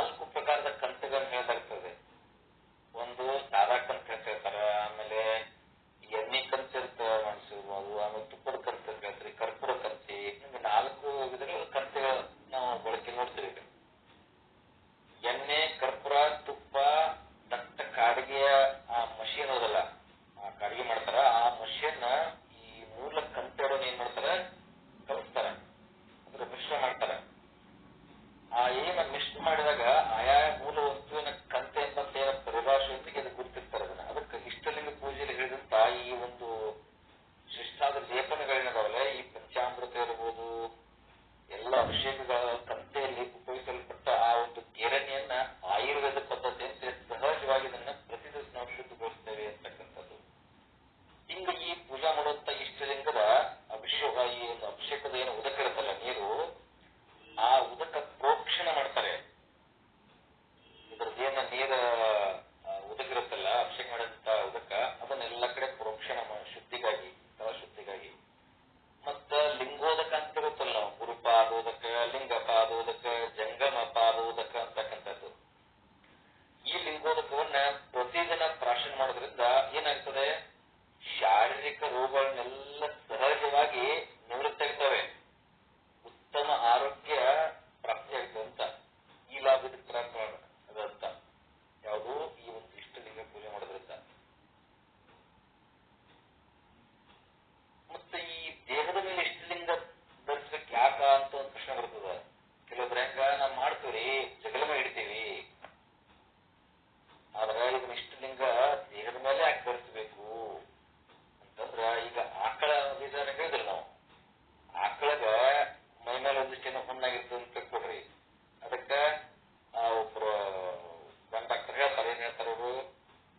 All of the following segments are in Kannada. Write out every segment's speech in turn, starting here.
4 ಪ್ರಕಾರದ ಕಂತೆಗಳನ್ನು ಹೇಳಲಾಗ್ತದೆ. ಒಂದು ಸಾದಾ ಕಂತು ಹೇಳ್ತಾರೆ, ಆಮೇಲೆ ಎಣ್ಣೆ ಕಂತು ಮಾಡಿಸಿರ್ಬೋದು, ಆಮೇಲೆ ತುಪ್ಪದ ಕಂತು ಹೇಳ್ತೀರಿ, ಕರ್ಪೂರ ಕಂತಿ, ಹಿಂಗೆ 4 ವಿಧಗಳ ಕಂತೆಗಳು ನಾವು ಬಳಕೆ ನೋಡ್ತೀವಿ. ಎಣ್ಣೆ, ಕರ್ಪೂರ, ತುಪ್ಪ, ದಟ್ಟ ಕಾಡಿಗೆಯ ಆ ಮಷೀನ್ ಅದಲ್ಲ, ಆ ಕಾಡಿಗೆ ಮಾಡ್ತಾರ, ಆ ಮಷೀನ್ ಈ ಮೂಲ ಕಂತೆಗಳನ್ನು ಏನ್ ಮಾಡ್ತಾರ, ಕಲಿಸ್ತಾರ, ಅಂದ್ರೆ ಮಿಶ್ರ ಮಾಡ್ತಾರ. ಆ ಏನ ಮಿಶ್ರ ಮಾಡಿದಾಗ ಆಯಾ ಮೂಲ ವಸ್ತುವಿನ ಕಂತೆ ಎಂಬಂತ ಏನ ಪರಿಭಾಷೆಯೊಂದಿಗೆ ಅದು ಗುರುತಿರ್ತಾರೆ. ಅದಕ್ಕೆ ಇಷ್ಟಲಿಂಗ ಪೂಜೆಯಲ್ಲಿ ಹೇಳಿದಂತ ಈ ಒಂದು ಶಿಷ್ಟಾದ ಲೇಪನಗಳೇನದಾವಲ್ಲ, ಈ ಪಂಚಾಮೃತ ಇರ್ಬೋದು, ಎಲ್ಲ ಅಭಿಷೇಕಗಳ ಕಂತೆಯಲ್ಲಿ ಉಪಯೋಗಿಸಲ್ಪಟ್ಟ ಆ ಒಂದು ಗೆರಣಿಯನ್ನ ಆಯುರ್ವೇದ ಪದ್ಧತಿಯಂತೆ ಸಹಜವಾಗಿ ಇದನ್ನ ಪ್ರತಿ ದಿವಸ ನಾವು ಶುದ್ಧಗೊಳಿಸ್ತೇವೆ ಅಂತಕ್ಕಂಥದ್ದು. ಹಿಂಗ ಈ ಪೂಜಾ ಮಾಡುವಂತ ಇಷ್ಟಲಿಂಗದ ಈ ಒಂದು ಅಭಿಷೇಕದ ಏನು ಉದಕ ಇರುತ್ತಲ್ಲ ನೀರು, ಆ ಉದಕ ಪ್ರೋಕ್ಷಣ ಮಾಡ್ತಾರೆ. ಇದ್ರದ್ದೇನ ನೀರ ಉದಕಿರುತ್ತಲ್ಲ ಅಭಿಷೇಕ ಮಾಡಿದಂತ ಉದಕ, ಅದನ್ನೆಲ್ಲ ಕಡೆ ಪ್ರೋಕ್ಷಣ ಶುದ್ಧಿಗಾಗಿ, ಶುದ್ಧಿಗಾಗಿ. ಮತ್ತ ಲಿಂಗೋದಕ ಅಂತ ಇರುತ್ತಲ್ಲ ನಾವು, ಗುರುಪಾದೋದಕ, ಲಿಂಗಪಾದೋದಕ, ಜಂಗಮಪಾದೋದಕ ಅಂತಕ್ಕಂಥದ್ದು. ಈ ಲಿಂಗೋದಕವನ್ನ ಪ್ರತಿದಿನ ಪ್ರಾಶನ ಮಾಡೋದ್ರಿಂದ ಏನಾಗ್ತದೆ, ಶಾರೀರಿಕ ರೋಗಗಳನ್ನೆಲ್ಲ ಸಹಜವಾಗಿ ನಿವೃತ್ತಿ ಆಗ್ತವೆ, ಉತ್ತಮ ಆರೋಗ್ಯ ಪ್ರಾಪ್ತಿಯಾಗ್ತದೆ ಅಂತ ಈ ಲಾಭದ ಅದಂತ ಯಾವುದು ಈ ಒಂದು ಇಷ್ಟಲಿಂಗ ಪೂಜೆ ಮಾಡೋದ್ರಿಂದ. ಮತ್ತೆ ಈ ದೇಹದ ಮೇಲೆ ಇಷ್ಟಲಿಂಗ ಧರಿಸ್ಬೇಕು ಯಾಕ ಅಂತ ಒಂದು ಪ್ರಶ್ನೆ ಬರ್ತದ. ಕೆಲವೊಬ್ರು ಹೆಂಗ ನಾವು ಮಾಡ್ತೀವ್ರಿ, ಜಗಲ ಮೇಲೆ ಇಡ್ತೀವಿ, ಆದ್ರೆ ಇದನ್ನ ಇಷ್ಟಲಿಂಗ ದೇಹದ ಮೇಲೆ ಯಾಕೆ ಧರಿಸ್ಬೇಕು ಅಂತಂದ್ರ, ಈಗ ಆಕಳ ಬೀಜಾರ ಹೇಳಿದ್ರಿ ನಾವು, ಆಕಳಗ ಮೈ ಮೇಲೆ ಒಂದಿಷ್ಟೇನೋ ಹುಣ್ಣಾಗಿರ್ತದೆ ಅಂತ ತಿಳ್ಕೊಡ್ರಿ, ಅದಕ್ಕ ಒಬ್ರು ಗಂಡ ಡಾಕ್ಟರ್ ಹೇಳ್ತಾರೆ, ಏನ್ ಹೇಳ್ತಾರ ಅವರು,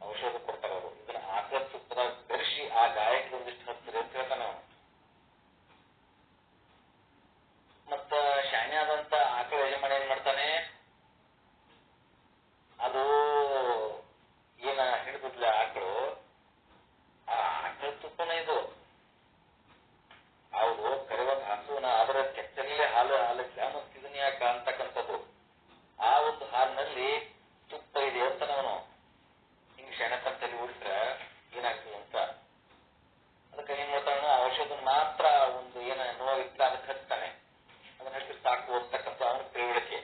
ಔಷಧ ಕೊಡ್ತಾರ ಅವರು, ಇದನ್ನ ಆಕಳ ತುಪ್ಪದಾಗ ಬೆರೆಸಿ ಆ ಗಾಯಕ್ಕೆ ಒಂದಿಷ್ಟು ಹಚ್ಚಿರಿ ಅಂತ ಹೇಳ್ತಾನೆ ಅವನು. ಮತ್ತ ಶಾನೆ ಆದಂತ ಆಕಳ ಯಜಮಾನ ಏನ್ ಮಾಡ್ತಾನೆ, ಅದು ಏನ ಹಿಡಿದಿದ್ಲ ಆಕಳು, ಆ ಆಕಳ ತುಪ್ಪನ ಇದು ಹೌದು ಕರೆ ಒಂದು ಹಸುವನ ಅದರ ಕೆಚ್ಚಲೇ ಹಾಲು ಹಾಲಿಲ್ಲ, ಮತ್ತೆ ಇದನ್ನ ಯಾಕ ಅಂತಕ್ಕಂಥದ್ದು. ಆ ಒಂದು ಹಾಲಿನಲ್ಲಿ ತುಪ್ಪ ಇದೆ ಅಂತ ನಾವು ಹಿಂಗ್ ಶೆಣಕಂತಲ್ಲಿ ಉಳಿಸ್ರೆ ಏನಾಗ್ತದೆ ಅಂತ, ಅದಕ್ಕೆ ಏನ್ ಮಾಡ್ತಾನ, ಔಷಧ ಮಾತ್ರ ಒಂದು ಏನ ನೋವಿಲ್ಲ ಅದಕ್ಕೆ ಹಚ್ತಾನೆ, ಅದನ್ನ ಹಚ್ಚಿ ಸಾಕು ಅಂತಕ್ಕಂಥ ಅವನ ತಿಳುವಳಿಕೆ.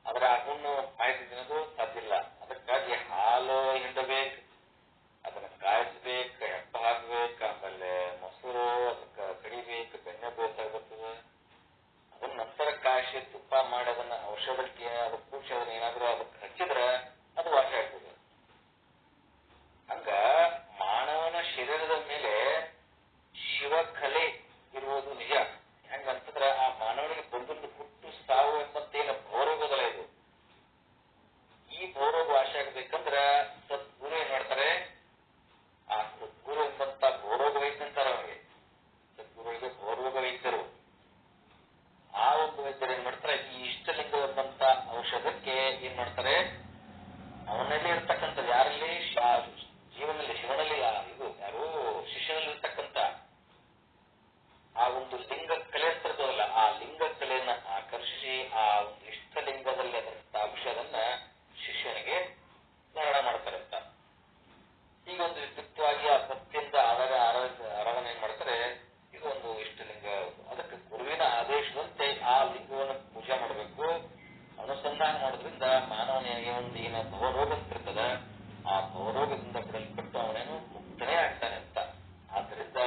ಆದ್ರ ಆ ಹುಣ್ಣು ಮಾಹಿತಿ ತಿನ್ನೋದು ಸಾಧ್ಯ ಇಲ್ಲ. ಅದಕ್ಕಾಗಿ ಹಾಲು ಹಿಂಡಬೇಕು, ಅದನ್ನ ಕಾಯಿಸ್ಬೇಕು, ಹೆಪ್ಪ ಹಾಕ್ಬೇಕು, ಆಮೇಲೆ ಮೊಸರು ಅದಕ್ಕೆ ಕಡಿಬೇಕು, ಬೆಣ್ಣೆ ಬೇಕಾಗ್ಬರ್ತದೆ, ಅದನ್ನ ನಂತರ ಕಾಯಿಸಿ ತುಪ್ಪ ಮಾಡಿ ಅದನ್ನ ಔಷಧಕ್ಕೆ ಅದಕ್ಕೆ ಕೂಡಿಸಿ ಅದನ್ನ ಏನಾದ್ರೂ ಅದಕ್ಕೆ ಹಚ್ಚಿದ್ರೆ ಅದು ವಾಸಿ ಆಗ್ತದೆ. ಹಂಗ ಮಾನವನ ಶರೀರದ ಮೇಲೆ ಶಿವಕಲೆ ಇರುವುದು ನಿಜ. ಹೆಂಗಂತಂದ್ರ ಆ ಮಾನವನಿಗೆ ಬಂದದ್ದು ಹುಟ್ಟು ಸಾವು ಎಂಬಂತೇನು ಭವರೋಗದಲ್ಲ ಇದು. ಈ ಭವರೋಗ ವಾಸಿ ಆಗ್ಬೇಕಂದ್ರ ಸದ್ಗುರು ಏನ್ ಮಾಡ್ತಾರೆ, ಆ ಸದ್ಗುರು ಎಂಬಂತ ಭವರೋಗ ವೈದ್ಯ ಅಂತಾರ ಅವನಿಗೆ, ಸದ್ಗುರುವಿಗೆ ಭವರೋಗ ವೈದ್ಯರು. ಆ ಒಂದು ವೈದ್ಯರು ಏನ್ ಮಾಡ್ತಾರೆ, ಈ ಇಷ್ಟಲಿಂಗ ಎಂಬಂತ ಔಷಧಕ್ಕೆ ಏನ್ ಮಾಡ್ತಾರೆ, ಅವನಲ್ಲಿ ಇರ್ತಕ್ಕಂಥದ್ದು ಯಾರಲ್ಲಿ ಜೀವನಲ್ಲಿ ಶಿವನಲ್ಲಿ ಇದು ಯಾರು ಶಿಷ್ಯನಲ್ಲಿ ಇರ್ತಕ್ಕಂಥ ಆ ಒಂದು ಲಿಂಗ ಕಲೆ ಅಂತ ಇರ್ತದಲ್ಲ, ಆ ಲಿಂಗ ಕಲೆಯನ್ನ ಆಕರ್ಷಿಸಿ ಆ ಒಂದು ಇಷ್ಟಲಿಂಗದಲ್ಲಿ ಅದರ ಔಷಧನ್ನ ಶಿಷ್ಯನಿಗೆ ಸ್ಮರಣ ಮಾಡ್ತಾರೆ ಅಂತ. ಈಗ ಒಂದು ವಿದ್ಯುಕ್ತವಾಗಿ ಆ ಭಕ್ತಿಯಿಂದ ಆರಾಧನೆ ಏನ್ ಮಾಡ್ತಾರೆ, ಇದು ಒಂದು ಇಷ್ಟಲಿಂಗ. ಅದಕ್ಕೆ ಗುರುವಿನ ಆದೇಶದಂತೆ ಆ ಲಿಂಗವನ್ನು ಪೂಜೆ ಮಾಡಬೇಕು. ಅನುಸಂಧಾನ ಮಾಡೋದ್ರಿಂದ ಮಾನವನಿಗೆ ಒಂದು ಏನ ಭವರೋಗ ಇರ್ತದ, ಆ ಭವರೋಗದಿಂದ ಬಿಡಲ್ಪಟ್ಟು ಅವನೇನು ಮುಕ್ತನೇ ಆಗ್ತಾನೆ ಅಂತ. ಆದ್ರಿಂದ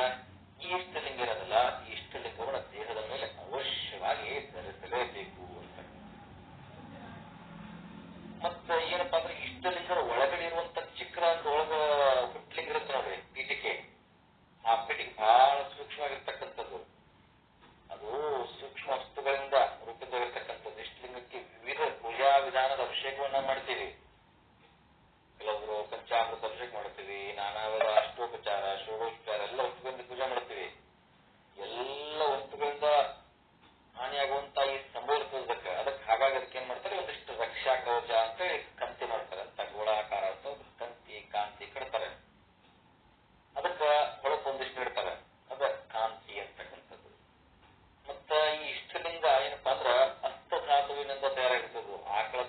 ಈ ಇಷ್ಟಲಿಂಗ ಇರೋದಲ್ಲ, ಈ ಇಷ್ಟಲಿಂಗವನ್ನ ದೇಹದ ಮೇಲೆ ಅವಶ್ಯವಾಗಿ ಧರಿಸಲೇಬೇಕು ಅಂತ. ಮತ್ತ ಏನಪ್ಪಾ ಅಂದ್ರೆ ಇಷ್ಟಲಿಂಗದ ಒಳಗಡೆ ಇರುವಂತ ಚಿಕ್ಕದಾದ ಹುಟ್ಲಿಂಗ ಇರುತ್ತೆ ನೋಡ್ರಿ, ಪೀಠಿಕೆ. ಆ ಪೀಠಿಕೆ ಬಹಳ ಸೂಕ್ಷ್ಮವಾಗಿರ್ತಕ್ಕಂಥದ್ದು, ಅದು ಸೂಕ್ಷ್ಮ ವಸ್ತುಗಳಿಂದ ರೂಪಿತವಾಗಿರ್ತಕ್ಕಂಥದ್ದು. ಇಷ್ಟಲಿಂಗಕ್ಕೆ ವಿವಿಧ ಪೂಜಾ ವಿಧಾನದ ಅಭಿಷೇಕವನ್ನ ಮಾಡ್ತೀವಿ. ಕೆಲವೊಬ್ರು ಪಂಚಾಮೃತ ಅಭಿಷೇಕ ಮಾಡ್ತೀವಿ, ನಾನಾ ವಿಧ ಅಷ್ಟೋಪಚಾರ, ಷೋಡೋಪಚಾರ ಎಲ್ಲ ವಸ್ತುಗಳಿಂದ ಪೂಜೆ ಮಾಡ್ತೀವಿ. ಎಲ್ಲ ವಸ್ತುಗಳಿಂದ ಹಾನಿಯಾಗುವಂತ ಈ ಸಂಭವಿರ್ತದಕ್ಕೆ ಅದಕ್ಕೆ ಹಾಗಾಗಿ ಅದಕ್ಕೆ ಏನ್ ಮಾಡ್ತಾರೆ, ಒಂದಿಷ್ಟು ರಕ್ಷಾ ಕವಚ ಅಂತ ಕಂತಿ ಮಾಡ್ತಾರೆ ಅಂತ, ಗೋಳಾಕಾರ ಅಂತ ಕಂತಿ ಕಾಂತಿ ಕಟ್ತಾರೆ. ಅದಕ್ಕ ಹೊಳಪು ಒಂದಿಷ್ಟು ಇಡ್ತಾರೆ, ಅದ ಕಾಂತಿ ಅಂತಕ್ಕಂಥದ್ದು. ಮತ್ತ ಈ ಇಷ್ಟಲಿಂಗ ಏನಪ್ಪಾ ಅಂದ್ರ ಅಸ್ತಧಾತುವಿನಿಂದ ತಯಾರಾಗಿರ್ತದೆ. ಆಕಳ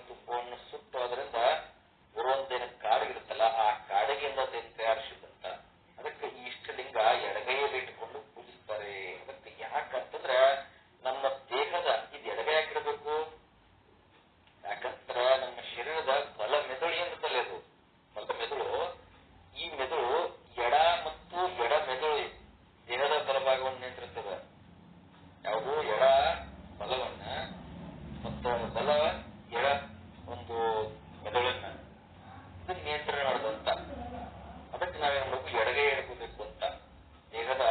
ಏನದ ಬಲ ಮೆದುಳು ಏನಿರ್ತಲ್ಲ ಅದು ಬಲ ಮೆದುಳು, ಈ ಮೆದುಳು ಎಡ ಮತ್ತು ಎಡ ಮೆದುಳು ದೇಹದ ಬಲಭಾಗವನ್ನು ನಿಯಂತ್ರಿಸ್ತದ. ಯಾವುದು ಎಡ ಬಲವನ್ನ ಮತ್ತು ಬಲ ಎಡ ಒಂದು ಮೆದುಳನ್ನ ಇದನ್ನ ನಿಯಂತ್ರಣ ಮಾಡೋದಂತ. ಅದಕ್ಕೆ ನಾವೇನ್ ಮಾಡಬೇಕು, ಎಡಗೈ ಹಿಡ್ಕೋಬೇಕು ಅಂತ. ದೇಹದ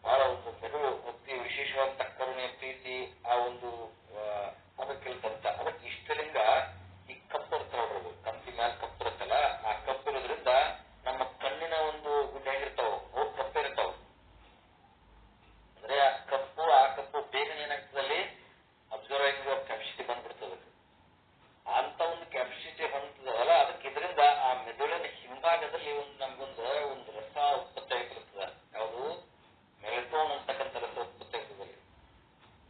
ಬಹಳ ಒಂದು ಮೆದುಳು ಅತಿ ವಿಶೇಷವಾದ ಕರುಣೆ ಪ್ರೀತಿ ಆ ಒಂದು ಅದಕ್ಕಿಲ್ತಂತ. ಅದಕ್ಕೆ ಇಷ್ಟಲಿಂಗ ಈ ಕಪ್ಪು ಇರ್ತಾವ ನೋಡ್ರಿ, ಕಂಪಿ ಮ್ಯಾಲ ಕಪ್ಪು ಇರುತ್ತಲ್ಲ, ಆ ಕಪ್ಪು ಇರೋದ್ರಿಂದ ನಮ್ಮ ಕಣ್ಣಿನ ಒಂದು ಗುಡ್ಡ ಹೆಂಗಿರ್ತಾವ ಅವು ಕಪ್ಪು ಇರ್ತಾವ. ಅಂದ್ರೆ ಆ ಕಪ್ಪು ಬೇಗನೆ ಏನಾಗ್ತದಲ್ಲಿ ಅಬ್ಸರ್ವಿಂಗ್ ಕೆಪಾಸಿಟಿ ಬಂದ್ಬಿಡ್ತದೆ. ಅಂತ ಒಂದು ಕೆಪಾಸಿಟಿ ಹೊಂದದಲ್ಲ, ಅದಕ್ಕೆ ಇದರಿಂದ ಆ ಮೆದುಳಿನ ಹಿಂಭಾಗದಲ್ಲಿ ನಮ್ಗೊಂದು ರಸ ಉತ್ಪತ್ತಿ ಆಗಿರ್ತದ. ಯಾವುದು ಮೆಲಟೋನ್ ಅಂತಕ್ಕಂಥ ರಸ ಉತ್ಪತ್ತಿ ಆಗ್ತದಲ್ಲಿ.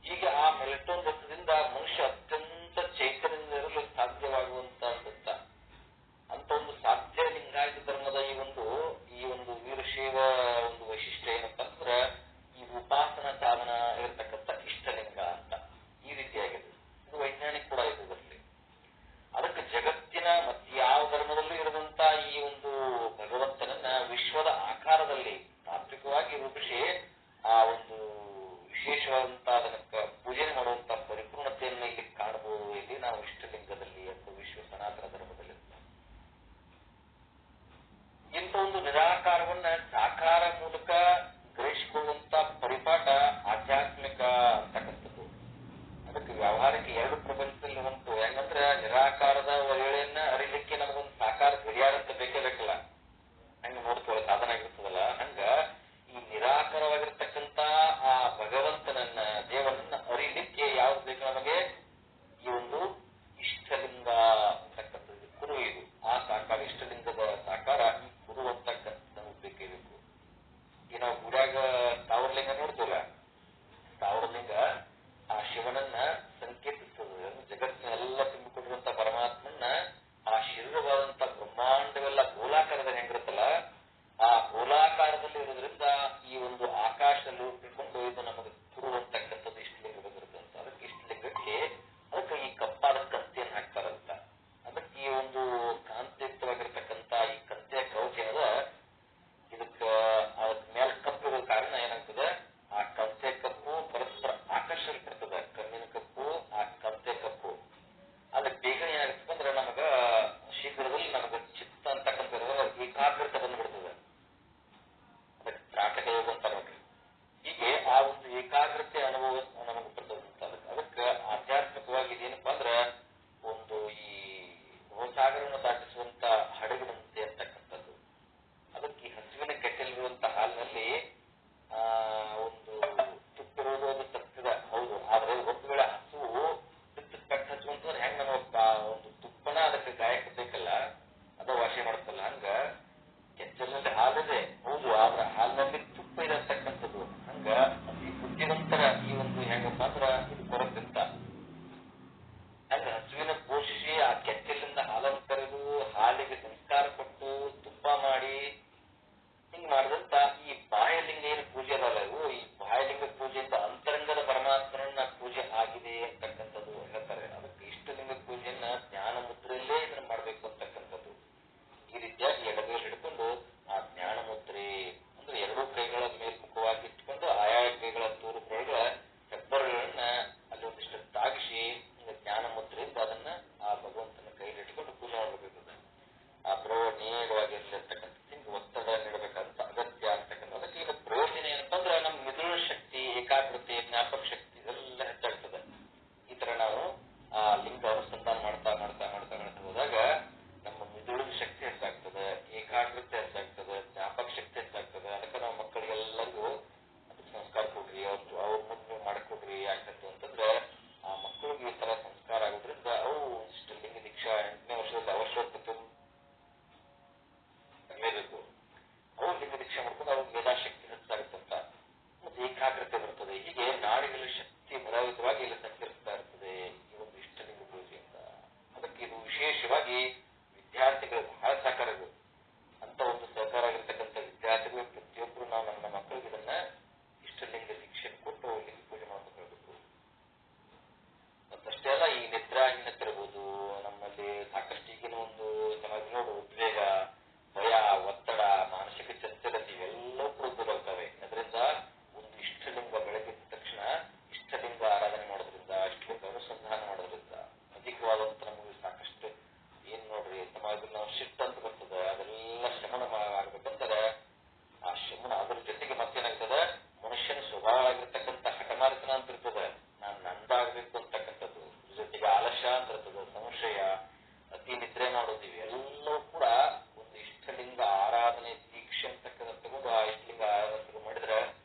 ಈಗ ಆ ಮೆಲಟೋನ್ ರಸದಿಂದ ಮನುಷ್ಯ ಅತ್ಯಂತ ಚೈತನ್ಯದಿಂದ ಇರಲು ಸಾಧ್ಯವಾಗುವಂತ ಅಂತ ಒಂದು ಸಾಧ್ಯ ಲಿಂಗಾಯತ ಧರ್ಮದ ಈ ಒಂದು ವೀರಶೈವ ಒಂದು ವೈಶಿಷ್ಟ್ಯ ಏನಪ್ಪ ಅಂತಂದ್ರ ಈ ಉಪಾಸನಾ ಸಾಧನ ಇರತಕ್ಕಂಥ ಇಷ್ಟಲಿಂಗ ಅಂತ ಈ ರೀತಿಯಾಗಿದೆ. ಇದು ವೈಜ್ಞಾನಿಕ ಕೂಡ ಇದರಲ್ಲಿ. ಅದಕ್ಕೆ ಜಗತ್ತಿನ ಮತ್ತೆ ಯಾವ ಧರ್ಮದಲ್ಲೂ ಇರದಂತ ಈ ಒಂದು ಭಗವಂತನನ್ನ ವಿಶ್ವದ ಆಕಾರದಲ್ಲಿ ತಾತ್ವಿಕವಾಗಿ ರೂಪಿಸಿ ಆ ಒಂದು ವಿಶೇಷವಾದಂತಹ ಅದಕ್ಕೆ ಪೂಜೆ ಮಾಡುವಂತ ಪರಿಪೂರ್ಣತೆಯನ್ನು ಇಲ್ಲಿ ಕಾಣಬಹುದು. ಇಲ್ಲಿ ನಾವು ಇಷ್ಟಲಿಂಗದಲ್ಲಿ ಅಥವಾ ವಿಶ್ವ ಸನಾತನ ಧರ್ಮದಲ್ಲಿ ಇಂಥ ಒಂದು ನಿರಾಕಾರವನ್ನ ಸಾಕಾರ ಮೂಲಕ ಗ್ರಹಿಸಿಕೊಳ್ಳುವಂತ ಪರಿಪಾಠ ಆಧ್ಯಾತ್ಮಿಕ ಅಂತಕ್ಕಂಥದ್ದು. ಅದಕ್ಕೆ ವ್ಯಾವಹಾರಿಕ ಎರಡು ಪ್ರಪಂಚದಲ್ಲಿ ಉಂಟು. ಹೆಂಗಂದ್ರೆ ನಿರಾಕಾರದ ವೇಳೆಯನ್ನ ಅರಿಲಿಕ್ಕೆ ನಮಗೊಂದು ಸಾಕಾರ ಗಡಿಯಾರ ಅಂತ ಬೇಕೇ ಬೇಕಲ್ಲ, ಹಂಗ ನೋಡ್ಕೊಳ್ಳೋ ಸಾಧನ ಆಗಿರ್ತದಲ್ಲ, ಹಂಗ ಈ ನಿರಾಕಾರವಾಗಿರ್ತಕ್ಕಂಥ ಆ ಭಗವಂತನನ್ನ ದೇವನನ್ನ ಅರಿಲಿಕ್ಕೆ ಯಾವ್ದು ಬೇಕು ನಮಗೆ? ಈ ಒಂದು ಇಷ್ಟಲಿಂಗ ಅಂತಕ್ಕಂಥದ್ದು ಕುರು. ಇದು ಆ ಸಾಕಾರ, ಇಷ್ಟಲಿಂಗದ ಸಾಕಾರ ಈ ಕುರು ಅಂತಕ್ಕಂಥ ನಮಗೆ ಬೇಕೇ ಬೇಕು. ಈ ನಾವು ಗುಡ್ಯಾಗ ತಾವರಲಿಂಗ ನೋಡ್ತೀವಲ್ಲ, ತಾವರಲಿಂಗ ಆ ಶಿವನನ್ನ ಸಂಕೇತಿಸ್ತದೆ. ಜಗತ್ತಿನೆಲ್ಲ ತುಂಬಿಕೊಂಡಿರುವಂತ ಪರಮಾತ್ಮನ್ನ ಆ ಶರೀರವಾದಂತ ಬ್ರಹ್ಮಾಂಡವೆಲ್ಲ ಗೋಲಾಕಾರದ ಹೆಂಗಿರುತ್ತಲ್ಲ, ಆ ಗೋಲಾಕಾರದಲ್ಲಿ ಇರೋದ್ರಿಂದ ಈ ಒಂದು ಆಕಾಶದಲ್ಲಿ ಹುಟ್ಟಿಕೊಂಡು ಇದು ನಮಗೆ ಕುರುವಂತಕ್ಕಂಥದ್ದು ಇಷ್ಟಲಿಂಗ ಬಂದಿರುತ್ತಂತ. ಅದಕ್ಕೆ ಇಷ್ಟಲಿಂಗಕ್ಕೆ ಅದಕ್ಕೆ ಈ ಕಪ್ಪಾದ ಕಂತೆಯನ್ನು ಹಾಕ್ತಾರಂತ. ಅದಕ್ಕೆ ಈ ಒಂದು ಕಾಂತಿಯುಕ್ತವಾಗಿರ್ತಕ್ಕಂಥ ಈ ಕಂತೆಯ ಕವಚ ಅದ, ಇದಕ್ಕ ಅದಕ್ಕೆ ಮೇಲೆ ಕಪ್ಪು ಇರೋ ಕಾರಣ ಏನಾಗ್ತದೆ, ಆ ಕಂತೆ ಕಪ್ಪು ಪರಸ್ಪರ ಆಕರ್ಷಣೆ ಬರ್ತದೆ. ಕಣ್ಣಿನ ಕಪ್ಪು ಆ ಕಂತೆ ಕಪ್ಪು ಅಲ್ಲಿ ಬೇಗ ಏನಾಗ್ತದೆ ಅಂದ್ರೆ ನಮಗ ಶೀಘ್ರದಲ್ಲಿ ನಮಗ ಚಿತ್ತ ಅಂತಕ್ಕಂಥ ಏಕಾಗ್ರತೆ ಬಂದ್ಬಿಡ್ತದೆ. ಅದಕ್ಕೆ ತ್ರಾಟಕ ಯೋಗ ಅಂತ ನೋಡ್ರಿ. ಹೀಗೆ ಆ ಒಂದು ಏಕಾಗ್ರತೆ ಅನುಭವ ನಮಗೆ ಬರ್ತದಂತ. ಅದಕ್ಕೆ ಆಧ್ಯಾತ್ಮಿಕವಾಗಿ ಇದೇನಪ್ಪಾ ಅಂದ್ರೆ ಒಂದು ಈ ಭವಸಾಗರವನ್ನು ದಾಟಿಸುವಂತ ಹಡಗಿನಂತೆ ಅಂತಕ್ಕಂಥದ್ದು. ಅದಕ್ಕೆ ಈ ಹಸುವಿನ ಕೆಟ್ಟಲಿರುವಂತ ಹಾಲಿನಲ್ಲಿ ಒಂದು ತುಪ್ಪಿರೋದು ಅದು ಸತ್ಯದ ಹೌದು. ಆದ್ರೆ ಒಂದು ವೇಳೆ ಹಸುವು ಕಟ್ಟು ಹಚ್ಚುವಂತಂದ್ರೆ ಹೆಂಗ್ ನಮಗೆ ಒಂದು ತುಪ್ಪನ ಅದಕ್ಕೆ ಗಾಯಕ್ಕೆ ಬೇಕಲ್ಲ, ಅದ ವಾಶಿ ಮಾಡುತ್ತಲ್ಲ, ಹಂಗ ಕೆಚ್ಚಲಿನಲ್ಲಿ ಹಾಲಿದೆ ಹೌದು, ಆದ್ರೆ ಹಾಲಿನಲ್ಲಿ ತುಪ್ಪ ಇದೆ ಅಂತಕ್ಕಂಥದ್ದು. ಹಂಗ ಈ ಬುದ್ಧಿವಂತರ ಈ ಒಂದು ಹೆಂಗಪ್ಪ ಅಂದ್ರ ಇದು ಕೊರತಿಂತ ಹಂಗ ಹಸುವಿನ ಪೋಷಿಸಿ ಆ ಕೆಚ್ಚಲಿಂದ ಹಾಲನ್ನು ಕರೆದು ಹಾಲಿಗೆ ಸಂಸ್ಕಾರ ಕೊಟ್ಟು ತುಪ್ಪ ಮಾಡಿ ಹಿಂಗ್ ಮಾಡಿದಂತ ಈ ಬಾಹ್ಯಲಿಂಗ ಏನು ಪೂಜೆ ಅದಲ್ಲ, ಇವು ಈ ಬಾಹ್ಯಲಿಂಗ ಪೂಜೆಯಿಂದ ಅಂತರಂಗದ ಪರಮಾತ್ಮನನ್ನ ಪೂಜೆ ಆಗಿದೆ ಅಂತಕ್ಕಂಥದ್ದು ಹೇಳ್ತಾರೆ. ಅದಕ್ಕೆ ಇಷ್ಟಲಿಂಗ ಪೂಜೆಯನ್ನ ಜ್ಞಾನ ಮುದ್ರೆಯಲ್ಲೇ ಇದನ್ನ ಮಾಡ್ಬೇಕು ಅಂತಕ್ಕಂಥದ್ದು. ಈ ರೀತಿಯಾಗಿ ಎಡಗೈ ಹಿಡ್ಕೊಂಡು ಆ ಜ್ಞಾನ ಮುದ್ರೆ ಅಂದ್ರೆ ಎರಡೂ ಕೈಗಳ ಮೇಲ್ಮುಖವಾಗಿ ಇಟ್ಕೊಂಡು ಆಯಾ ಕೈಗಳ ತೋರು ಬೆರಳ ಹೆಬ್ಬರುಗಳನ್ನ ಅಲ್ಲಿ ಒಂದಿಷ್ಟು ತಾಗಿಸಿ ಜ್ಞಾನ ಮುದ್ರೆಯಿಂದ ಅದನ್ನ ಆ ಭಗವಂತನ ಕೈಲಿ ಇಟ್ಕೊಂಡು ಪೂಜೆ ಮಾಡಬೇಕು. ಆ ಬ್ರೋ ನೇರವಾಗಿರ್ತಕ್ಕಂಥ ಹಿಂಗೆ ಒತ್ತಡ ನೀಡಬೇಕಂತ ಅಗತ್ಯ ಅಂತಕ್ಕಂಥ. ಅದಕ್ಕೆ ಈಗ ಪ್ರಯೋಜನ ಏನಪ್ಪ ಅಂದ್ರೆ ನಮ್ಮ ಮಿದುಳು ಶಕ್ತಿ, ಏಕಾಗ್ರತೆ, ಜ್ಞಾಪಕ ಶಕ್ತಿ ಇದೆಲ್ಲ ಹೆಚ್ಚಾಗ್ತದೆ. ಈ ತರ ನಾವು ಆ ಲಿಂಗ ಅನುಸಂಧಾನ ಮಾಡ್ತಾ ಮಾಡ್ತಾ ಮಾಡ್ತಾ ಮಾಡ್ತಾ ಹೋದಾಗ ನಮ್ಮ ಮಿದುಳಿನ ಶಕ್ತಿ ಹೆಚ್ಚಾಗ್ತದೆ, ಏಕಾಗ್ರತೆ ಹೆಚ್ಚಾಗ್ತದೆ, ಜ್ಞಾಪಕ ಶಕ್ತಿ ಹೆಚ್ಚಾಗ್ತದೆ. ಅದಕ್ಕೆ ನಾವು ಮಕ್ಕಳಿಗೆಲ್ಲರಿಗೂ ಅದಕ್ಕೆ ಸಂಸ್ಕಾರ ಕೊಡ್ರಿ, ಅವ್ರ ಮುಂದೆ ಮಾಡಿಕೊಡ್ರಿ. ಯಾಕಂತ ಅಂತಂದ್ರೆ ಆ ಮಕ್ಕಳಿಗೆ ಈ ತರ ಸಂಸ್ಕಾರ ಆಗೋದ್ರಿಂದ ಅವು ಇಷ್ಟು ಲಿಂಗ ದೀಕ್ಷಾ 8ನೇ ವರ್ಷದಲ್ಲಿ ಅವಶ್ಯಕತೆ ಬೇಕು. ಅವು ಲಿಂಗ ದೀಕ್ಷೆ ಮಾಡ್ಕೊಂಡು ಅವ್ರಿಗೆ ಮೇಧಾಶಕ್ತಿ ಹೆಚ್ಚಾಗುತ್ತಂತ, ಮತ್ತೆ ಏಕಾಗ್ರತೆ ಬರ್ತದೆ. ಹೀಗೆ ನಾಡಿಗಳ ಶಕ್ತಿ ಬಲಯುತವಾಗಿ ಇಲ್ಲಿ ಸಂಚರಿಸ್ತಾ ಇರ್ತದೆ ಈ ಒಂದು ಇಷ್ಟಲಿಂಗ ಪೂಜೆಯಿಂದ. ಅದಕ್ಕೆ ಇದು ವಿಶೇಷವಾಗಿ ವಿದ್ಯಾರ್ಥಿಗಳು ಬಹಳ ಸಹಕಾರ ಅಂತ ಒಂದು ಸಹಕಾರ ಆಗಿರ್ತಕ್ಕಂಥ ವಿದ್ಯಾರ್ಥಿಗಳು ಪ್ರತಿಯೊಬ್ಬರು ನಾವು ನಮ್ಮ ಮಕ್ಕಳಿಗೆ ಇದನ್ನ ಇಷ್ಟಲಿಂಗ ದೀಕ್ಷೆ ಕೊಟ್ಟು ಲಿಂಗ ಪೂಜೆ ಮಾಡ್ಬೇಕು. ಮತ್ತಷ್ಟೇ ಅಲ್ಲ, ಈ ನಿದ್ರಾಹೀನತೆ ಇರ್ಬೋದು, ನಮ್ಮಲ್ಲಿ ಒಂದು ನಮಗೆ ನೋಡು ಉದ್ವೇಗ, ಭಯ, ಒತ್ತಡ, ಮಾನಸಿಕ ಚಂಚಲತೆ ಇವೆಲ್ಲವೂ ಕೂಡ ದೂರ ಆಗ್ತವೆ. ಅದರಿಂದ ಒಂದು ಇಷ್ಟಲಿಂಗ ಬೆಳಗಿದ ತಕ್ಷಣ ಇಷ್ಟಲಿಂಗ ಆರಾಧನೆ ಮಾಡೋದ್ರಿಂದ, ಇಷ್ಟಲಿಂಗ ಅನುಸಂಧಾನ ಮಾಡೋದ್ರಿಂದ ಅಧಿಕವಾದಂತ ನಮಗೆ ಸಾಕಷ್ಟು ಏನ್ ನೋಡ್ರಿ ಸಮಾಜದಲ್ಲಿ ನಾವು ಶಿಫ್ಟ್ ಅಂತ ಬರ್ತದೆ, ಅದೆಲ್ಲ ಶಮನ ಆಗ್ಬೇಕಂದ್ರೆ ಆ ಶಮನ ಅದ್ರ ಜೊತೆಗೆ ಮತ್ತೇನಾಗ್ತದೆ, ಮನುಷ್ಯನ ಸ್ವಭಾವ ಆಗಿರ್ತಕ್ಕಂಥ ಹಠಮಾರಿತನ ಅಂತ ಇರ್ತದೆ, ನಾನು ನಂದಾಗ್ಬೇಕು ಅಂತಕ್ಕಂಥದ್ದು, ಜೊತೆಗೆ ಆಲಸ್ಯ ಅಂತ ಇರ್ತದೆ, ಸಂಶಯ, ಅತಿ ನಿದ್ರೆ ಮಾಡೋದಿವಿ ಎಲ್ಲವೂ ಕೂಡ ಒಂದು ಇಷ್ಟಲಿಂಗ ಆರಾಧನೆ ದೀಕ್ಷೆ ಅಂತಕ್ಕಂಥ ತಗೊಂಡು ಆ ಇಷ್ಟಲಿಂಗ ಆರಾಧನೆ ಶುರು ಮಾಡಿದ್ರೆ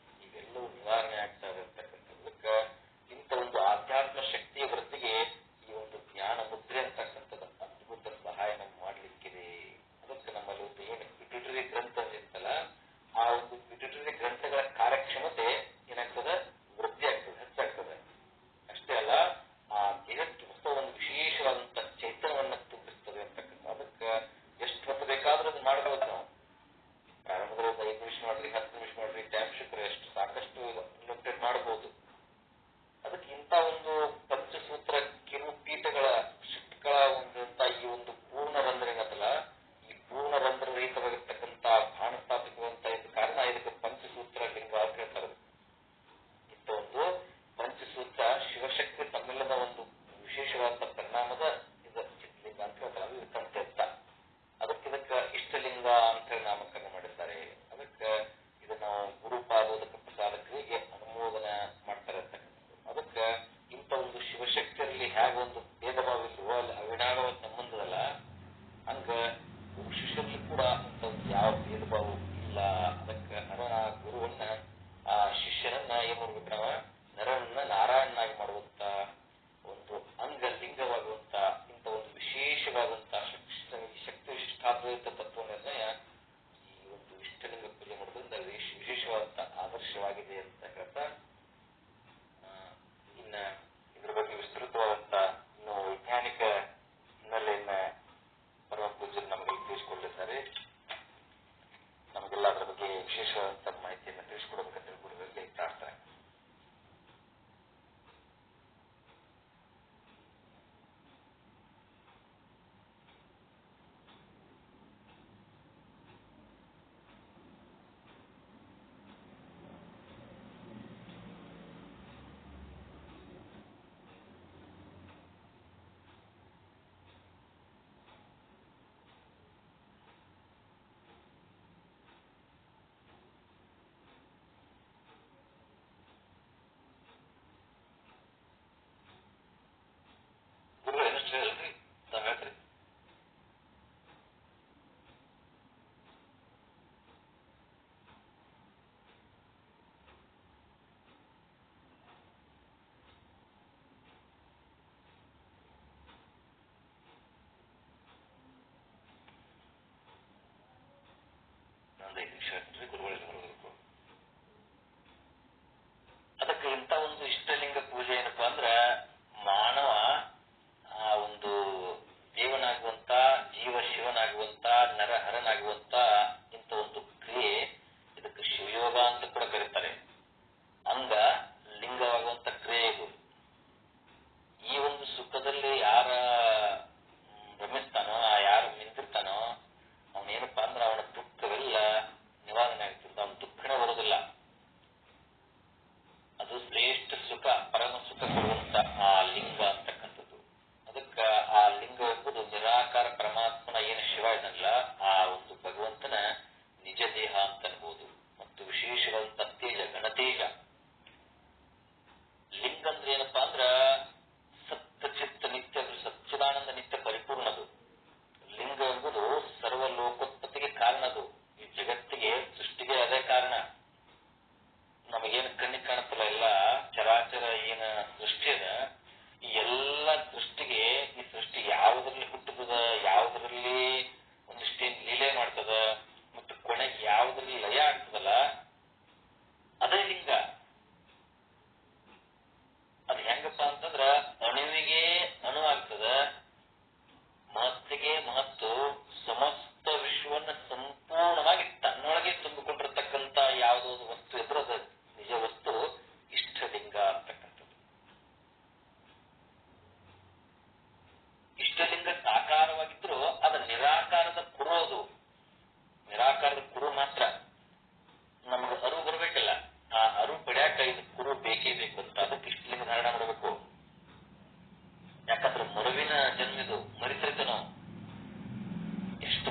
ಇವೆಲ್ಲವೂ ನಿವಾರಣೆ ಆಗ್ತವೆ ಅಂತಕ್ಕಂಥದ್ದಕ್ಕೆ ಇಂಥ ಒಂದು ಆಧ್ಯಾತ್ಮ ಶಕ್ತಿಯ ವೃತ್ತಿಗೆ ಈ ಒಂದು ಜ್ಞಾನ ಮುದ್ರೆ ಅಂತಕ್ಕಂಥದ್ದು ಅದ್ಭುತ ಸಹಾಯ ನಮ್ಗೆ ಮಾಡ್ಲಿಕ್ಕಿದೆ. ಅದಕ್ಕೆ ನಮ್ಮಲ್ಲಿ ಒಂದು ಏನು ಪಿಟ್ಯೂಟರಿ ಗ್ರಂಥ ಇರ್ತಲ್ಲ, ಆ ಒಂದು ಪಿಟ್ಯೂಟರಿ ಗ್ರಂಥಗಳ ಕಾರ್ಯಕ್ಷಮತೆ ಏನಾಗ್ತದೆ, ವೃದ್ಧಿ ಆಗ್ತದೆ, ಹೆಚ್ಚಾಗ್ತದೆ. ಅಷ್ಟೇ ಅಲ್ಲ, ಆ ದೇಹಕ್ಕೆ ಹೊಸ ಒಂದು ವಿಶೇಷವಾದಂತ ಚೈತನ್ಯವನ್ನ ತುಂಬಿಸ್ತದೆ ಅಂತಕ್ಕಂಥ. ಅದಕ್ಕೆ ಎಷ್ಟು ಹೊತ್ತು ಬೇಕಾದ್ರೂ ಅದು ಮಾಡಬಹುದು. ನಾವು ಪ್ರಾರಂಭದಲ್ಲಿ 5 ನಿಮಿಷ ಮಾಡ್ರಿ, 10 ನಿಮಿಷ ಮಾಡ್ರಿ, ಟೈಮ್ ಸಿಕ್ಕರೆ ಎಷ್ಟು ಸಾಕಷ್ಟು ಲಿಮಿಟೆಡ್ ಮಾಡಬಹುದು. ಅದಕ್ಕೆ ಇಂಥ ಒಂದು ಪಂಚಸೂತ್ರ ಕಿರುಪೀಠಗಳ ಶಿಟ್ಗಳ ಒಂದಂತ ಈ ಒಂದು ಪೂರ್ಣ ರಂಧ್ರ ಏನತ್ತಲ್ಲ, ಈ ಪೂರ್ಣ ರಂಧ್ರ ರಹಿತವಾಗಿರ್ತಕ್ಕಂಥ ಬಾಣಸ್ಥಾಪಿಸುವಂತ ಇದು ಕಾರಣ ಇದಕ್ಕೆ ಪಂಚಸೂತ್ರ ಲಿಂಗ ಅಂತ ಹೇಳ್ತಾರೆ. ಇಂಥ ಒಂದು ಪಂಚಸೂತ್ರ ಶಿವಶಕ್ತಿ ಸಮ್ಮಿಲನದ ಒಂದು ವಿಶೇಷವಾದ ಪರಿಣಾಮದ ಇದು ಚಿತ್ರಲಿಂಗ ಅಂತ ಹೇಳ್ತಾರೆ. ಅದು ಇದಕ್ಕಂತ ಎತ್ತ. ಇದಕ್ಕೆ ಇಷ್ಟಲಿಂಗ ಅಂತ ಹೇಳಿ ನಾಮಕರಣ ಮಾಡಿದ್ದಾರೆ. ಅದಕ್ಕೆ ಇದನ್ನ ಗುರುಪಾದೋದಕ ಪ್ರಸಾದಕರಿಗೆ ಅನುಮೋದನೆ ಮಾಡ್ತಾರೆ ಅಂತಕ್ಕಂಥದ್ದು. ಅದಕ್ಕೆ ಇಂಥ ಒಂದು ಶಿವಶಕ್ತಿಯಲ್ಲಿ ಹೇಗೆ ಒಂದು ಭೇದ ಭಾವ ಇಲ್ವೋ, ಅಲ್ಲಿ ಅವಿನಾಭಾವ ಸಂಬಂಧದಲ್ಲ, ಹಂಗ ಗುರು ಶಿಷ್ಯರಲ್ಲಿ ಕೂಡ ಇಂಥ ಒಂದು ಯಾವ ಭೇದ ಭಾವ ಇಲ್ಲ. ಅದಕ್ಕೆ ನರನ ಗುರುವನ್ನ, ಆ ಶಿಷ್ಯನನ್ನ ಏನ್ ಮಾಡ್ಬೇಕು, ನಾವು ನರನನ್ನ ನಾರಾಯಣನಾಗಿ ಮಾಡುವಂತ ಒಂದು ಅಂಗಲಿಂಗವಾಗುವಂತ ಇಂಥ ಒಂದು ವಿಶೇಷವಾದಂತ ಶಕ್ತಿ ವಿಶಿಷ್ಟಾದ್ವೈತ ತತ್ವ ನಿರ್ಣಯ ಈ ಒಂದು ಇಷ್ಟಲಿಂಗ ಪೂಜೆ ಮಾಡೋದ್ರಿಂದ ವಿಶೇಷವಾದಂತ ಆದರ್ಶವಾಗಿದೆ ಅಂತ ಹೇಳ್ತಾ, ಇನ್ನ ಇದ್ರ ಬಗ್ಗೆ ವಿಸ್ತೃತವಾದಂತ ಇನ್ನು ವೈಜ್ಞಾನಿಕ ಹಿನ್ನೆಲೆಯನ್ನ ಪರಮ ಪೂಜ್ಯರು ನಮಗೆ ತಿಳಿಸಿಕೊಟ್ಟಿದ್ದಾರೆ. ನಮಗೆಲ್ಲ ಅದರ ಬಗ್ಗೆ ವಿಶೇಷವಾದಂತ ಮಾಹಿತಿಯನ್ನು ತಿಳಿಸಿಕೊಡಬೇಕಂತ ಗುರುಗಳಿಗೆ ಪ್ರಾರ್ಥನೆ. ಗುರುಗಳು ಏನಷ್ಟು ಹೇಳಲ್ರಿ, ತಾವ್ ಹೇಳ್ರಿ. ಒಂದು 5 ನಿಮಿಷ ಹೇಳ್ರಿ, ಗುರುಗಳಿಗೆ ಬರಬೇಕು. ಅದಕ್ಕೆ ಇಂಥ ಒಂದು ಇಷ್ಟಲಿಂಗ ಪೂಜೆ ಏನಪ್ಪಾ ಅಂದ್ರ, ಮಾನವ ಆ ಒಂದು ದೇವನಾಗುವಂತ, ಜೀವ ಶಿವನಾಗುವಂತ, ನರಹರನಾಗುವಂತ ಇಂಥ ಒಂದು ಕ್ರಿಯೆ, ಇದಕ್ಕೆ ಶಿವಯೋಗ ಅಂತ ಕೂಡ ಕರೀತಾರೆ. ಅಂಗ ಲಿಂಗವಾಗುವಂತ ಕ್ರಿಯೆ ಇದು. ಈ ಒಂದು ಸುಖದಲ್ಲಿ ಯಾರ ಭ್ರಮಿಸ್ತಾನೋ, ಯಾರು ನಿಂತಿರ್ತಾನೋ, ಅವನೇನಪ್ಪಾ ಅಂದ್ರೆ ಅವನ ದುಃಖವೆಲ್ಲ ನಿವಾರಣೆ ಆಗ್ತಿರ್ತ, ಅವನ ದುಃಖನೇ ಬರೋದಿಲ್ಲ. ಅದು ಶ್ರೇಷ್ಠ ಸುಖ, ಪರಮ ಸುಖ ಕೊಡುವಂತ ಆ ಲಿಂಗ ಅಂತಕ್ಕಂಥದ್ದು. ಅದಕ್ಕ ಆ ಲಿಂಗ ಎಂಬುದು ನಿರಾಕಾರ ಪರಮಾತ್ಮನ ಏನು ಶಿವ ಇದನ್ನಲ್ಲ, ಆ ಒಂದು ಭಗವಂತನ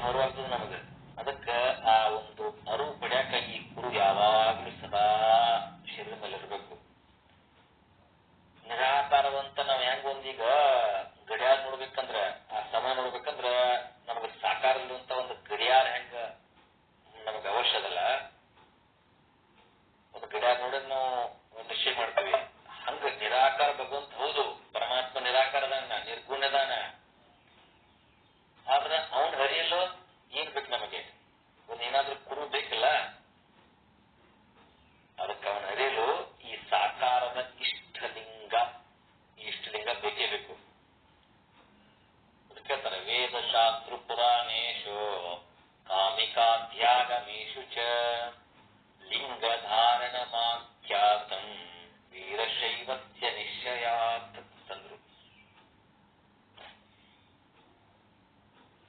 ಮರುವಾಗ್ತದೆ ನಮಗ. ಅದಕ್ಕ ಆ ಒಂದು ಅರಿವು ಪಡ್ಯಾಕ ಈ ಗುರು ಯಾವಾಗ್ಲೂ ಸದಾ ಶರೀರ ಮೇಲೆ ಇರಬೇಕು. ನಿರಾಕಾರವಂತ ನಾವ್ ಹೆಂಗ ಒಂದೀಗ ಗಡಿಯಾರ ನೋಡ್ಬೇಕಂದ್ರ, ಆ ಸಮಯ ನೋಡ್ಬೇಕಂದ್ರ ನಮಗ ಸಾಕಾರಲ್ಲಿರುವಂತ ಒಂದು ಗಡಿಯಾರ ಹೆಂಗ ನಮಗ ಅವಶ್ಯ ಅದಲ್ಲ, ಒಂದು ಗಡಿಯಾರ ನೋಡಿದ್ ನಾವು ನಿಶ್ಚಯ ಮಾಡ್ತೀವಿ. ಹಂಗ ನಿರಾಕಾರ ಭಗವಂತ ಹೌದು, ಪರಮಾತ್ಮ ನಿರಾಕಾರದಾನ, ನಿರ್ಗುಣದಾನ. ಆದ್ರ ಅವನ್ ಹರಿಯಲು ಏನ್ ಬೇಕು ನಮಗೆ? ಒಂದೇನಾದ್ರೂ ಕುರು ಬೇಕಿಲ್ಲ. ಅದಕ್ಕೆ ಅವನ ಹರಿಯಲು ಈ ಸಾಕಾರದ ಇಷ್ಟಲಿಂಗ, ಈ ಇಷ್ಟಲಿಂಗ ಬೇಕೇ ಬೇಕು. ಅದಕ್ಕೆ ವೇದಶಾಸ್ತ್ರ ಪುರಾಣೇಶು ಕಾಮಿಕಾಧ್ಯಾಗಮೇಶು ಚ ಲಿಂಗ ಧಾರಣ ಮಾಖ್ಯಾತಂ ವೀರಶೈವಸ್ಯ ನಿಶ್ಚಯಾತ್ ತಂದ್ರು.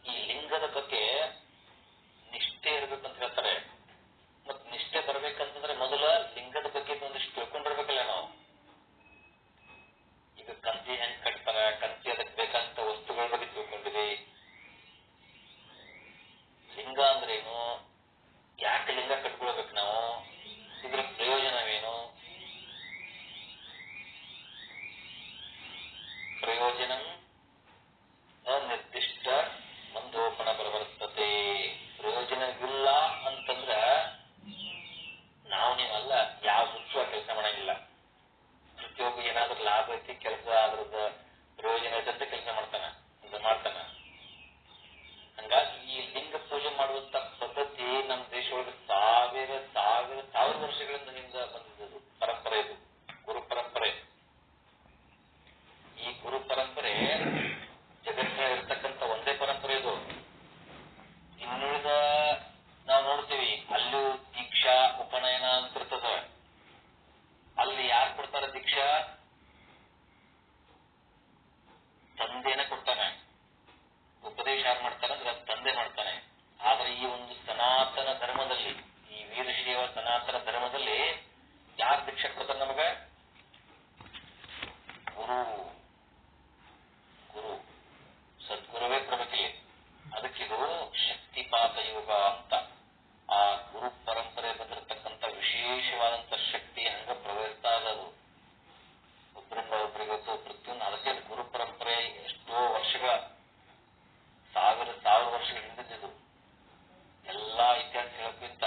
ಈ ಲಿಂಗದ ಬಗ್ಗೆ ನಿಷ್ಠೆ ಇರ್ಬೇಕಂತ ಹೇಳ್ತಾರೆ. ಮತ್ ನಿಷ್ಠೆ ಬರ್ಬೇಕಂತಂದ್ರೆ ಮೊದಲ ಲಿಂಗದ ಬಗ್ಗೆ ಒಂದಿಷ್ಟು ತಿಳ್ಕೊಂಡಿರ್ಬೇಕಲ್ಲ ನಾವು. ಈಗ ಕಂತಿ ಹೆಂಗ್ ಕಟ್ತಾರ, ಕಂತಿ ಅದಕ್ಕೆ ಬೇಕಂತ ವಸ್ತುಗಳ ಬಗ್ಗೆ ತಿಳ್ಕೊಂಡಿವಿ. ಲಿಂಗ ಅಂದ್ರೇನು, ಯಾಕೆ ಲಿಂಗ ಕಟ್ಕೊಳ್ಬೇಕು ನಾವು, ಇದ್ರ ಪ್ರಯೋಜನವೇನು? ಪ್ರಯೋಜನಂ ಅನಿರ್ದಿಷ್ಟ ಮಂದೋಪಣ ಪ್ರವರ್ತತೆ. ಪ್ರಯೋಜನವಿಲ್ಲ ಅಂತಂದ್ರ ನಾವು ನೀವಲ್ಲ, ಯಾವ ಹುಚ್ಚುವ ಕೆಲಸ ಮಾಡಂಗಿಲ್ಲ. ಪ್ರತಿಯೊಬ್ಬ ಏನಾದ್ರೂ ಲಾಭ ಐತಿ, ಕೆಲಸ ಅದ್ರದ ಪ್ರಯೋಜನ ಐತಂತ ಕೆಲಸ ಮಾಡ್ತಾನ. ಹಂಗಾಗಿ ಈ ಲಿಂಗ ಪೂಜೆ ಮಾಡುವಂತ ಪದ್ಧತಿ ನಮ್ಮ ದೇಶ ಒಳಗೆ ಸಾವಿರ ವರ್ಷಗಳಿಂದ ಬಂದಿದ್ದು ಪರಂಪರೆ. ಇದು ಗುರು ಪರಂಪರೆ. ಈ ಗುರು ಪರಂಪರೆ ಜಗತ್ತಿನ ಇರ್ತಕ್ಕಂಥ ಒಂದೇ ಪರಂಪರೆ ಇದು. ಇನ್ನುಳಿದ ನಾವು ನೋಡ್ತೀವಿ, ಅಲ್ಲೂ ದೀಕ್ಷಾ ಉಪನಯನ ಅಂತ ಇರ್ತದ. ಅಲ್ಲಿ ಯಾರು ಕೊಡ್ತಾರ ದೀಕ್ಷಾ? ತಂದೆನ ಕೊಡ್ತಾನೆ. ಉಪದೇಶ ಯಾರು ಮಾಡ್ತಾನೆ ಅಂದ್ರೆ ತಂದೆ ಮಾಡ್ತಾನೆ. ಆದ್ರೆ ಈ ಒಂದು ಸನಾತನ ಧರ್ಮದಲ್ಲಿ, ಈ ವೀರಶೈವ ಸನಾತನ ಧರ್ಮದಲ್ಲಿ ಯಾರು ದೀಕ್ಷೆ ಕೊಡ್ತಾರ ನಮಗ? ಗುರು ಸದ್ಗುರುವೇ ಕೊಡಬೇಕಿಲ್ಲ. ಅದಕ್ಕಿದು ಶಕ್ತಿಪಾತ ಯೋಗ ಅಂತ. ಆ ಗುರು ಪರಂಪರೆ ಬಂದಿರತಕ್ಕಂಥ ವಿಶೇಷವಾದಂತ ಶಕ್ತಿ ಹಂಗ ಪ್ರವಹಿಸ್ತಾ ಇರೋದು ಒಬ್ಬರಿಂದ ಒಬ್ಬರಿಗೆ ಪ್ರತಿಯೊಂದು. ಅದಕ್ಕೆ ಗುರು ಪರಂಪರೆ ಎಷ್ಟೋ ವರ್ಷಗಳ, ಸಾವಿರ ವರ್ಷಗಳ ಹಿಂದಿದ್ದು. ಎಲ್ಲಾ ಇತಿಹಾಸ ಹೇಳೋಕ್ಕಿಂತ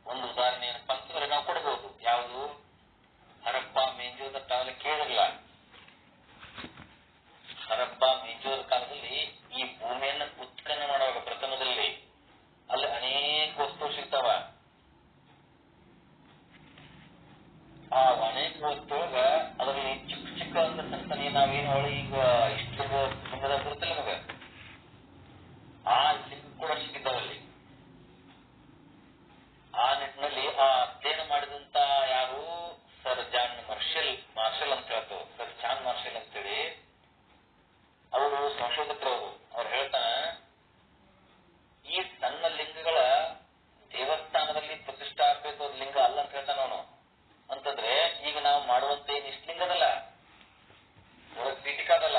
ಒಂದು ಉದಾಹರಣೆ ಏನಪ್ಪಾ ಅಂತಂದ್ರೆ ನಾವು ಕೊಡಬಹುದು. ಯಾವುದು? ಹರಪ್ಪ ಮೇಂಜೋದ ಕಾಲದಲ್ಲಿ ಕೇಳಿರಲ್ಲ. ಹರಪ್ಪ ಮೇಂಜೋದ ಕಾಲದಲ್ಲಿ ಈ ಭೂಮಿಯನ್ನ ಉತ್ಖನನ ಮಾಡುವಾಗ ಪ್ರಥಮದಲ್ಲಿ ಅಲ್ಲಿ ಅನೇಕ ವಸ್ತು ಸಿಗ್ತಾವ. ಆ ಅನೇಕ ವಸ್ತುವಾಗ ಅದರಲ್ಲಿ ಚಿಕ್ಕ ಚಿಕ್ಕ ಅಂತ ಸಂತಾನೆ ನಾವೇನು ಹೊಳಿ ಈಗ ಇಷ್ಟು ಲಿಂಗದ ಬರುತ್ತಿಲ್ಲ ನಮಗ, ಆ ಲಿಂಗ ಕೂಡ ಸಿಕ್ಕಿದ್ದಾವಲ್ಲಿ. ಆ ನಿಟ್ಟಿನಲ್ಲಿ ಆ ಅಧ್ಯಯನ ಮಾಡಿದಂತ ಯಾರು ಸರ್ ಜಾನ್ ಮಾರ್ಷಲ್ ಅಂತ ಹೇಳ್ತು. ಸರ್ ಜಾನ್ ಮಾರ್ಷಲ್ ಅಂತೇಳಿ ಅವರು ಸಂಶೋಧಕರವರು. ಅವ್ರು ಹೇಳ್ತಾನ, ಈ ಸಣ್ಣ ಲಿಂಗಗಳ ದೇವಸ್ಥಾನದಲ್ಲಿ ಪ್ರತಿಷ್ಠಾ ಆಗ್ಬೇಕು ಲಿಂಗ ಅಲ್ಲ ಅಂತ ಹೇಳ್ತಾನ ಅವನು. ಅಂತಂದ್ರೆ ಈಗ ನಾವು ಮಾಡುವಂತ ಏನ್ ಇಷ್ಟ ಲಿಂಗದಲ್ಲ, ಒಳಗ್ ಪೀಠಿಕಾದಲ್ಲ,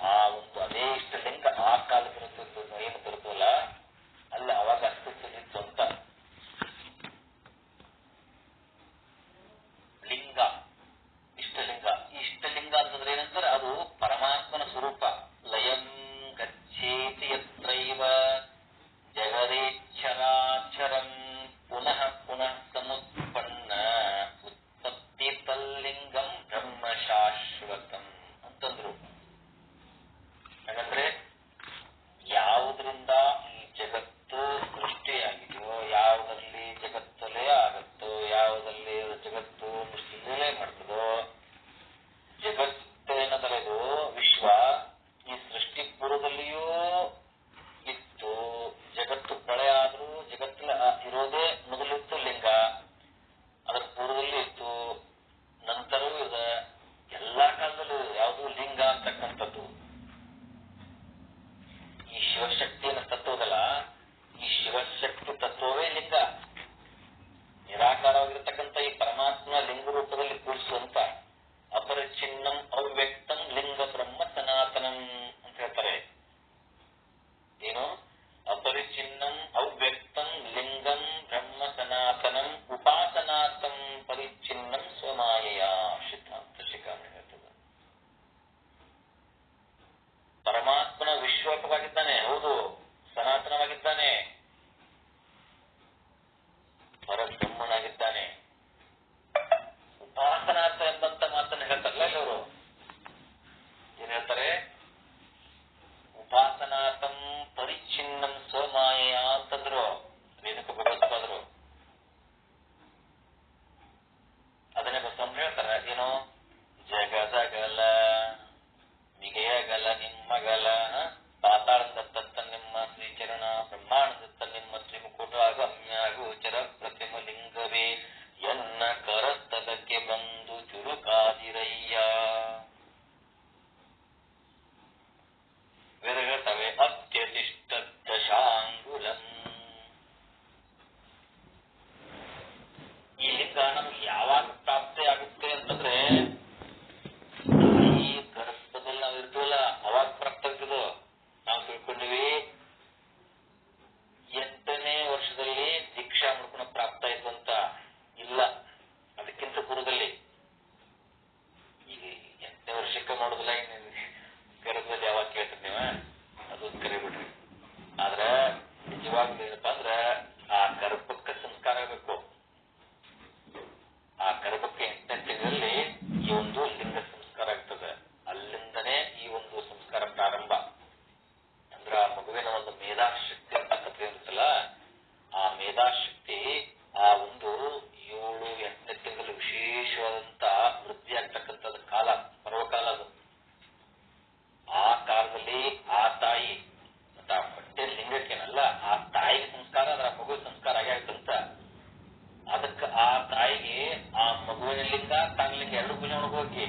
ಆ ಒಂದು ಅದೇ ಇಷ್ಟ ಲಿಂಗ ಆ ಕಾಲದ ಏನು ಬರುತ್ತಲ್ಲ ಅಲ್ಲಿ ಅವಾಗ ಅಸ್ತಿತ್ವದಿತ್ತು ಅಂತ. ಲಿಂಗ, ಇಷ್ಟಲಿಂಗ. ಈ ಇಷ್ಟಲಿಂಗ ಅಂತಂದ್ರೆ ಏನಂತಾರೆ? ಅದು ಪರಮಾತ್ಮನ ಸ್ವರೂಪ. ಲಯಂ ಗಚ್ಚೇತಿ ಯತ್ರೈವ ಜಗದೇಚ್ಛರಾಚರಂ ಪುನಃ ಪುನಃ ಸಮುತ್ಪನ್ನ ಉತ್ಪತ್ತಿ ತಲ್ಲಿಂಗಂ ಬ್ರಹ್ಮ ಶಾಶ್ವತಂ ಅಂತಂದ್ರು. ಹಾಗಂದ್ರೆ ಯಾವುದರಿಂದ ಈ ಜಗತ್ತು ಸೃಷ್ಟಿಯಾಗಿದೆಯೋ, ಯಾವುದಲ್ಲಿ ಜಗತ್ತಲೇ ಆಗುತ್ತೋ, ಯಾವುದಲ್ಲಿ ಜಗತ್ತು ಲೀಲೆ ಮಾಡ್ತದೋ, ಜಗತ್ತೇನದರದು ವಿಶ್ವ ಈ ಸೃಷ್ಟಿ ಪೂರ್ವದಲ್ಲಿಯೂ ಇತ್ತು. ಜಗತ್ತು ಪ್ರಳಯ ಆದ್ರೂ ಜಗತ್ತಿನ ಇರೋದೇ ಮೊದಲಿತ್ತು ಲಿಂಗ, ಅದರ ಪೂರ್ವದಲ್ಲಿ ಇತ್ತು, ನಂತರವೂ ಇದೆ, ಎಲ್ಲಾ ಕಾಲದಲ್ಲೂ ಯಾವುದು ಲಿಂಗ ಅಂತಕ್ಕಂಥದ್ದು. ಈ ಶಿವಶಕ್ತಿಯನ್ನು ತತ್ವದಲ್ಲ, ಈ ಶಿವಶಕ್ತಿ ತತ್ವವೇ ಲಿಂಗ. ನಿರಾಕಾರವಾಗಿರತಕ್ಕಂಥ ಈ ಪರಮಾತ್ಮ ಲಿಂಗ ರೂಪದಲ್ಲಿ ಕೂರಿಸುವಂತ ಅಪರಿಚ್ಛಿನ್ನಂ ಅವ್ಯಕ್ತಂ ಲಿಂಗ ಬ್ರಹ್ಮ ಸನಾತನಂ ಅಂತ ಹೇಳ್ತಾರೆ. ಏನು? ವಾಸನಾತಂ ಪರಿಚ್ಛಿನ್ನಂ ಸ್ವಮಾಯೆಯ ಅಂತಂದ್ರು ರೇಣುಕ ಭಗವತ್ಪಾದರು. ಅದನ್ನೇ ಬಸವಣ್ಣ ಹೇಳ್ತಾರ, ಏನೋ ಜಗದಗಲ ಮಿಗೆಯಗಲ ನಿಮ್ಮಗಲ ಪಾತಾಳದತ್ತ ನಿಮ್ಮ ಶ್ರೀಚರಣ ಬ್ರಹ್ಮಾಂಡದತ್ತ ನಿಮ್ಮ ಶ್ರೀಮುಕುಟ ಅಗಮ್ಯ ಗೋಚರ ಪ್ರತಿಮ ಲಿಂಗವೇ ಎನ್ನ ಕರಸ್ಥಲಕ್ಕೆ ಬಂದು ಚುರುಕಾದಿರಯ್ಯ. ವೇದ ಹೇಳ್ತವೆ ಅತ್ಯತಿಷ್ಠ ದಶಾಂಗುಲಂ. ಈ ಲಿಂಗ ನಮ್ಗೆ ಯಾವಾಗ ಪ್ರಾಪ್ತಿ ಆಗುತ್ತೆ ಅಂತಂದ್ರೆ ಈ ಗರ್ಭದಲ್ಲಿ ನಾವು ಇರ್ತೀವಲ್ಲ ಅವಾಗ ಪ್ರಾಪ್ತಿ ಆಗ್ತದೋ. ನಾವು ತಿಳ್ಕೊಂಡಿವಿ 8ನೇ ವರ್ಷದಲ್ಲಿ ದೀಕ್ಷಾ ಮಾಡ್ಕೊಂಡು ಪ್ರಾಪ್ತ ಆಯ್ತು ಅಂತ. ಇಲ್ಲ, ಅದಕ್ಕಿಂತ ಪೂರ್ವದಲ್ಲಿ. ಈಗ 8ನೇ ವರ್ಷಕ್ಕೆ ಮಾಡೋದಿಲ್ಲ, ಗರ್ಭದಲ್ಲಿ ಯಾವಾಗ ಕೇಳ್ತೀರಿ ನೀವ, ಅದು ಕರಿಬಿಡ್ರಿ. ಆದ್ರ ನಿಜವಾಗ್ಲೂ ಏನಪ್ಪಾ ಅಂದ್ರ ಆ ಗರ್ಭಕ್ಕೆ ಸಂಸ್ಕಾರ ಆಗಬೇಕು. ಆ ಗರ್ಭಕ್ಕೆ 8ನೇ ತಿಂಗಳಲ್ಲಿ ಈ ಒಂದು ಲಿಂಗ ಸಂಸ್ಕಾರ ಆಗ್ತದೆ. ಅಲ್ಲಿಂದನೇ ಈ ಒಂದು ಸಂಸ್ಕಾರ ಪ್ರಾರಂಭ. ಅಂದ್ರ ಆ ಮಗುವಿನ ಒಂದು ಮೇಧಾಶಕ್ತಿ ಅಂತಕ್ಕಂಥ ಇರುತ್ತಲ್ಲ, ಆ ಮೇಧಾಶಕ್ತಿ ಆ ಒಂದು 7-8ನೇ ತಿಂಗಳು ವಿಶೇಷವಾದಂತ ವೃದ್ಧಿ ಆಗ್ತಕ್ಕಂಥದ್ದು ಕಾಲ, ಪರ್ವಕಾಲ ಅದು. ಆ ಕಾಲದಲ್ಲಿ ಆ ತಾಯಿ ಮತ್ತ ಆ ಹೊಟ್ಟೆ ಲಿಂಗಕ್ಕೇನಲ್ಲ, ಆ ತಾಯಿಗೆ ಸಂಸ್ಕಾರ ಅದ್ರ ಮಗು ಸಂಸ್ಕಾರ ಆಗ್ಯಾಗತ್ತಂತ. ಅದಕ್ಕೆ ಆ ತಾಯಿಗೆ ಆ ಮಗುವಿನ ಲಿಂಗ ತನ್ನ ಲಿಂಗ ಎರಡು ಪೂಜೆ ಮಾಡ್ಕೋಕಿ.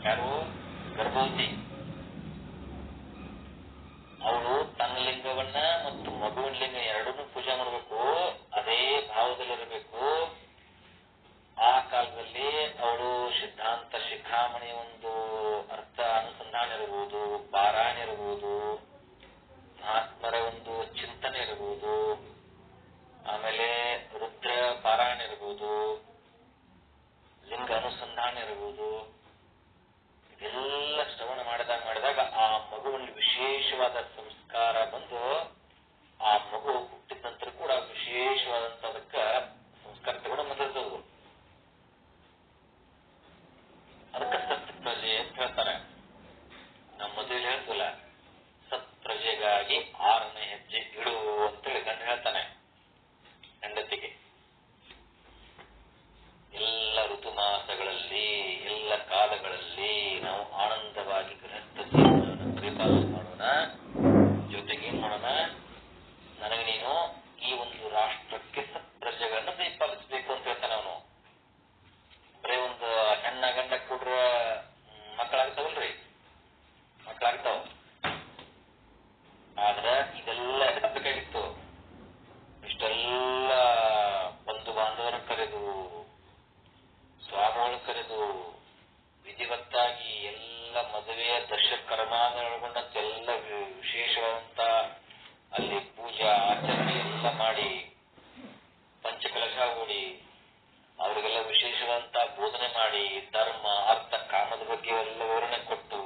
ಯಾರು ಗರ್ಭವತಿ ಅವಳು ತನ್ನ ಲಿಂಗವನ್ನ ಮತ್ತು ಮಗುವಿನ ಲಿಂಗ ಎರಡನ್ನೂ ಪೂಜೆ ಮಾಡಬೇಕು. ಅದೇ ಭಾವದಲ್ಲಿರಬೇಕು. ಆ ಕಾಲದಲ್ಲಿ ಅವಳು ಸಿದ್ಧಾಂತ ಶಿಖಾಮಣಿ ಒಂದು ಅರ್ಥ ಅನುಸಂಧಾನ ಇರಬಹುದು, ಪಾರಾಯಣ ಇರಬಹುದು, ಮಹಾತ್ಮರ ಒಂದು ಚಿಂತನೆ ಇರಬಹುದು, ಆಮೇಲೆ ರುದ್ರ ಪಾರಾಯಣ ಇರಬಹುದು, ಲಿಂಗ ಅನುಸಂಧಾನ ಇರಬಹುದು. ಇದೆಲ್ಲ ಶ್ರವಣ ಮಾಡಿದಾಗ ಆ ಮಗುವಿನಲ್ಲಿ ವಿಶೇಷವಾದ ಸಂಸ್ಕಾರ ಬಂದು ಆ ಮಗು ಹುಟ್ಟಿದ ನಂತರ ಕೂಡ ವಿಶೇಷವಾದಂತ ಅದಕ್ಕ ಸಂಸ್ಕಾರ ತಗೊಂಡು ಬಂದಿರ್ತವು. ಅದಕ್ಕೆ ಸತ್ ಪ್ರಜೆ ಅಂತ ಹೇಳ್ತಾರೆ. ನಮ್ಮ ಮದುವೆಲಿ ಹೇಳ್ತಿಲ್ಲ, ಸತ್ ಪ್ರಜೆಗಾಗಿ 6ನೇ ಹೆಜ್ಜೆ ಇಡು ಅಂತೇಳಿ ಗಂಡ ಹೇಳ್ತಾನೆ ಹೆಂಡತಿಗೆ. ಎಲ್ಲ ಋತುಮಾಸಗಳಲ್ಲಿ ಎಲ್ಲ ಕಾಲಗಳಲ್ಲಿ ನಾವು ಆನಂದವಾಗಿ ಗೃಹಸ್ಥ ಜೀವನವನ್ನು ಪರಿಪಾಲನೆ ಮಾಡೋಣ. ಜೊತೆಗೆ ಏನ್ ಮಾಡೋಣ, ನನಗೆ ನೀನು ಈ ಒಂದು ರಾಷ್ಟ್ರಕ್ಕೆ ಸತ್ ಪ್ರಜೆಗಳನ್ನು ಪರಿಪಾಲಿಸಬೇಕು ಅಂತ ಹೇಳ್ತಾನೆ ಅವನು. ಬರೀ ಒಂದು ಹೆಣ್ಣ ಗಂಡ ಕೊಡ್ರ ಮಕ್ಕಳಾಗ್ತಾವಲ್ರಿ, ಮಕ್ಕಳಾಗ್ತಾವ. ಆದ್ರ ಇದೆಲ್ಲ ಎದಕ್ಬೇಕಾಗಿತ್ತು? ಇಷ್ಟೆಲ್ಲ ಬಂಧು ಬಾಂಧವರ ಕರೆದು, ಸ್ವಾಮಿಗಳು ಕರೆದು, ವಿಧಿವತ್ತಾಗಿ ಎಲ್ಲ ಮದುವೆಯ ದಶ ಕರ್ಮಾನುಗೊಳ್ಳಂತೆಲ್ಲ ವಿಶೇಷವಾದಂತ ಅಲ್ಲಿ ಪೂಜಾ ಆಚರಣೆ ಎಲ್ಲ ಮಾಡಿ, ಪಂಚಕಲಶ ಓಡಿ, ಅವರಿಗೆಲ್ಲ ವಿಶೇಷವಾದಂತ ಬೋಧನೆ ಮಾಡಿ, ಧರ್ಮ ಅರ್ಥ ಕಾಮದ ಬಗ್ಗೆ ಎಲ್ಲ ವಿವರಣೆ ಕೊಟ್ಟು,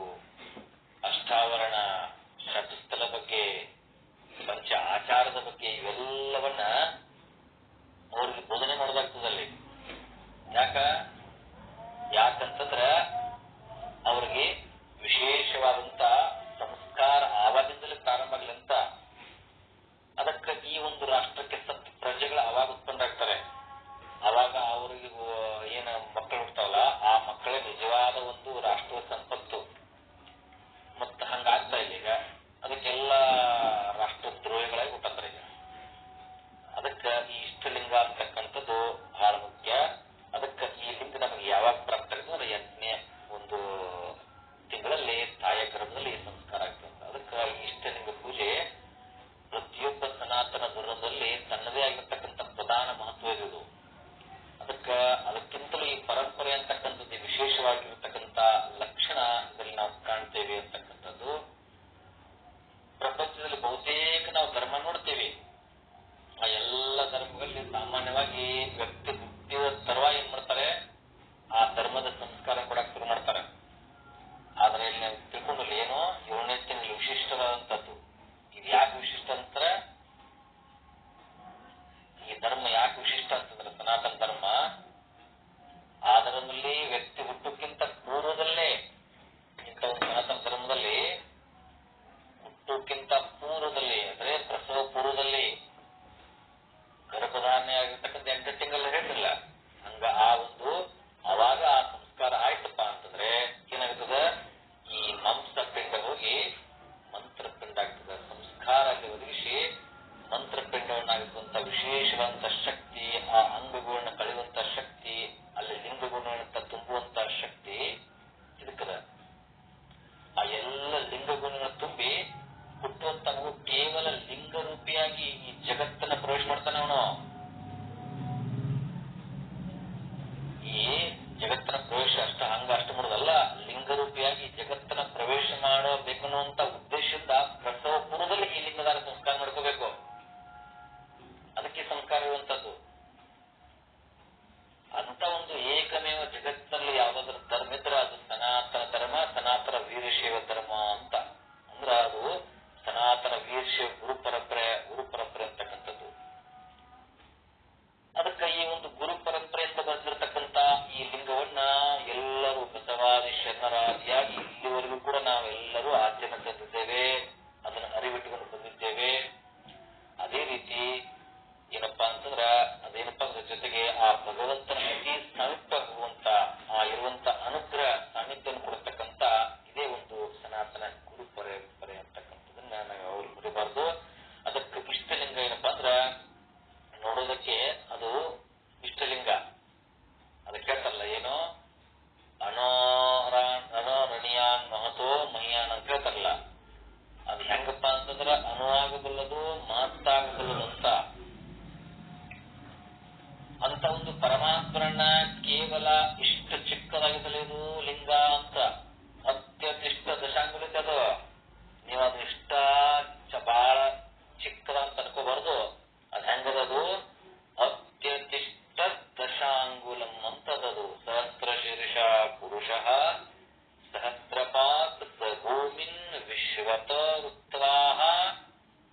ಅಷ್ಟಾವರಣ ಶತಸ್ಥಲ ಬಗ್ಗೆ, ಪಂಚ ಆಚಾರದ ಬಗ್ಗೆ ಇವೆಲ್ಲವನ್ನ ಅವ್ರಿಗೆ ಬೋಧನೆ ಮಾಡೋದಾಗ್ತದಲ್ಲಿ. ಯಾಕಂತಂದ್ರ ಅವ್ರಿಗೆ ವಿಶೇಷವಾದಂತ ಸಂಸ್ಕಾರ ಆವಾಗಿಂದಲೇ ಪ್ರಾರಂಭ ಆಗ್ಲಂತ. ಅದಕ್ಕೆ ಈ ಒಂದು ರಾಷ್ಟ್ರಕ್ಕೆ ಸತ್ ಪ್ರಜೆಗಳು ಅವಾಗ ಉತ್ಪನ್ನ ಆಗ್ತಾರೆ. ಅವಾಗ ಅವ್ರಿಗೆ ಏನ ಮಕ್ಕಳು ಹುಡ್ತಾವಲ್ಲ, ಆ ಹುಟ್ಟುಕ್ಕಿಂತ ಪೂರ್ವದಲ್ಲಿ ಅಂದ್ರೆ ಪ್ರಸವ ಪೂರ್ವದಲ್ಲಿ ಗರ್ಭಧಾರಣೆ ಆಗಿರ್ತಕ್ಕಂಥ 8 ತಿಂಗಳು ಹೇಳಿಲ್ಲ ಹಂಗ ಆ ಒಂದು ಅವಾಗ ಆ ಸಂಸ್ಕಾರ ಆಯ್ತಪ್ಪ ಅಂತಂದ್ರೆ ಏನಾಗ್ತದ ಈ ಮಾಂಸಪಿಂಡ ಹೋಗಿ ಮಂತ್ರಪಿಂಡ ಆಗ್ತದೆ. ಸಂಸ್ಕಾರ ಒದಗಿಸಿ ಮಂತ್ರಪಿಂಡವನ್ನಾಗಿರುವಂತ ವಿಶೇಷವಾದಂತ ಶಕ್ತಿ, ಆ ಅಂಗಗಳನ್ನ ಕಳೆಯುವಂತ ಶಕ್ತಿ, ಅಲ್ಲಿ ಲಿಂಗಗುಣಗಳನ್ನ ತುಂಬುವಂತ ಶಕ್ತಿ ಇದಕ್ಕದ. ಆ ಎಲ್ಲ ಲಿಂಗಗುಣಗಳ ತುಂಬಿ ಹುಟ್ಟುವಂತ ಮಗು ಕೇವಲ ಲಿಂಗ ರೂಪಿಯಾಗಿ ಈ ಜಗತ್ತನ್ನ ಪ್ರವೇಶ ಮಾಡ್ತಾನೆ ಅವನು. ಈ ಜಗತ್ತನ ಪ್ರವೇಶ ಅಷ್ಟ ಮಾಡೋದಲ್ಲ, ಲಿಂಗರೂಪಿಯಾಗಿ ಜಗತ್ತನ ಪ್ರವೇಶ ಮಾಡಬೇಕನ್ನುವಂತ ಉದ್ದೇಶದಿಂದ ಪ್ರಸವ ಪೂರ್ವದಲ್ಲಿ ಈ ಲಿಂಗದಾನ ಸಂಸ್ಕಾರ ಮಾಡ್ಕೋಬೇಕು. ಅದಕ್ಕೆ ಸಂಸ್ಕಾರ ಇರುವಂತದ್ದು. ಅಂತ ಒಂದು ಏಕಮೇವ ಜಗತ್ತಿನಲ್ಲಿ ಯಾವ್ದಾದ್ರು ಧರ್ಮ ಇದ್ರೆ ಅದು ಸನಾತನ ಧರ್ಮ, ಸನಾತನ ವೀರಶೈವ ಧರ್ಮ ಅಂತ. ಅಂದ್ರ ಅದು ಸನಾತನ ವೀರಶೈವ ಗುರು ಪರಂಪರೆ ಅಂತಕ್ಕಂಥದ್ದು. ಅದಕ್ಕೆ ಈ ಒಂದು ಗುರು ಪರಂಪರೆಯಿಂದ ಬಂದಿರತಕ್ಕಂತ ಈ ಲಿಂಗವನ್ನ ಎಲ್ಲರೂ ಬಸವಾದಿ ಶರಣರಾದಿಯಾಗಿ ಇಲ್ಲಿವರೆಗೂ ಕೂಡ ನಾವೆಲ್ಲರೂ ಆಚರಣೆ ತಂದಿದ್ದೇವೆ, ಅದನ್ನು ಅರಿವಿಟ್ಟುಕೊಂಡು ಬಂದಿದ್ದೇವೆ. ಅದೇ ರೀತಿ ಏನಪ್ಪಾ ಅಂತಂದ್ರ ಅದೇನಪ್ಪಾ ಅದ್ರ ಜೊತೆಗೆ ಆ ಭಗವಂತನ ಅತಿ ಸಾಮೀಪ್ಯ ಹೋಗುವಂತ ಆ ಇರುವಂತ ಅನುಗ್ರಹ ಸಾನ್ನಿಧ್ಯವನ್ನು ಕೊಡತಕ್ಕಂತ ಇದೇ ಒಂದು ಸನಾತನ ಗುರು ಪರಂಪರೆ ಅಂತಕ್ಕಂಥದನ್ನ ನಾವು ಅವ್ರು ಮರಿಬಾರ್ದು. ಅದಕ್ಕೆ ಇಷ್ಟಲಿಂಗ ಏನಪ್ಪಾ ಅಂದ್ರ ನೋಡೋದಕ್ಕೆ ಅದು ಇಷ್ಟಲಿಂಗ. ಅದಕ್ಕೆ ಹೇಳ್ತಾರಲ್ಲ ಏನೋ ಅನೋರಣಿಯಾನ್ ಮಹತೋ ಮಹಿಯಾನ್ ಅಂತ ಹೇಳ್ತಾರಲ್ಲ, ಅದು ಹೆಂಗಪ್ಪ ಅಂತಂದ್ರ ಅನುವಾಗಬಲ್ಲದು ಮಾತಾಗಬಲ್ಲದು ಅಂತ ಒಂದು ಪರಮಾತ್ಮರನ್ನ ಕೇವಲ ಇಷ್ಟು ಚಿಕ್ಕದಾಗಿಸಲೇದು ಲಿಂಗ ಅಂತ ಅತ್ಯತಿಷ್ಟ ದಶಾಂಗುಲಿತ ಅದು. ನೀವು ಅದು ಇಷ್ಟ ಬಹಳ ಚಿಕ್ಕದ ಅಂತ ಅನ್ಕೋಬಾರ್ದು. ಅದ್ ಹೆಂಗದದು ಅತ್ಯತಿಷ್ಟ ದಶಾಂಗುಲಂ ಅಂತದದು. ಸಹಸ್ರ ಶೀರ್ಷ ಪುರುಷ ಸಹಸ್ರಪಾತ್ ಭೂಮಿನ್ ವಿಶ್ವತ ಉತ್ರಾಹ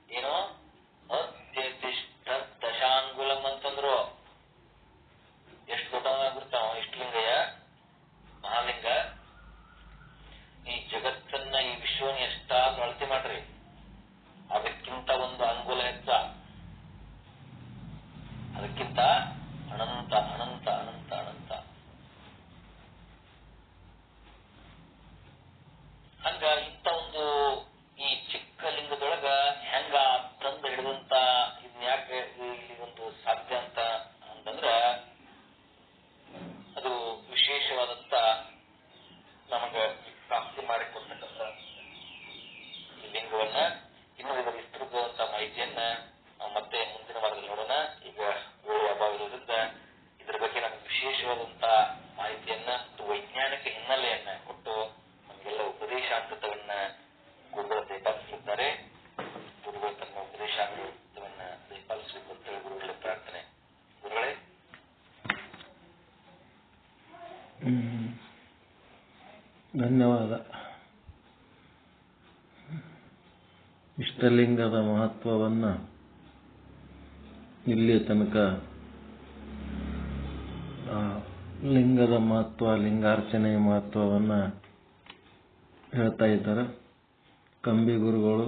ಏನೋ ಅತ್ಯತಿಷ್ಟ ದಶಾಂಗುಲಂ ಅಂತಂದ್ರು. ಎಷ್ಟು ದೊಡ್ಡವಾಗಿರ್ತಾವ ಇಷ್ಟಲಿಂಗಯ್ಯ ಮಹಾಲಿಂಗ. ಈ ಜಗತ್ತನ್ನ ಈ ವಿಶ್ವನ ಎಷ್ಟಾದ್ರೂ ಅಳತೆ ಮಾಡ್ರಿ, ಅದಕ್ಕಿಂತ ಒಂದು ಅಂಗುಲ ಹೆಚ್ಚ, ಅದಕ್ಕಿಂತ ಅನಂತ ಅನಂತ ಅನಂತ ಅನಂತ. ಹಂಗ ಇಂಥ ಒಂದು ಈ ಚಿಕ್ಕ ಲಿಂಗದೊಳಗ ಹೆಂಗ ತಂದು ಹಿಡಿದಂತ ಇದನ್ನ ಯಾಕೆ ಇಲ್ಲಿ ಒಂದು ಸಾಧ್ಯ ಅಂತ ಅಂತಂದ್ರ ಅದು ವಿಶೇಷವಾದಂತ ನಮಗ ಪ್ರಾಪ್ತಿ ಮಾಡಿಕೊಡ್ತಕ್ಕಂಥ ಈ ಲಿಂಗವನ್ನ ಇನ್ನೂ ಇದರ ವಿಸ್ತೃತವಾದಂತ ಮಾಹಿತಿಯನ್ನ ನಾವು ಮತ್ತೆ ಮುಂದಿನ ವಾರದಲ್ಲಿ ನೋಡೋಣ. ಈಗ ವೇಳೆ ಅಭಾವ ಇರೋದ್ರಿಂದ ಇದರ ಬಗ್ಗೆ ನಮಗೆ ವಿಶೇಷವಾದಂತ ಮಾಹಿತಿಯನ್ನ ಮತ್ತು ವೈಜ್ಞಾನಿಕ ಹಿನ್ನೆಲೆಯನ್ನ ಕೊಟ್ಟು ನಮಗೆಲ್ಲ ಉಪದೇಶಾಮೃತವನ್ನ ಗುರುಗಳು ದಯಪಾಲಿಸಲಿದ್ದಾರೆ. ಗುರುಗಳು ತಮ್ಮ ಉಪದೇಶಾಮೃತವನ್ನ ದಯಪಾಲಿಸಬೇಕು ಅಂತ ಹೇಳಿ ಗುರುಗಳ ಪ್ರಾರ್ಥನೆ. ಗುರುಗಳೇ, ಧನ್ಯವಾದ. ಇಷ್ಟಲಿಂಗದ ಮಹತ್ವವನ್ನು ಇಲ್ಲಿ ತನಕ ಲಿಂಗದ ಮಹತ್ವ, ಲಿಂಗಾರ್ಚನೆಯ ಮಹತ್ವವನ್ನು ಹೇಳ್ತಾ ಇದ್ದಾರೆ ಕಂಬಿ ಗುರುಗಳು.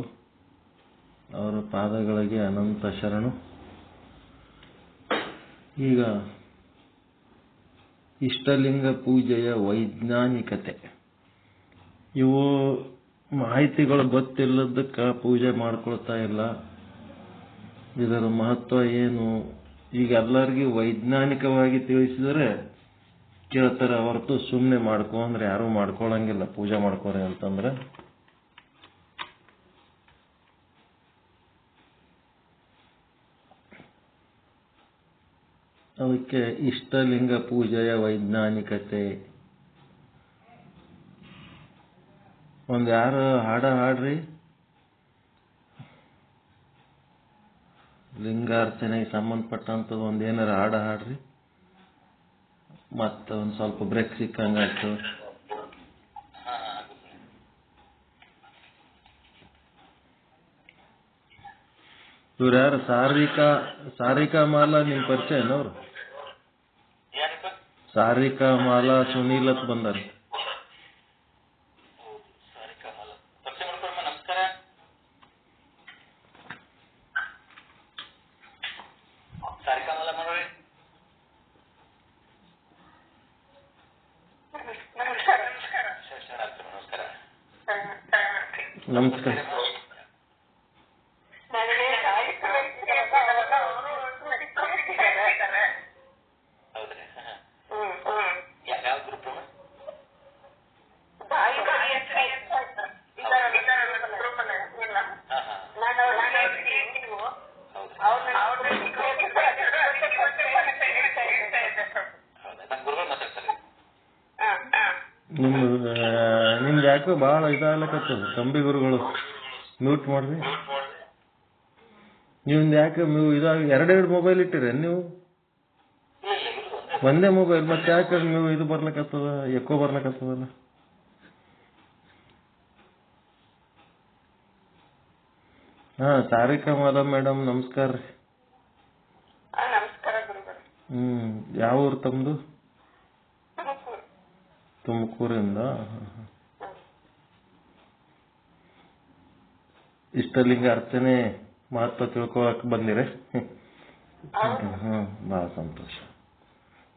ಅವರ ಪಾದಗಳಿಗೆ ಅನಂತ ಶರಣು. ಈಗ ಇಷ್ಟಲಿಂಗ ಪೂಜೆಯ ವೈಜ್ಞಾನಿಕತೆ, ಇವು ಮಾಹಿತಿಗಳು ಗೊತ್ತಿಲ್ಲದಕ್ಕೆ ಪೂಜೆ ಮಾಡ್ಕೊಳ್ತಾ ಇಲ್ಲ. ಇದರ ಮಹತ್ವ ಏನು ಈಗ ಎಲ್ಲರಿಗೂ ವೈಜ್ಞಾನಿಕವಾಗಿ ತಿಳಿಸಿದರೆ ಕೇಳ್ತಾರೆ ಹೊರತು ಸುಮ್ಮನೆ ಮಾಡ್ಕೊಂಡ್ರೆ ಯಾರು ಮಾಡ್ಕೊಳಂಗಿಲ್ಲ. ಪೂಜೆ ಮಾಡ್ಕೋರಿ ಅಂತಂದ್ರೆ ಅದಕ್ಕೆ ಇಷ್ಟಲಿಂಗ ಪೂಜೆಯ ವೈಜ್ಞಾನಿಕತೆ. ಒಂದು ಯಾರು ಹಾಡ್ರಿ, ಲಿಂಗಾರ್ಚನೆಗೆ ಸಂಬಂಧಪಟ್ಟಂಥದ್ದು ಒಂದು ಏನಾರ ಹಾಡ್ರಿ. ಮತ್ತೆ ಒಂದು ಸ್ವಲ್ಪ ಬ್ರೇಕ್ ಸಿಕ್ಕಂಗಾಯ್ತು. ಇವ್ರು ಯಾರು ಸಾರಿಕಾ ಮಾಲಾ ನಿಮ್ ಪರಿಚಯ ಏನವ್ರು? ಸಾರಿಕಾ ಮಾಲಾ ಸುನೀಲ್ ಅಂತ ಬಂದಾರ. ನಮಸ್ಕಾರ. ಹೌದ್ರಿ? ಯಾವ ಗ್ರೂಪ್? ನಿಮ್ದು ಯಾಕೋ ಭಾಳ ಇದಾಗ್ಲಕತ್ತದ. ತಂಬಿ ಗುರುಗಳು ಮ್ಯೂಟ್ ಮಾಡ್ರಿ. ನಿಮ್ದು ಯಾಕೆ ನೀವು ಇದಾಗ ಎರಡೆರಡು ಮೊಬೈಲ್ ಇಟ್ಟಿರ ನೀವು? ಒಂದೇ ಮೊಬೈಲ್ ಮತ್ತೆ ಯಾಕೆ ನೀವು ಇದು ಬರ್ಲಕತ್ತದ, ಎಕ್ಕೋ ಬರ್ಲಕತ್ತದಲ್ಲ? ಹಾ, ಸಾರಿಕಾ ಮಾಧವ್ ಮೇಡಮ್ ನಮಸ್ಕಾರ ರೀ. ಯಾವ ಊರು ತಮ್ಮದು? ತುಮಕೂರಿಂದ. ಇಷ್ಟಲಿಂಗ ಅರ್ಚನೆ ಮಹತ್ವ ತಿಳ್ಕೊಳಕ್ ಬಂದಿರೆ? ಭಾಳ ಸಂತೋಷ.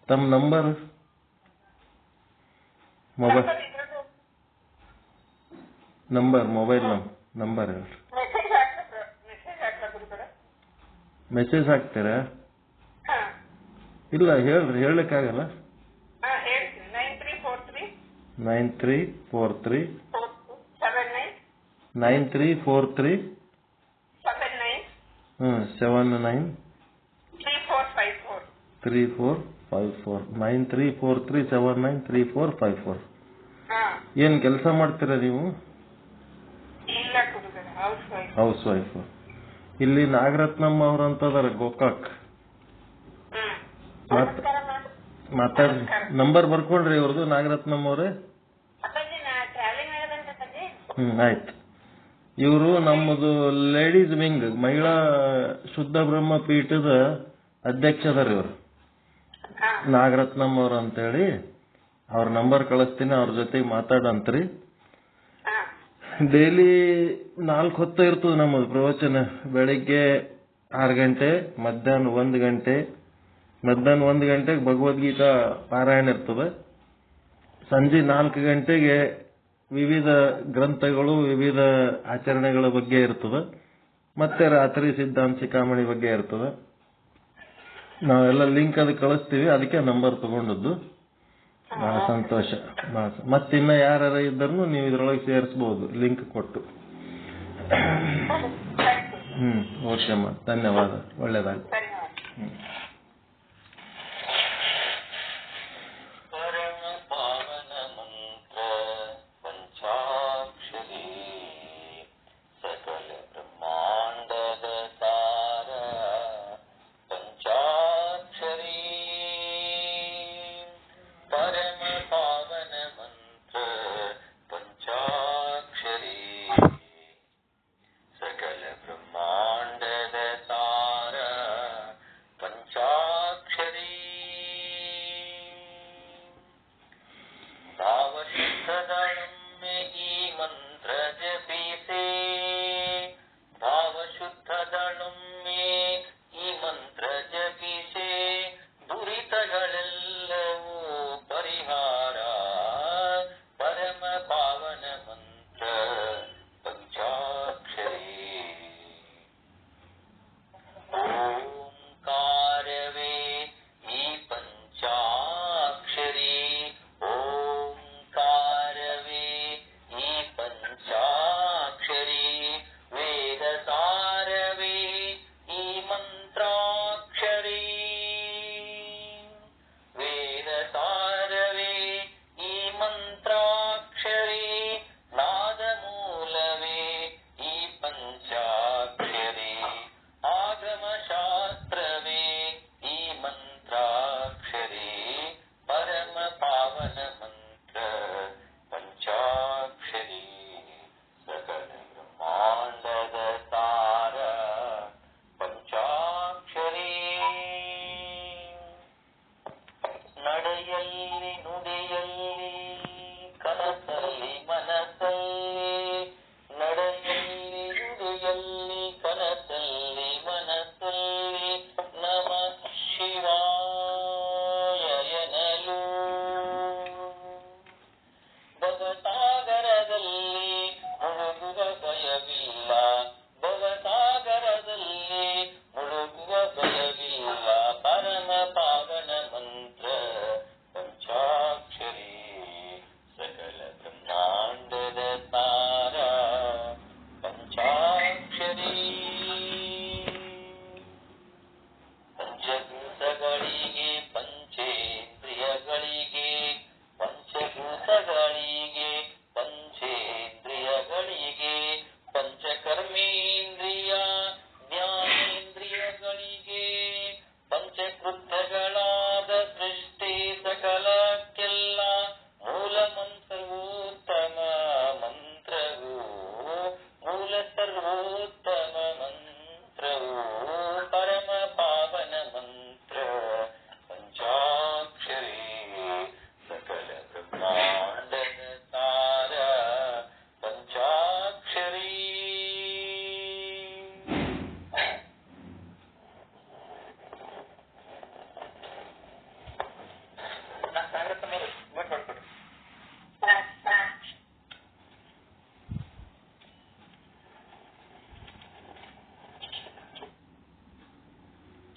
ತಮ್ಮ ನಂಬರ್ ಮೊಬೈಲ್ ನಂಬರ್ ಹೇಳ್ರಿ. ಮೆಸೇಜ್ ಹಾಕ್ತೀರಾ? ಇಲ್ಲ ಹೇಳ್ರಿ, ಹೇಳಕ್ಕಾಗಲ್ಲ. 9343 9343 79 3454 9343793454. ಏನ್ ಕೆಲಸ ಮಾಡ್ತೀರಾ ನೀವು? House wife. ಇಲ್ಲಿ ನಾಗರತ್ನಮ್ಮ ಅವ್ರ ಅಂತದಾರ ಗೋಕಾಕ್. ಮಾತಾಡ್ರಿ, ನಂಬರ್ ಬರ್ಕೊಳ್ರಿ ಇವ್ರದ್ದು, ನಾಗರತ್ನಮ್ಮ ಅವ್ರೆ. ಆಯ್ತು. ಇವರು ನಮ್ಮದು ಲೇಡೀಸ್ ವಿಂಗ್ ಮಹಿಳಾ ಶುದ್ಧ ಬ್ರಹ್ಮ ಪೀಠದ ಅಧ್ಯಕ್ಷದಾರ ಇವರು, ನಾಗರತ್ನಮ್ಮ ಅವ್ರು ಅಂತೇಳಿ. ಅವ್ರ ನಂಬರ್ ಕಳಿಸ್ತೀನಿ, ಅವ್ರ ಜೊತೆಗೆ ಮಾತಾಡಂತ್ರಿ. ಡೈಲಿ 4 ಹೊತ್ತು ಇರ್ತದೆ ನಮ್ಮದು ಪ್ರವಚನ. ಬೆಳಿಗ್ಗೆ 6 ಗಂಟೆ, ಮಧ್ಯಾಹ್ನ 1 ಗಂಟೆ. ಮಧ್ಯಾಹ್ನ 1 ಗಂಟೆಗೆ ಭಗವದ್ಗೀತಾ ಪಾರಾಯಣ ಇರ್ತದೆ. ಸಂಜೆ 4 ಗಂಟೆಗೆ ವಿವಿಧ ಗ್ರಂಥಗಳು, ವಿವಿಧ ಆಚರಣೆಗಳ ಬಗ್ಗೆ ಇರ್ತದೆ. ಮತ್ತೆ ರಾತ್ರಿ ಸಿದ್ಧಾಂತ ಶಿಖಾಮಣಿ ಬಗ್ಗೆ ಇರ್ತದೆ. ನಾವೆಲ್ಲ ಲಿಂಕ್ ಅದು ಕಳಿಸ್ತೀವಿ, ಅದಕ್ಕೆ ನಂಬರ್ ತಗೊಂಡದ್ದು. ಬಹಳ ಸಂತೋಷ. ಮತ್ತಿನ್ನ ಯಾರು ಇದ್ದರೂ ನೀವು ಇದ್ರೊಳಗೆ ಸೇರಿಸಬಹುದು ಲಿಂಕ್ ಕೊಟ್ಟು. ಓಕೆ ಅಮ್ಮ, ಧನ್ಯವಾದ, ಒಳ್ಳೇದಾಗಿ. ಸರ್ವೋತ್ತಮ ಮಂತ್ರವು ಪರಮ ಪಾವನ ಮಂತ್ರ ಪಂಚಾಕ್ಷರಿ ಸಕಲ ಬ್ರಹ್ಮಾಂಡದ ಸಾರ ಪಂಚಾಕ್ಷರಿ.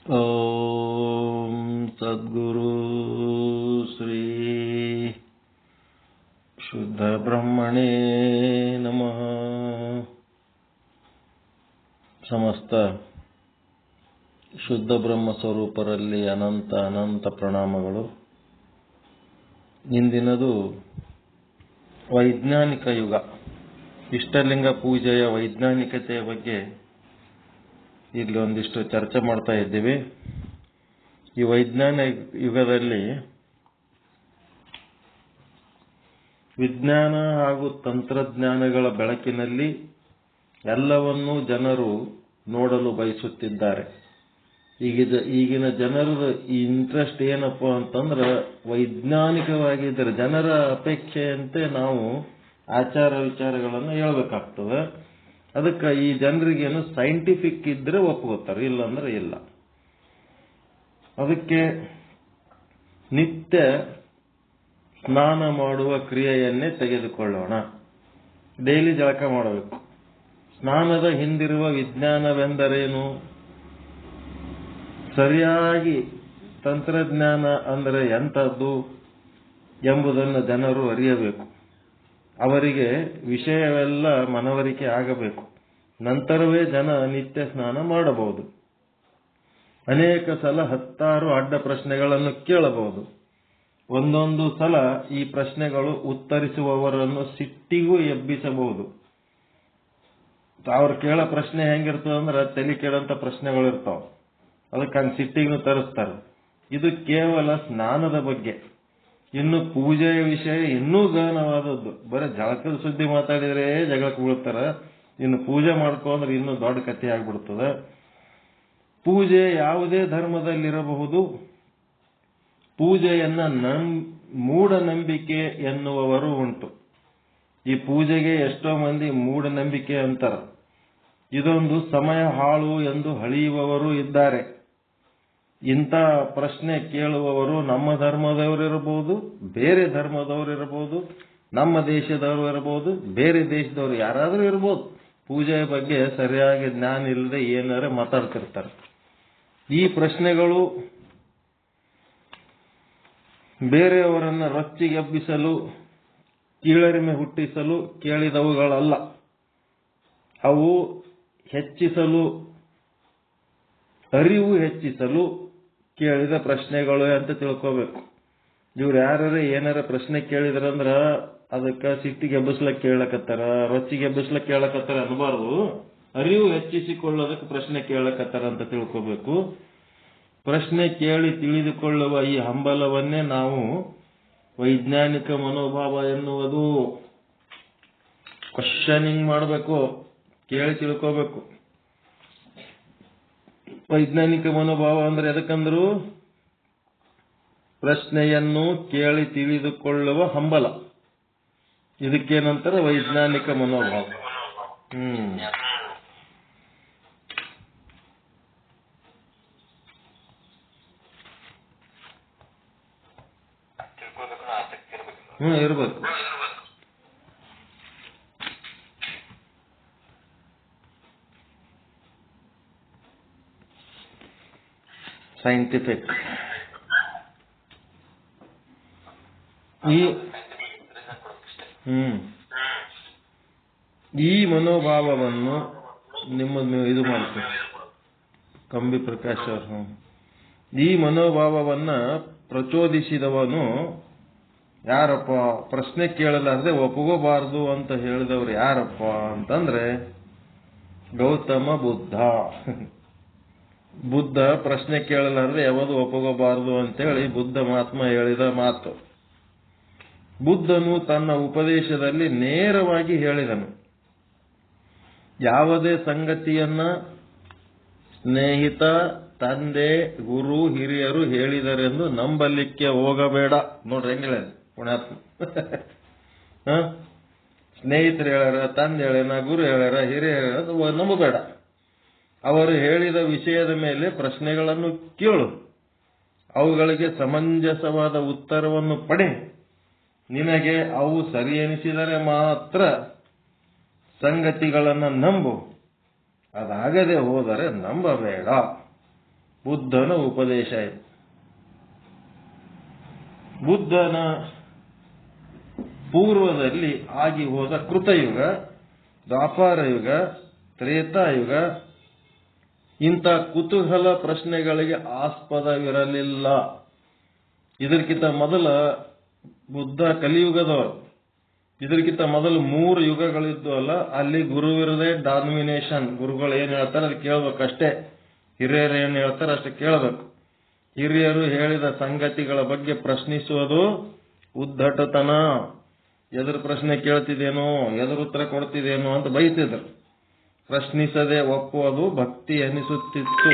ಓಂ ಸದ್ಗುರು ಶ್ರೀ ಶುದ್ಧ ಬ್ರಹ್ಮಣೇ ನಮಃ. ಸಮಸ್ತ ಶುದ್ಧ ಬ್ರಹ್ಮ ಸ್ವರೂಪರಲ್ಲಿ ಅನಂತ ಅನಂತ ಪ್ರಣಾಮಗಳು. ಇಂದಿನದು ವೈಜ್ಞಾನಿಕ ಯುಗ. ಇಷ್ಟಲಿಂಗ ಪೂಜೆಯ ವೈಜ್ಞಾನಿಕತೆಯ ಬಗ್ಗೆ ಇಲ್ಲಿ ಒಂದಿಷ್ಟು ಚರ್ಚೆ ಮಾಡ್ತಾ ಇದ್ದೀವಿ. ಈ ವೈಜ್ಞಾನಿಕ ಯುಗದಲ್ಲಿ ವಿಜ್ಞಾನ ಹಾಗೂ ತಂತ್ರಜ್ಞಾನಗಳ ಬೆಳಕಿನಲ್ಲಿ ಎಲ್ಲವನ್ನೂ ಜನರು ನೋಡಲು ಬಯಸುತ್ತಿದ್ದಾರೆ. ಈಗಿನ ಜನರ ಇಂಟ್ರೆಸ್ಟ್ ಏನಪ್ಪ ಅಂತಂದ್ರೆ ವೈಜ್ಞಾನಿಕವಾಗಿದ್ದರೆ ಜನರ ಅಪೇಕ್ಷೆಯಂತೆ ನಾವು ಆಚಾರ ವಿಚಾರಗಳನ್ನು ಹೇಳ್ಬೇಕಾಗ್ತದೆ. ಅದಕ್ಕೆ ಈ ಜನರಿಗೇನು ಸೈಂಟಿಫಿಕ್ ಇದ್ರೆ ಒಪ್ಕೋತಾರೆ, ಇಲ್ಲ ಅಂದ್ರೆ ಇಲ್ಲ. ಅದಕ್ಕೆ ನಿತ್ಯ ಸ್ನಾನ ಮಾಡುವ ಕ್ರಿಯೆಯನ್ನೇ ತೆಗೆದುಕೊಳ್ಳೋಣ. ಡೈಲಿ ಜಳಕ ಮಾಡಬೇಕು. ಸ್ನಾನದ ಹಿಂದಿರುವ ವಿಜ್ಞಾನವೆಂದರೇನು? ಸರಿಯಾಗಿ ತಂತ್ರಜ್ಞಾನ ಅಂದರೆ ಎಂಥದ್ದು ಎಂಬುದನ್ನು ಜನರು ಅರಿಯಬೇಕು. ಅವರಿಗೆ ವಿಷಯವೆಲ್ಲ ಮನವರಿಕೆ ಆಗಬೇಕು. ನಂತರವೇ ಜನ ನಿತ್ಯ ಸ್ನಾನ ಮಾಡಬಹುದು. ಅನೇಕ ಸಲ 10 ಅಡ್ಡ ಪ್ರಶ್ನೆಗಳನ್ನು ಕೇಳಬಹುದು. ಒಂದೊಂದು ಸಲ ಈ ಪ್ರಶ್ನೆಗಳು ಉತ್ತರಿಸುವವರನ್ನು ಸಿಟ್ಟಿಗೂ ಎಬ್ಬಿಸಬಹುದು. ಅವ್ರು ಕೇಳೋ ಪ್ರಶ್ನೆ ಹೆಂಗಿರ್ತದೆ ಅಂದ್ರೆ ತಲೆ ಕೇಳಂತ ಪ್ರಶ್ನೆಗಳು ಇರ್ತಾವ. ಅದಕ್ಕೆ ಹಂಗೆ ಸಿಟ್ಟಿಗೂ ತರಿಸ್ತಾರೆ. ಇದು ಕೇವಲ ಸ್ನಾನದ ಬಗ್ಗೆ. ಇನ್ನು ಪೂಜೆಯ ವಿಷಯ ಇನ್ನೂ ಗಹನವಾದದ್ದು. ಬರೀ ಜಳಕದ ಸುದ್ದಿ ಮಾತಾಡಿದ್ರೆ ಜಗಳಕ್ಕೆ ಬೀಳ್ತಾರ. ಇನ್ನು ಪೂಜೆ ಮಾಡ್ಕೊಂಡ್ರೆ ಇನ್ನೂ ದೊಡ್ಡ ಕಥೆ ಆಗ್ಬಿಡ್ತದೆ. ಪೂಜೆ ಯಾವುದೇ ಧರ್ಮದಲ್ಲಿರಬಹುದು. ಪೂಜೆಯನ್ನ ಮೂಢನಂಬಿಕೆ ಎನ್ನುವವರು ಉಂಟು. ಈ ಪೂಜೆಗೆ ಎಷ್ಟೋ ಮಂದಿ ಮೂಢನಂಬಿಕೆ ಅಂತಾರ. ಇದೊಂದು ಸಮಯ ಹಾಳು ಎಂದು ಹಳಿಯುವವರು ಇದ್ದಾರೆ. ಇಂಥ ಪ್ರಶ್ನೆ ಕೇಳುವವರು ನಮ್ಮ ಧರ್ಮದವರಿರಬಹುದು, ಬೇರೆ ಧರ್ಮದವರಿರಬಹುದು, ನಮ್ಮ ದೇಶದವರು ಇರಬಹುದು, ಬೇರೆ ದೇಶದವರು ಯಾರಾದರೂ ಇರಬಹುದು. ಪೂಜೆಯ ಬಗ್ಗೆ ಸರಿಯಾಗಿ ಜ್ಞಾನ ಇಲ್ಲದೆ ಏನಾರ ಮಾತಾಡ್ತಿರ್ತಾರೆ. ಈ ಪ್ರಶ್ನೆಗಳು ಬೇರೆಯವರನ್ನ ರೊಚ್ಚಿಗೆಬ್ಬಿಸಲು, ಕೀಳರಿಮೆ ಹುಟ್ಟಿಸಲು ಕೇಳಿದವುಗಳಲ್ಲ. ಅವು ಹೆಚ್ಚಿಸಲು, ಅರಿವು ಹೆಚ್ಚಿಸಲು ಕೇಳಿದ ಪ್ರಶ್ನೆಗಳು ಅಂತ ತಿಳ್ಕೋಬೇಕು. ಇವ್ರು ಯಾರೇ ಏನಾರ ಪ್ರಶ್ನೆ ಕೇಳಿದ್ರಂದ್ರ ಅದಕ್ಕೆ ಸಿಟ್ಟಿಗೆ ಎಬ್ಬಿಸ್ಲಕ್ಕೆ ಕೇಳಕತ್ತಾರ, ರೊಚ್ಚಿಗೆ ಎಬ್ಬಿಸ್ಲಕ್ಕೆ ಕೇಳಕತ್ತಾರ ಅನ್ಬಾರ್ದು. ಅರಿವು ಹೆಚ್ಚಿಸಿಕೊಳ್ಳೋದಕ್ಕೆ ಪ್ರಶ್ನೆ ಕೇಳಕತ್ತಾರ ಅಂತ ತಿಳ್ಕೋಬೇಕು. ಪ್ರಶ್ನೆ ಕೇಳಿ ತಿಳಿದುಕೊಳ್ಳುವ ಈ ಹಂಬಲವನ್ನೇ ನಾವು ವೈಜ್ಞಾನಿಕ ಮನೋಭಾವ ಎನ್ನುವುದು. ಕ್ವಶನಿಂಗ್ ಮಾಡಬೇಕು, ಕೇಳಿ ತಿಳ್ಕೋಬೇಕು. ವೈಜ್ಞಾನಿಕ ಮನೋಭಾವ ಅಂದ್ರೆ ಎದಕ್ಕಂದ್ರು ಪ್ರಶ್ನೆಯನ್ನು ಕೇಳಿ ತಿಳಿದುಕೊಳ್ಳುವ ಹಂಬಲ. ಇದಕ್ಕೇನಂತಾರೆ ವೈಜ್ಞಾನಿಕ ಮನೋಭಾವ. ಇರ್ಬೇಕು. ಸೈಂಟಿಫಿಕ್ ಈ ಮನೋಭಾವವನ್ನು ಇದು ಮಾಡ್ತಾರೆ ಕಂಬಿ ಪ್ರಕಾಶ್ ಅವರು. ಈ ಮನೋಭಾವವನ್ನ ಪ್ರಚೋದಿಸಿದವನು ಯಾರಪ್ಪ? ಪ್ರಶ್ನೆ ಕೇಳಲಾರದೆ ಒಪ್ಪಗೋಬಾರದು ಅಂತ ಹೇಳಿದವರು ಯಾರಪ್ಪ ಅಂತಂದ್ರೆ ಗೌತಮ ಬುದ್ಧ. ಬುದ್ಧ ಪ್ರಶ್ನೆ ಕೇಳಲಾರದೆ ಯಾವುದು ಒಪ್ಪಗೋಬಾರದು ಅಂತೇಳಿ ಬುದ್ಧ ಮಹಾತ್ಮ ಹೇಳಿದ ಮಾತು. ಬುದ್ಧನು ತನ್ನ ಉಪದೇಶದಲ್ಲಿ ನೇರವಾಗಿ ಹೇಳಿದನು, ಯಾವುದೇ ಸಂಗತಿಯನ್ನ ಸ್ನೇಹಿತ, ತಂದೆ, ಗುರು, ಹಿರಿಯರು ಹೇಳಿದರೆಂದು ನಂಬಲಿಕ್ಕೆ ಹೋಗಬೇಡ. ನೋಡ್ರಿ ಹೆಂಗ ಹೇಳ ಪುಣ್ಯಾತ್ಮ. ಸ್ನೇಹಿತರು ಹೇಳ್ಯಾರ, ತಂದೆ ಹೇಳ್ಯಾರ, ಗುರು ಹೇಳ್ಯಾರ, ಹಿರಿಯ ಹೇಳ್ಯಾರ, ನಂಬಬೇಡ. ಅವರು ಹೇಳಿದ ವಿಷಯದ ಮೇಲೆ ಪ್ರಶ್ನೆಗಳನ್ನು ಕೇಳು, ಅವುಗಳಿಗೆ ಸಮಂಜಸವಾದ ಉತ್ತರವನ್ನು ಪಡೆ. ನಿನಗೆ ಅವು ಸರಿ ಎನಿಸಿದರೆ ಮಾತ್ರ ಸಂಗತಿಗಳನ್ನು ನಂಬು, ಅದಾಗದೆ ಹೋದರೆ ನಂಬಬೇಡ. ಬುದ್ಧನ ಉಪದೇಶ ಇದು. ಬುದ್ಧನ ಪೂರ್ವದಲ್ಲಿ ಆಗಿ ಹೋದ ಕೃತಯುಗ, ದ್ವಾಪಾರ ಯುಗ, ತ್ರೇತಾಯುಗ ಇಂಥ ಕುತೂಹಲ ಪ್ರಶ್ನೆಗಳಿಗೆ ಆಸ್ಪದವಿರಲಿಲ್ಲ. ಇದಕ್ಕಿಂತ ಮೊದಲ ಬುದ್ಧ ಕಲಿಯುಗದವರು, ಇದಕ್ಕಿಂತ ಮೊದಲು 3 ಯುಗಗಳಿದ್ದು ಅಲ್ಲ, ಅಲ್ಲಿ ಗುರುವಿರದೆ ಡಾಮಿನೇಷನ್. ಗುರುಗಳು ಏನ್ ಹೇಳ್ತಾರೆ ಅದು ಕೇಳಬೇಕಷ್ಟೇ, ಹಿರಿಯರು ಏನ್ ಹೇಳ್ತಾರೆ ಅಷ್ಟೇ ಕೇಳಬೇಕು. ಹಿರಿಯರು ಹೇಳಿದ ಸಂಗತಿಗಳ ಬಗ್ಗೆ ಪ್ರಶ್ನಿಸುವುದು ಉದ್ದಟತನ. ಎದುರು ಪ್ರಶ್ನೆ ಕೇಳ್ತಿದೇನೋ, ಎದುರು ಉತ್ತರ ಕೊಡ್ತಿದೇನೋ ಅಂತ ಬೈತಿದ್ರು. ಪ್ರಶ್ನಿಸದೆ ಒಪ್ಪುವುದು ಭಕ್ತಿ ಎನಿಸುತ್ತಿತ್ತು.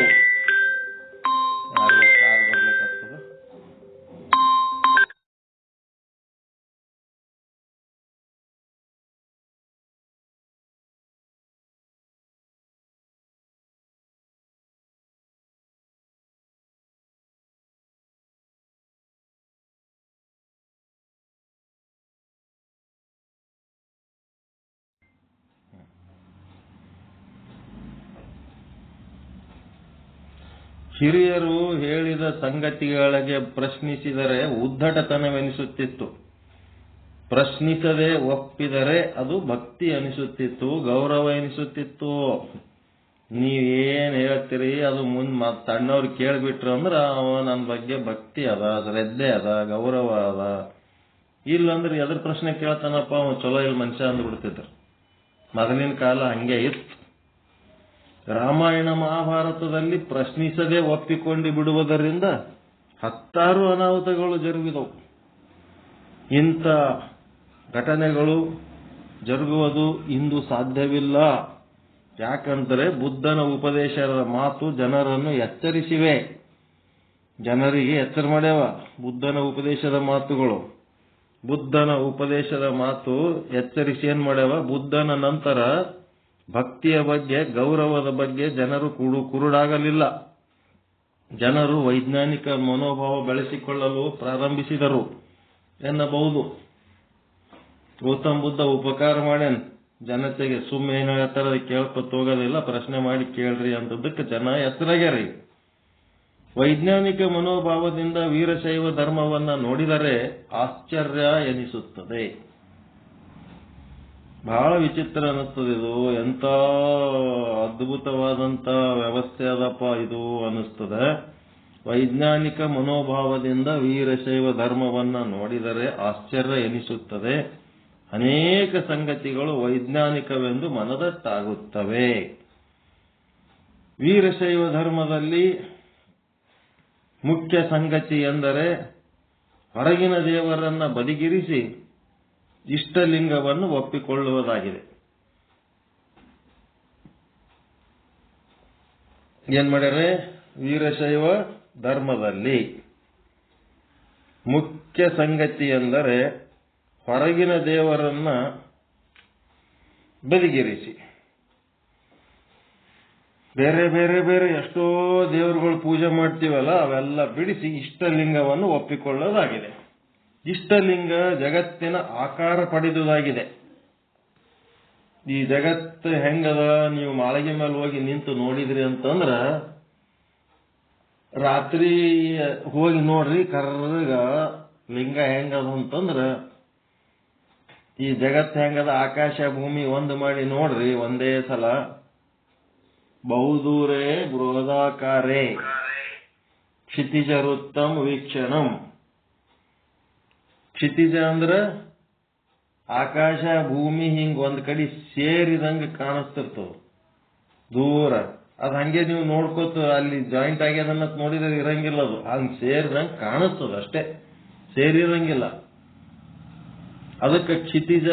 ಹಿರಿಯರು ಹೇಳಿದ ಸಂಗತಿಗಳಿಗೆ ಪ್ರಶ್ನಿಸಿದರೆ ಉದ್ದಟತನವೆನಿಸುತ್ತಿತ್ತು. ಪ್ರಶ್ನಿಸದೆ ಒಪ್ಪಿದರೆ ಅದು ಭಕ್ತಿ ಅನಿಸುತ್ತಿತ್ತು, ಗೌರವ ಎನಿಸುತ್ತಿತ್ತು. ನೀವೇನ್ ಹೇಳ್ತೀರಿ ಅದು ತಣ್ಣವ್ರು ಕೇಳ್ಬಿಟ್ರು ಅಂದ್ರೆ ನನ್ನ ಬಗ್ಗೆ ಭಕ್ತಿ ಅದ, ಶ್ರದ್ಧೆ ಅದ, ಗೌರವ ಅದ. ಇಲ್ಲಂದ್ರೆ ಎದ್ರ ಪ್ರಶ್ನೆ ಕೇಳ್ತಾನಪ್ಪ ಅವ ಚಲೋ ಇಲ್ಲ ಮನುಷ್ಯ ಅಂದ್ಬಿಡ್ತಿದ್ರು. ಮೊದಲಿನ ಕಾಲ ಹಂಗೆ ಇತ್ತು. ರಾಮಾಯಣ ಮಹಾಭಾರತದಲ್ಲಿ ಪ್ರಶ್ನಿಸದೆ ಒಪ್ಪಿಕೊಂಡು ಬಿಡುವುದರಿಂದ 10 ಅನಾಹುತಗಳು ಜರುಗಿದವು. ಇಂಥ ಘಟನೆಗಳು ಜರುಗುವುದು ಇಂದು ಸಾಧ್ಯವಿಲ್ಲ. ಯಾಕಂದರೆ ಬುದ್ಧನ ಉಪದೇಶದ ಮಾತು ಜನರನ್ನು ಎಚ್ಚರಿಸಿವೆ, ಜನರಿಗೆ ಎಚ್ಚರ ಮಾಡ್ಯಾವ. ಬುದ್ಧನ ಉಪದೇಶದ ಮಾತುಗಳು, ಬುದ್ಧನ ಉಪದೇಶದ ಮಾತು ಎಚ್ಚರಿಸಿ ಏನ್ ಮಾಡ್ಯಾವ, ಬುದ್ಧನ ನಂತರ ಭಕ್ತಿಯ ಬಗ್ಗೆ, ಗೌರವದ ಬಗ್ಗೆ ಜನರು ಕುರುಡಾಗಲಿಲ್ಲ. ಜನರು ವೈಜ್ಞಾನಿಕ ಮನೋಭಾವ ಬೆಳೆಸಿಕೊಳ್ಳಲು ಪ್ರಾರಂಭಿಸಿದರು ಎನ್ನಬಹುದು. ಗೌತಮ್ ಬುದ್ಧ ಉಪಕಾರ ಮಾಡ್ಯಾನ ಜನತೆಗೆ. ಸುಮ್ಮನೆ ಹೇಳ್ತಾರ ಕೇಳ್ಕೊತ ಹೋಗೋದಿಲ್ಲ, ಪ್ರಶ್ನೆ ಮಾಡಿ ಕೇಳ್ರಿ ಅಂತದಕ್ಕೆ ಜನ ಹೆಸರಾಗ್ಯಾರ. ವೈಜ್ಞಾನಿಕ ಮನೋಭಾವದಿಂದ ವೀರಶೈವ ಧರ್ಮವನ್ನ ನೋಡಿದರೆ ಆಶ್ಚರ್ಯ ಎನಿಸುತ್ತದೆ. ಬಹಳ ವಿಚಿತ್ರ ಅನ್ನಿಸ್ತದೆ. ಇದು ಎಂತ ಅದ್ಭುತವಾದಂತ ವ್ಯವಸ್ಥೆ ಅದಪ್ಪ ಇದು ಅನ್ನಿಸ್ತದೆ. ವೈಜ್ಞಾನಿಕ ಮನೋಭಾವದಿಂದ ವೀರಶೈವ ಧರ್ಮವನ್ನ ನೋಡಿದರೆ ಆಶ್ಚರ್ಯ ಎನಿಸುತ್ತದೆ. ಅನೇಕ ಸಂಗತಿಗಳು ವೈಜ್ಞಾನಿಕವೆಂದು ಮನದಟ್ಟಾಗುತ್ತವೆ. ವೀರಶೈವ ಧರ್ಮದಲ್ಲಿ ಮುಖ್ಯ ಸಂಗತಿ ಎಂದರೆ ಹೊರಗಿನ ದೇವರನ್ನ ಬದಿಗಿರಿಸಿ ಇಷ್ಟಲಿಂಗವನ್ನು ಒಪ್ಪಿಕೊಳ್ಳುವುದಾಗಿದೆ. ಏನ್ ಮಾಡ್ಯಾರೆ, ವೀರಶೈವ ಧರ್ಮದಲ್ಲಿ ಮುಖ್ಯ ಸಂಗತಿ ಎಂದರೆ ಹೊರಗಿನ ದೇವರನ್ನ ಬದಿಗಿರಿಸಿ, ಬೇರೆ ಬೇರೆ ಬೇರೆ ಎಷ್ಟೋ ದೇವರುಗಳು ಪೂಜೆ ಮಾಡ್ತೀವಲ್ಲ ಅವೆಲ್ಲ ಬಿಡಿಸಿ ಇಷ್ಟಲಿಂಗವನ್ನು ಒಪ್ಪಿಕೊಳ್ಳೋದಾಗಿದೆ. ಇಷ್ಟಲಿಂಗ ಜಗತ್ತಿನ ಆಕಾರ ಪಡೆದುದಾಗಿದೆ. ಈ ಜಗತ್ತು ಹೆಂಗದ ನೀವು ಮಾಳಿಗೆ ಮೇಲೆ ಹೋಗಿ ನಿಂತು ನೋಡಿದ್ರಿ ಅಂತಂದ್ರ, ರಾತ್ರಿ ಹೋಗಿ ನೋಡ್ರಿ ಕರ್ರಗ ಲಿಂಗ ಹೆಂಗದ ಅಂತಂದ್ರ, ಈ ಜಗತ್ತು ಹೆಂಗದ ಆಕಾಶ ಭೂಮಿ ಒಂದು ಮಾಡಿ ನೋಡ್ರಿ ಒಂದೇ ಸಲ. ಬಹುದೂರೇ ಬೃಹದಾಕಾರೇ ಕ್ಷಿತಿಜರುತ್ತಮ ವೀಕ್ಷಣಂ. ಕ್ಷಿತಿಜ ಅಂದ್ರ ಆಕಾಶ ಭೂಮಿ ಹಿಂಗ್ ಒಂದ್ ಕಡೆ ಸೇರಿದಂಗ ಕಾಣಿಸ್ತಿರ್ತವ ದೂರ. ಅದ್ ಹಂಗೆ ನೀವು ನೋಡ್ಕೋತ ಅಲ್ಲಿ ಜಾಯಿಂಟ್ ಆಗ್ಯದನ್ನ ನೋಡಿದ್ರೆ ಇರಂಗಿಲ್ಲ, ಅದು ಹಂಗ್ ಸೇರಿದಂಗ ಕಾಣಿಸ್ತದ ಅಷ್ಟೇ, ಸೇರಿರಂಗಿಲ್ಲ. ಅದಕ್ಕೆ ಕ್ಷಿತಿಜ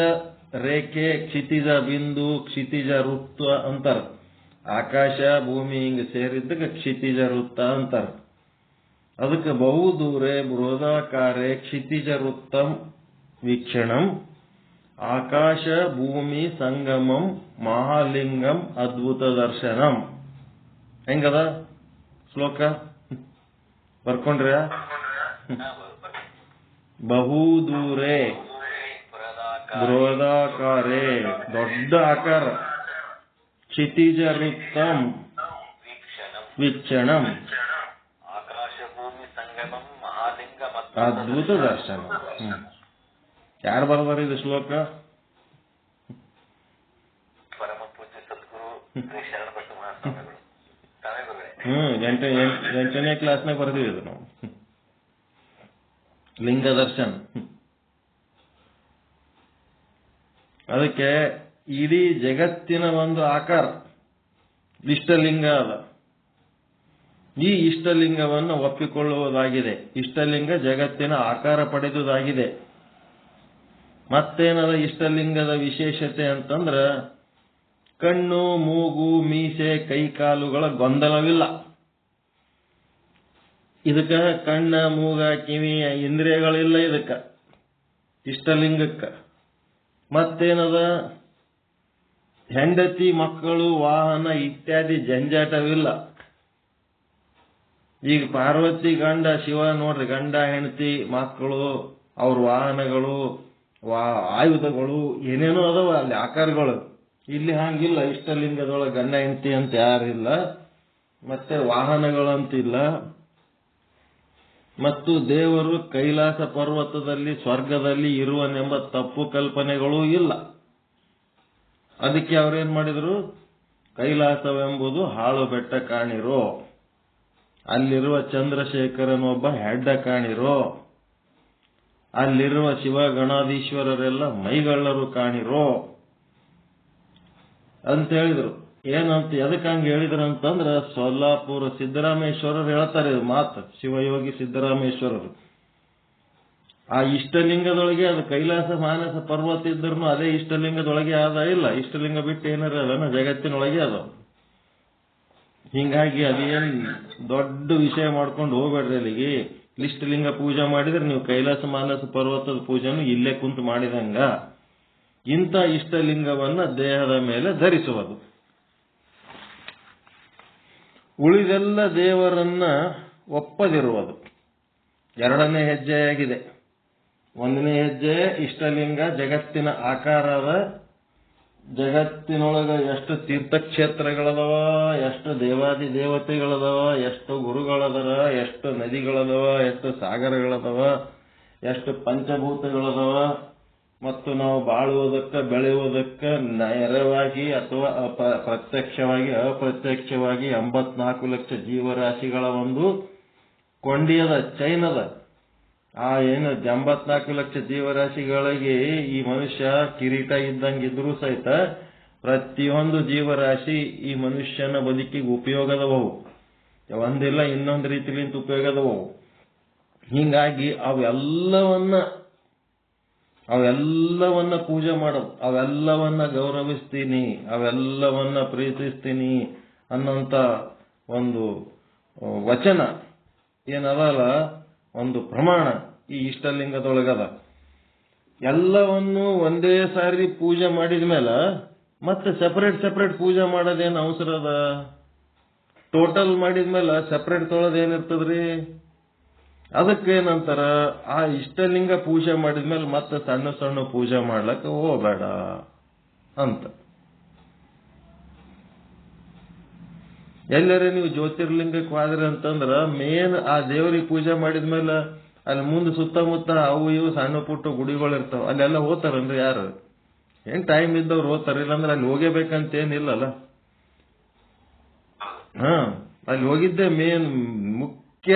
ರೇಖೆ, ಕ್ಷಿತಿಜ ಬಿಂದು, ಕ್ಷಿತಿಜ ವೃತ್ತ ಅಂತಾರ. ಆಕಾಶ ಭೂಮಿ ಹಿಂಗ ಸೇರಿದ್ದಕ್ಕೆ ಕ್ಷಿತಿಜ ವೃತ್ತ ಅಂತಾರ. ಅದಕ್ಕೆ ಬಹುದೂರೇ ಬೃಹದಾಕಾರೇ ಕ್ಷಿತಿಜ ವೃತ್ತಂ ವೀಕ್ಷಣಂ ಆಕಾಶ ಭೂಮಿ ಸಂಗಮಂ ಮಹಾಲಿಂಗಂ ಅದ್ಭುತ ದರ್ಶನಂ. ಹೆಂಗದ ಶ್ಲೋಕ ಬರ್ಕೊಂಡ್ರ? ಬಹುದೂರೇ ಬೃಹದಾಕಾರೇ ದೊಡ್ಡ ಆಕಾರ, ಕ್ಷಿತಿಜ ವೃತ್ತಂ ವೀಕ್ಷಣಂ ಆಕಾಶ ಭೂಮಿ ಸಂಗಮಂ ಮಹಾಲಿಂಗಂ ಅದ್ಭುತ ದರ್ಶನ. ಯಾರು ಬರ್ದಾರ ಇದು ಶ್ಲೋಕ? ಪರಮ ಪೂಜ್ಯ ಸದ್ಗುರು ಶ್ರೀ ಶರಣಬಸವ ಮಹಾಸ್ವಾಮಿಗಳು. ಎಂಟನೇ ಕ್ಲಾಸ್ನಾಗ ಬರ್ತೀವಿ ಇದು ನಾವು. ಲಿಂಗ ದರ್ಶನ. ಅದಕ್ಕೆ ಇಡೀ ಜಗತ್ತಿನ ಒಂದು ಆಕಾರ ಇಷ್ಟಲಿಂಗ ಅದ. ಈ ಇಷ್ಟಲಿಂಗವನ್ನು ಒಪ್ಪಿಕೊಳ್ಳುವುದಾಗಿದೆ. ಇಷ್ಟಲಿಂಗ ಜಗತ್ತಿನ ಆಕಾರ ಪಡೆದುದಾಗಿದೆ. ಮತ್ತೇನದ ಇಷ್ಟಲಿಂಗದ ವಿಶೇಷತೆ ಅಂತಂದ್ರ ಕಣ್ಣು, ಮೂಗು, ಮೀಸೆ, ಕೈಕಾಲುಗಳ ಗೊಂದಲವಿಲ್ಲ. ಇದಕ್ಕ ಕಣ್ಣ, ಮೂಗ, ಕಿವಿ ಇಂದ್ರಿಯಗಳಿಲ್ಲ ಇದಕ್ಕ ಇಷ್ಟಲಿಂಗಕ್ಕ. ಮತ್ತೇನದ ಹೆಂಡತಿ, ಮಕ್ಕಳು, ವಾಹನ ಇತ್ಯಾದಿ ಜಂಜಾಟವಿಲ್ಲ. ಈಗ ಪಾರ್ವತಿ ಗಂಡ ಶಿವ ನೋಡ್ರಿ, ಗಂಡ ಹೆಂಡತಿ ಮಕ್ಕಳು, ಅವ್ರ ವಾಹನಗಳು, ಆಯುಧಗಳು ಏನೇನೋ ಅದಾವ ಅಲ್ಲಿ ಆಕಾರಗಳು. ಇಲ್ಲಿ ಹಂಗಿಲ್ಲ. ಇಷ್ಟಲಿಂಗದೊಳಗೆ ಗಂಡ ಹೆಂಡತಿ ಅಂತ ಯಾರಿಲ್ಲ, ಮತ್ತೆ ವಾಹನಗಳಂತಿಲ್ಲ. ಮತ್ತು ದೇವರು ಕೈಲಾಸ ಪರ್ವತದಲ್ಲಿ ಸ್ವರ್ಗದಲ್ಲಿ ಇರುವನೆಂಬ ತಪ್ಪು ಕಲ್ಪನೆಗಳೂ ಇಲ್ಲ. ಅದಕ್ಕೆ ಅವ್ರೇನ್ ಮಾಡಿದ್ರು, ಕೈಲಾಸವೆಂಬುದು ಹಾಳು ಬೆಟ್ಟ ಕಾಣಿರೋ, ಅಲ್ಲಿರುವ ಚಂದ್ರಶೇಖರನೊಬ್ಬ ಹೆಡ್ಡ ಕಾಣಿರೋ, ಅಲ್ಲಿರುವ ಶಿವ ಗಣಾಧೀಶ್ವರರೆಲ್ಲ ಮೈಗಳ್ಳರು ಕಾಣಿರೋ ಅಂತ ಹೇಳಿದ್ರು. ಏನಂತ ಎದಕ್ಕೆ ಹಂಗೆ ಹೇಳಿದ್ರು ಅಂತಂದ್ರ ಸೊಲ್ಲಾಪುರ ಸಿದ್ದರಾಮೇಶ್ವರರು ಹೇಳ್ತಾರೆ ಇದು ಮಾತು. ಶಿವಯೋಗಿ ಸಿದ್ದರಾಮೇಶ್ವರರು ಆ ಇಷ್ಟಲಿಂಗದೊಳಗೆ ಅದು ಕೈಲಾಸ ಮಾನಸ ಪರ್ವತ ಇದ್ರೂ ಅದೇ ಇಷ್ಟಲಿಂಗದೊಳಗೆ ಆದ ಇಲ್ಲ. ಇಷ್ಟಲಿಂಗ ಬಿಟ್ಟು ಏನಾರ ಅದನ್ನ ಜಗತ್ತಿನೊಳಗೆ ಅದ. ಹಿಂಗಾಗಿ ಅದೇನ್ ದೊಡ್ಡ ವಿಷಯ ಮಾಡ್ಕೊಂಡು ಹೋಗ್ಬೇಡ್ರಿ. ಅಲ್ಲಿಗೆ ಇಷ್ಟಲಿಂಗ ಪೂಜೆ ಮಾಡಿದ್ರೆ ನೀವು ಕೈಲಾಸ ಮಾನಸ ಪರ್ವತದ ಪೂಜೆನು ಇಲ್ಲೇ ಕುಂತು ಮಾಡಿದಂಗ. ಇಂಥ ಇಷ್ಟಲಿಂಗವನ್ನ ದೇಹದ ಮೇಲೆ ಧರಿಸುವುದು. ಉಳಿದೆಲ್ಲ ದೇವರನ್ನ ಒಪ್ಪದಿರುವುದು ಎರಡನೇ ಹೆಜ್ಜೆಯಾಗಿದೆ. ಒಂದನೇ ಹೆಜ್ಜೆ ಇಷ್ಟಲಿಂಗ ಜಗತ್ತಿನ ಆಕಾರದ. ಜಗತ್ತಿನೊಳಗ ಎಷ್ಟು ತೀರ್ಥಕ್ಷೇತ್ರಗಳದವ, ಎಷ್ಟು ದೇವಾದಿ ದೇವತೆಗಳದವ, ಎಷ್ಟು ಗುರುಗಳದರ, ಎಷ್ಟು ನದಿಗಳದವ, ಎಷ್ಟು ಸಾಗರಗಳದವ, ಎಷ್ಟು ಪಂಚಭೂತಗಳದವ. ಮತ್ತು ನಾವು ಬಾಳುವುದಕ್ಕೆ ಬೆಳೆಯುವುದಕ್ಕೆ ನೇರವಾಗಿ ಅಥವಾ ಪ್ರತ್ಯಕ್ಷವಾಗಿ ಅಪ್ರತ್ಯಕ್ಷವಾಗಿ 84 ಲಕ್ಷ ಜೀವರಾಶಿಗಳ ಒಂದು ಕೊಂಡಿಯದ ಚೈನದ. ಆ ಏನು 84 ಲಕ್ಷ ಜೀವರಾಶಿಗಳಿಗೆ ಈ ಮನುಷ್ಯ ಕಿರೀಟ ಇದ್ದಂಗಿದ್ರೂ ಸಹಿತ ಪ್ರತಿಯೊಂದು ಜೀವರಾಶಿ ಈ ಮನುಷ್ಯನ ಬದುಕಿಗೆ ಉಪಯೋಗದವು. ಒಂದಿಲ್ಲ ಇನ್ನೊಂದು ರೀತಿಲಿಂತ ಉಪಯೋಗದವು. ಹೀಗಾಗಿ ಅವೆಲ್ಲವನ್ನ ಪೂಜೆ ಮಾಡೋದು, ಅವೆಲ್ಲವನ್ನ ಗೌರವಿಸ್ತೀನಿ, ಅವೆಲ್ಲವನ್ನ ಪ್ರೀತಿಸ್ತೀನಿ ಅನ್ನೋಂಥ ಒಂದು ವಚನ ಏನದಲ್ಲ, ಒಂದು ಪ್ರಮಾಣ ಈ ಇಷ್ಟಲಿಂಗದೊಳಗದ. ಎಲ್ಲವನ್ನು ಒಂದೇ ಸಾರಿ ಪೂಜೆ ಮಾಡಿದ ಮೇಲೆ ಮತ್ತೆ ಸೆಪರೇಟ್ ಪೂಜೆ ಮಾಡೋದೇನು ಅವಸರ ಅದ? ಟೋಟಲ್ ಮಾಡಿದ್ಮೇಲೆ ಸೆಪರೇಟ್ ತೊಳೋದೇನಿರ್ತದ್ರಿ? ಅದಕ್ಕೇನಂತಾರ, ಆ ಇಷ್ಟಲಿಂಗ ಪೂಜೆ ಮಾಡಿದ್ಮೇಲೆ ಮತ್ತೆ ಸಣ್ಣ ಸಣ್ಣ ಪೂಜೆ ಮಾಡ್ಲಕ್ಕ ಹೋಗ್ಬೇಡ ಅಂತ. ಎಲ್ಲರೇ ನೀವು ಜ್ಯೋತಿರ್ಲಿಂಗಕ್ಕೆ ಹೋದ್ರಿ ಅಂತಂದ್ರ ಮೇನ್ ಆ ದೇವರಿಗೆ ಪೂಜೆ ಮಾಡಿದ್ಮೇಲೆ ಅಲ್ಲಿ ಮುಂದೆ ಸುತ್ತಮುತ್ತ ಅವು ಇವು ಸಣ್ಣ ಪುಟ್ಟ ಗುಡಿಗಳಿರ್ತಾವ, ಅಲ್ಲೆಲ್ಲ ಹೋಗ್ತಾರನ್ರಿ ಯಾರು? ಏನ್ ಟೈಮ್ ಇದ್ದವ್ರು ಹೋಗ್ತಾರ, ಇಲ್ಲಾಂದ್ರೆ ಅಲ್ಲಿ ಹೋಗಬೇಕಂತ ಏನಿಲ್ಲಲ್ಲ. ಅಲ್ಲಿ ಹೋಗಿದ್ದೆ ಮೇನ್ ಮುಖ್ಯ.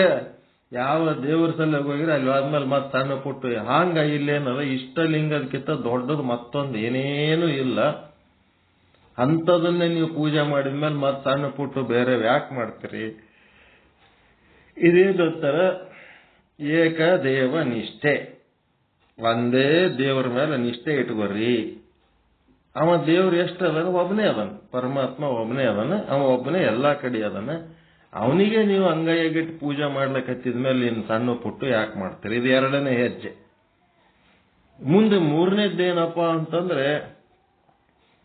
ಯಾವ ದೇವರ ಸಲ ಹೋಗಿದ್ರೆ ಅಲ್ಲಿ ಆದ್ಮೇಲೆ ಮತ್ತೆ ಸಣ್ಣ ಪುಟ್ಟು ಹಾಂಗ ಇಲ್ಲೇನದ ಇಷ್ಟಲಿಂಗದಕ್ಕಿಂತ ದೊಡ್ಡದು ಮತ್ತೊಂದು ಏನೇನು ಇಲ್ಲ. ಅಂಥದನ್ನೇ ನೀವು ಪೂಜೆ ಮಾಡಿದ್ಮೇಲೆ ಮತ್ತೆ ಸಣ್ಣ ಪುಟ್ಟು ಬೇರೆ ಯಾಕೆ ಮಾಡ್ತೀರಿ? ಇದೇನಂತಾರ, ಏಕ ದೇವ ನಿಷ್ಠೆ. ಒಂದೇ ದೇವರ ಮೇಲೆ ನಿಷ್ಠೆ ಇಟ್ಕೊರ್ರಿ ಅವ ದೇವ್ರು ಎಷ್ಟು ಅದನ? ಒಬ್ಬನೇ ಅದನ. ಪರಮಾತ್ಮ ಒಬ್ಬನೇ ಅದನ. ಅವ ಒಬ್ಬನೇ ಎಲ್ಲಾ ಕಡೆ ಅದನ. ಅವನಿಗೆ ನೀವು ಅಂಗೈಯಾಗಿಟ್ಟು ಪೂಜೆ ಮಾಡ್ಲಿಕ್ಕೆ ಮೇಲೆ ಇನ್ನು ಸಣ್ಣ ಪುಟ್ಟು ಯಾಕೆ ಮಾಡ್ತೀರಿ? ಇದು ಎರಡನೇ ಹೆಜ್ಜೆ. ಮುಂದೆ ಮೂರನೇದ್ದೇನಪ್ಪ ಅಂತಂದ್ರೆ,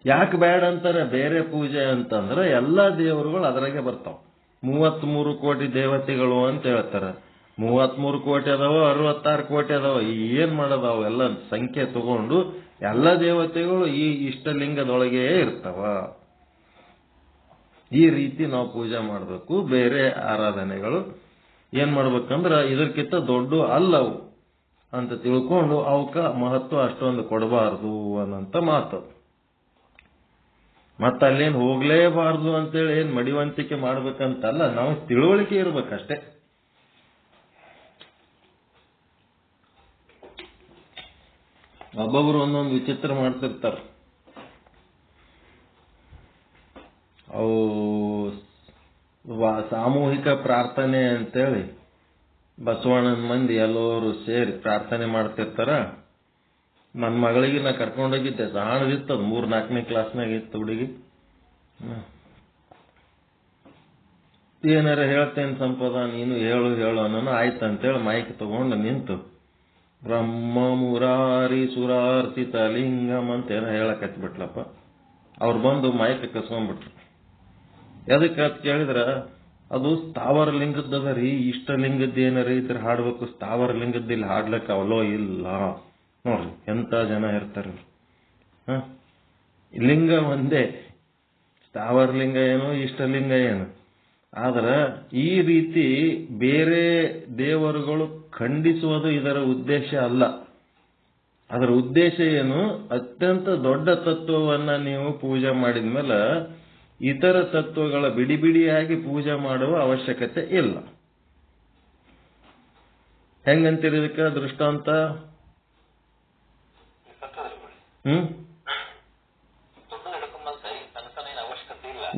ಯಾಕೆ ಬೇಡ ಅಂತಾರೆ ಬೇರೆ ಪೂಜೆ ಅಂತಂದ್ರೆ, ಎಲ್ಲಾ ದೇವರುಗಳು ಅದರಾಗೆ ಬರ್ತಾವ. 33 ಕೋಟಿ ದೇವತೆಗಳು ಅಂತ ಹೇಳ್ತಾರ. 33 ಕೋಟಿ ಅದಾವ, 66 ಕೋಟಿ ಅದಾವ. ಏನ್ ಮಾಡೋದಾವ? ಎಲ್ಲ ಸಂಖ್ಯೆ ತಗೊಂಡು ಎಲ್ಲ ದೇವತೆಗಳು ಈ ಇಷ್ಟಲಿಂಗದೊಳಗೆ ಇರ್ತಾವ. ಈ ರೀತಿ ನಾವು ಪೂಜೆ ಮಾಡಬೇಕು. ಬೇರೆ ಆರಾಧನೆಗಳು ಏನ್ ಮಾಡ್ಬೇಕಂದ್ರ ಇದಕ್ಕಿಂತ ದೊಡ್ಡ ಅಲ್ಲವು ಅಂತ ತಿಳ್ಕೊಂಡು ಅವಕ್ಕ ಮಹತ್ವ ಅಷ್ಟೊಂದು ಕೊಡಬಾರದು ಅನ್ನಂತ ಮಾತು. ಮತ್ತ ಅಲ್ಲೇನ್ ಹೋಗ್ಲೇಬಾರ್ದು ಅಂತೇಳಿ ಏನ್ ಮಡಿವಂತಿಕೆ ಮಾಡ್ಬೇಕಂತಲ್ಲ, ನಾವು ತಿಳುವಳಿಕೆ ಇರ್ಬೇಕಷ್ಟೇ. ಒಬ್ಬೊಬ್ರು ಒಂದೊಂದು ವಿಚಿತ್ರ ಮಾಡ್ತಿರ್ತಾರ. ಅವು ಸಾಮೂಹಿಕ ಪ್ರಾರ್ಥನೆ ಅಂತೇಳಿ ಬಸವಣ್ಣನ ಮಂದಿ ಎಲ್ಲರೂ ಸೇರಿ ಪ್ರಾರ್ಥನೆ ಮಾಡ್ತಿರ್ತಾರ. ನನ್ನ ಮಗಳಿಗೆ ನಾ ಕರ್ಕೊಂಡೋಗಿದ್ದೆ. ಸಣ್ಣದಿತ್ತು, ಅದು 3-4ನೇ ಕ್ಲಾಸ್ನಾಗ ಇತ್ತು ಹುಡುಗಿ. ಏನಾರ ಹೇಳ್ತೇನೆ ಸಂಪದ, ನೀನು ಹೇಳು ಅನ್ನೋನು. ಆಯ್ತಂತೇಳಿ ಮೈಕ್ ತಗೊಂಡು ನಿಂತು ಬ್ರಹ್ಮ ಮುರಾರಿ ಸುರಾರ್ಚಿತ ಲಿಂಗಂ ಅಂತ ಏನೋ ಹೇಳಕತ್ಬಿಟ್ಲಪ್ಪ. ಅವ್ರು ಬಂದು ಮೈಕ್ ಕಸ್ಕೊಂಡ್ಬಿಟ್ರು. ಎದಕ್ಕೆ ಅಂತ ಕೇಳಿದ್ರ, ಅದು ಸ್ಥಾವರ ಲಿಂಗದ್ದದ ರೀ, ಇಷ್ಟಲಿಂಗದ್ದು ಏನಾರ ಇದ್ರೆ ಹಾಡ್ಬೇಕು, ಸ್ಥಾವರ ಲಿಂಗದ್ದು ಇಲ್ಲಿ ಹಾಡ್ಲಿಕ್ಕೆ ಅವಲೋ ಇಲ್ಲ. ನೋಡ್ರಿ ಎಂತ ಜನ ಇರ್ತಾರೆ. ಲಿಂಗ ಒಂದೇ, ಸ್ಥಾವರ ಲಿಂಗ ಏನು ಇಷ್ಟಲಿಂಗ ಏನು. ಆದ್ರ ಈ ರೀತಿ ಬೇರೆ ದೇವರುಗಳು ಖಂಡಿಸುವುದು ಇದರ ಉದ್ದೇಶ ಅಲ್ಲ. ಅದರ ಉದ್ದೇಶ ಏನು? ಅತ್ಯಂತ ದೊಡ್ಡ ತತ್ವವನ್ನ ನೀವು ಪೂಜೆ ಮಾಡಿದ್ಮೇಲೆ ಇತರ ತತ್ವಗಳ ಬಿಡಿ ಬಿಡಿಯಾಗಿ ಪೂಜೆ ಮಾಡುವ ಅವಶ್ಯಕತೆ ಇಲ್ಲ. ಹೆಂಗಂತೀರಿ ಇದಕ್ಕೆ ದೃಷ್ಟಾಂತ?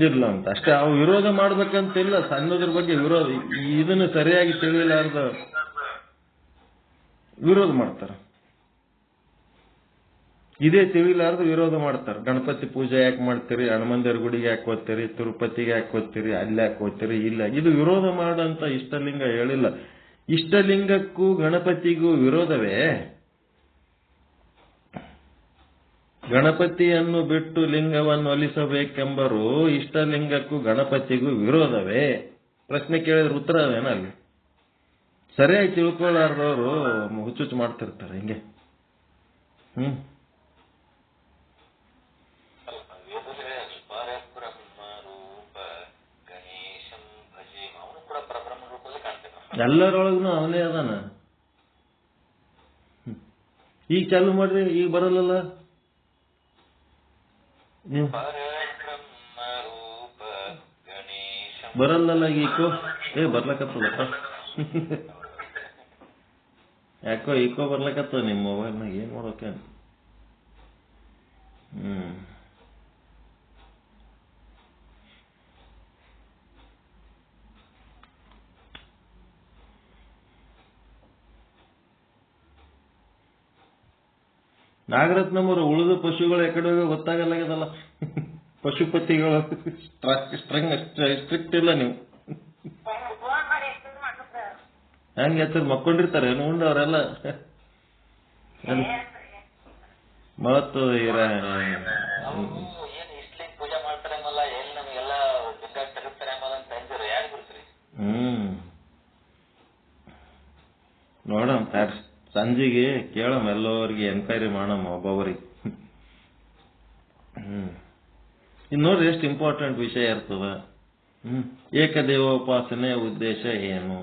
ಇಲ್ಲ ಅಂತ ಅಷ್ಟೇ. ಅವು ವಿರೋಧ ಮಾಡ್ಬೇಕಂತಿಲ್ಲ, ಸಣ್ಣದ್ರ ಬಗ್ಗೆ ವಿರೋಧ. ಇದನ್ನು ಸರಿಯಾಗಿ ತಿಳಿಲಾರ್ದ ವಿರೋಧ ಮಾಡ್ತಾರ. ಇದೇ ತಿಳಿಲಾರ್ದು ವಿರೋಧ ಮಾಡ್ತಾರೆ. ಗಣಪತಿ ಪೂಜೆ ಯಾಕೆ ಮಾಡ್ತೀರಿ, ಹನುಮಂದಿರ ಗುಡಿಗೆ ಯಾಕೆ ಹೋಗ್ತೀರಿ, ತಿರುಪತಿಗೆ ಯಾಕೆ ಹೋಗ್ತೀರಿ, ಅಲ್ಲಿ ಯಾಕೆ ಹೋಗ್ತೀರಿ, ಇಲ್ಲ. ಇದು ವಿರೋಧ ಮಾಡಂತ ಇಷ್ಟಲಿಂಗ ಹೇಳಿಲ್ಲ. ಇಷ್ಟಲಿಂಗಕ್ಕೂ ಗಣಪತಿಗೂ ವಿರೋಧವೇ? ಗಣಪತಿಯನ್ನು ಬಿಟ್ಟು ಲಿಂಗವನ್ನು ಒಲಿಸಬೇಕೆಂಬರು ಇಷ್ಟಲಿಂಗಕ್ಕೂ ಗಣಪತಿಗೂ ವಿರೋಧವೇ? ಪ್ರಶ್ನೆ ಕೇಳಿದ್ರೆ ಉತ್ತರ ಅದೇನಲ್ಲಿ. ಸರಿಯಾಗಿ ತಿಳ್ಕೊಳ್ಳಾರ್ದವರು ಹುಚ್ಚುಚ್ಚು ಮಾಡ್ತಿರ್ತಾರೆ ಹಿಂಗೆ. ಎಲ್ಲರೊಳಗೂ ಅವನೇ ಅದಾನ. ಈಗ ಚಾಲು ಮಾಡ್ರಿ, ಈಗ ಬರಲ್ಲ. ಬರಲ್ಲ ಈಕೋ ಬರ್ಲಕತ್ತದಪ್ಪ. ಯಾಕೋ ಈಕೋ ಬರ್ಲಕತ್ತದ ನಿಮ್ಮ ಮೊಬೈಲ್ನಾಗ. ಏನ್ ಮಾಡೋಕೆ? ನಾಗರತ್ನಮ್ಮರು ಉಳಿದ ಪಶುಗಳು ಎಕಡೆ ಗೊತ್ತಾಗಲ್ಲಾಗದಲ್ಲ. ಪಶುಪತಿಗಳು ಸ್ಟ್ರಿಕ್ಟ್ ಇಲ್ಲ. ನೀವು ಹೆಂಗೆ ಎತ್ತರ ಮಕ್ಕೊಂಡಿರ್ತಾರೆ ಉಂಡು ಅವರೆಲ್ಲ ಮಹತ್ವ ನೋಡಮ್ ಸಂಜೆಗೆ ಕೇಳಮ್, ಎಲ್ಲರಿಗೆ ಎನ್ಕ್ವೈರಿ ಮಾಡಮ್ ಒಬ್ಬೊಬ್ಬರಿಗೆ. ಇನ್ನು ನೋಡ್ರಿ ಎಷ್ಟು ಇಂಪಾರ್ಟೆಂಟ್ ವಿಷಯ ಇರ್ತದ. ಏಕದೇವೋಪಾಸನೆ ಉದ್ದೇಶ ಏನು?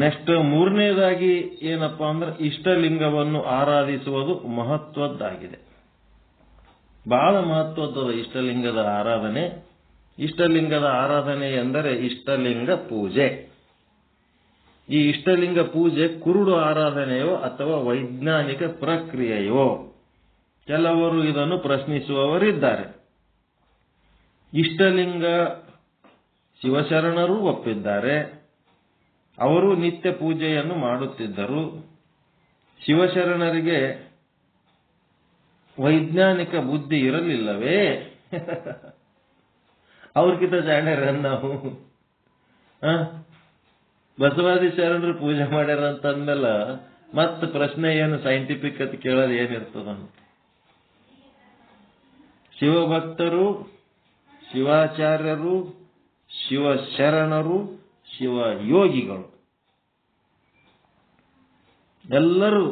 ನೆಕ್ಸ್ಟ್ ಮೂರನೇದಾಗಿ ಏನಪ್ಪಾ ಅಂದ್ರೆ, ಇಷ್ಟಲಿಂಗವನ್ನು ಆರಾಧಿಸುವುದು ಮಹತ್ವದ್ದಾಗಿದೆ. ಬಹಳ ಮಹತ್ವದ ಇಷ್ಟಲಿಂಗದ ಆರಾಧನೆ. ಇಷ್ಟಲಿಂಗದ ಆರಾಧನೆ ಎಂದರೆ ಇಷ್ಟಲಿಂಗ ಪೂಜೆ. ಈ ಇಷ್ಟಲಿಂಗ ಪೂಜೆ ಕುರುಡು ಆರಾಧನೆಯೋ ಅಥವಾ ವೈಜ್ಞಾನಿಕ ಪ್ರಕ್ರಿಯೆಯೋ? ಕೆಲವರು ಇದನ್ನು ಪ್ರಶ್ನಿಸುವವರಿದ್ದಾರೆ. ಇಷ್ಟಲಿಂಗ ಶಿವಶರಣರು ಒಪ್ಪಿದ್ದಾರೆ. ಅವರು ನಿತ್ಯ ಪೂಜೆಯನ್ನು ಮಾಡುತ್ತಿದ್ದರು. ಶಿವಶರಣರಿಗೆ ವೈಜ್ಞಾನಿಕ ಬುದ್ಧಿ ಇರಲಿಲ್ಲವೇ? ಅವ್ರಕಿಂತ ಜಾಣ್ಯಾರ ನಾವು. ಬಸವಾದಿ ಶರಣರು ಪೂಜೆ ಮಾಡ್ಯಾರ ಅಂತ ಅಂದ್ಮೇಲೆ ಮತ್ತ ಪ್ರಶ್ನೆ ಏನು ಸೈಂಟಿಫಿಕ್ ಅಂತ ಕೇಳೋದು ಏನಿರ್ತದಂತ. ಶಿವಭಕ್ತರು, ಶಿವಾಚಾರ್ಯರು, ಶಿವಶರಣರು, ಶಿವಯೋಗಿಗಳು ಎಲ್ಲರೂ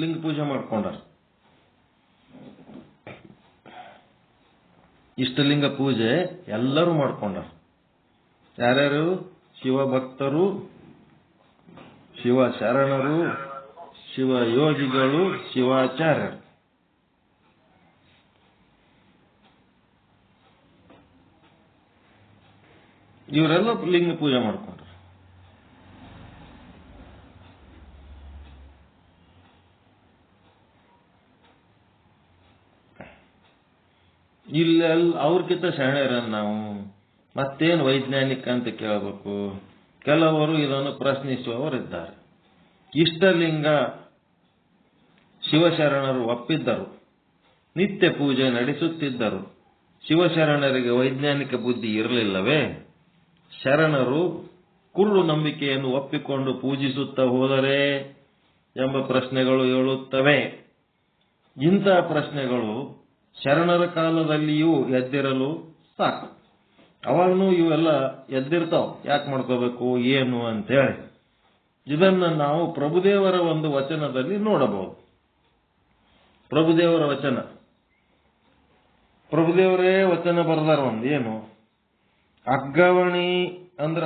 ಲಿಂಗ ಪೂಜೆ ಮಾಡ್ಕೊಂಡಾರ. ಇಷ್ಟಲಿಂಗ ಪೂಜೆ ಎಲ್ಲರೂ ಮಾಡ್ಕೊಂಡಾರ. ಯಾರ್ಯಾರು? ಶಿವಭಕ್ತರು, ಶಿವಶರಣರು, ಶಿವಯೋಗಿಗಳು, ಶಿವಾಚಾರ್ಯರು. ಇವರೆಲ್ಲ ಲಿಂಗ ಪೂಜೆ ಮಾಡ್ಕೊಂಡ್ರು. ಇಲ್ಲ ಅವ್ರಕ್ಕಿಂತ ಶಾಣ್ಯರ ನಾವು ಮತ್ತೇನು ವೈಜ್ಞಾನಿಕ ಅಂತ ಕೇಳಬೇಕು. ಕೆಲವರು ಇದನ್ನು ಪ್ರಶ್ನಿಸುವವರಿದ್ದಾರೆ. ಇಷ್ಟಲಿಂಗ ಶಿವಶರಣರು ಒಪ್ಪಿದ್ದರು, ನಿತ್ಯ ಪೂಜೆ ನಡೆಸುತ್ತಿದ್ದರು. ಶಿವಶರಣರಿಗೆ ವೈಜ್ಞಾನಿಕ ಬುದ್ಧಿ ಇರಲಿಲ್ಲವೇ? ಶರಣರು ಕುರುಡು ನಂಬಿಕೆಯನ್ನು ಒಪ್ಪಿಕೊಂಡು ಪೂಜಿಸುತ್ತಾ ಹೋದರೆ ಎಂಬ ಪ್ರಶ್ನೆಗಳು ಏಳುತ್ತವೆ. ಇಂತಹ ಪ್ರಶ್ನೆಗಳು ಶರಣರ ಕಾಲದಲ್ಲಿಯೂ ಎದ್ದಿರಲು ಸಾಕು. ಅವಾಗೂ ಇವೆಲ್ಲ ಎದ್ದಿರ್ತಾವ, ಯಾಕೆ ಮಾಡ್ಕೋಬೇಕು ಏನು ಅಂತೇಳಿ. ಇದನ್ನ ನಾವು ಪ್ರಭುದೇವರ ಒಂದು ವಚನದಲ್ಲಿ ನೋಡಬಹುದು. ಪ್ರಭುದೇವರ ವಚನ, ಪ್ರಭುದೇವರೇ ವಚನ ಬರೆದಾರ ಒಂದು. ಏನು? ಅಗ್ಗವಣಿ ಅಂದ್ರೆ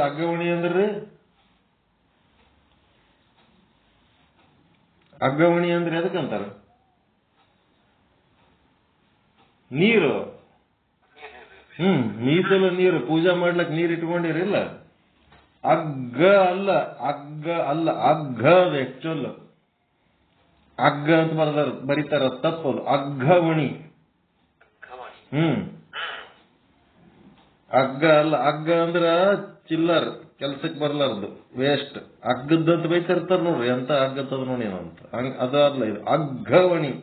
ಅಗ್ಗವಣಿ ಅಂದ್ರೆ ಎದಕ್ಕಂತಾರ? ನೀರು. ಮೀಸಲು ನೀರು, ಪೂಜೆ ಮಾಡ್ಲಕ್ ನೀರು ಇಟ್ಕೊಂಡಿರಿಲ್ಲ. ಅಗ್ಗ ಅಲ್ಲ, ಅಗ್ಗ ಆಕ್ಚುಲ್ ಅಗ್ಗ ಅಂತ ಬರೀತಾರ, ತಪ್ಪದು. ಅಗ್ಗವಣಿ. ಅಗ್ಗ ಅಲ್ಲ. ಅಗ್ಗ ಅಂದ್ರ ಚಿಲ್ಲರ್, ಕೆಲ್ಸಕ್ಕೆ ಬರ್ಲಾರ್ದು, ವೇಸ್ಟ್. ಅಗ್ಗದಂತ ಬೈತಿರ್ತಾರ ನೋಡ್ರಿ, ಎಂತ ಅಗ್ಗತ್ತದ ನೋಡಿ ಅಂತ. ಅದು ಅಲ್ಲ, ಇದು ಅಗ್ಗವಣಿ.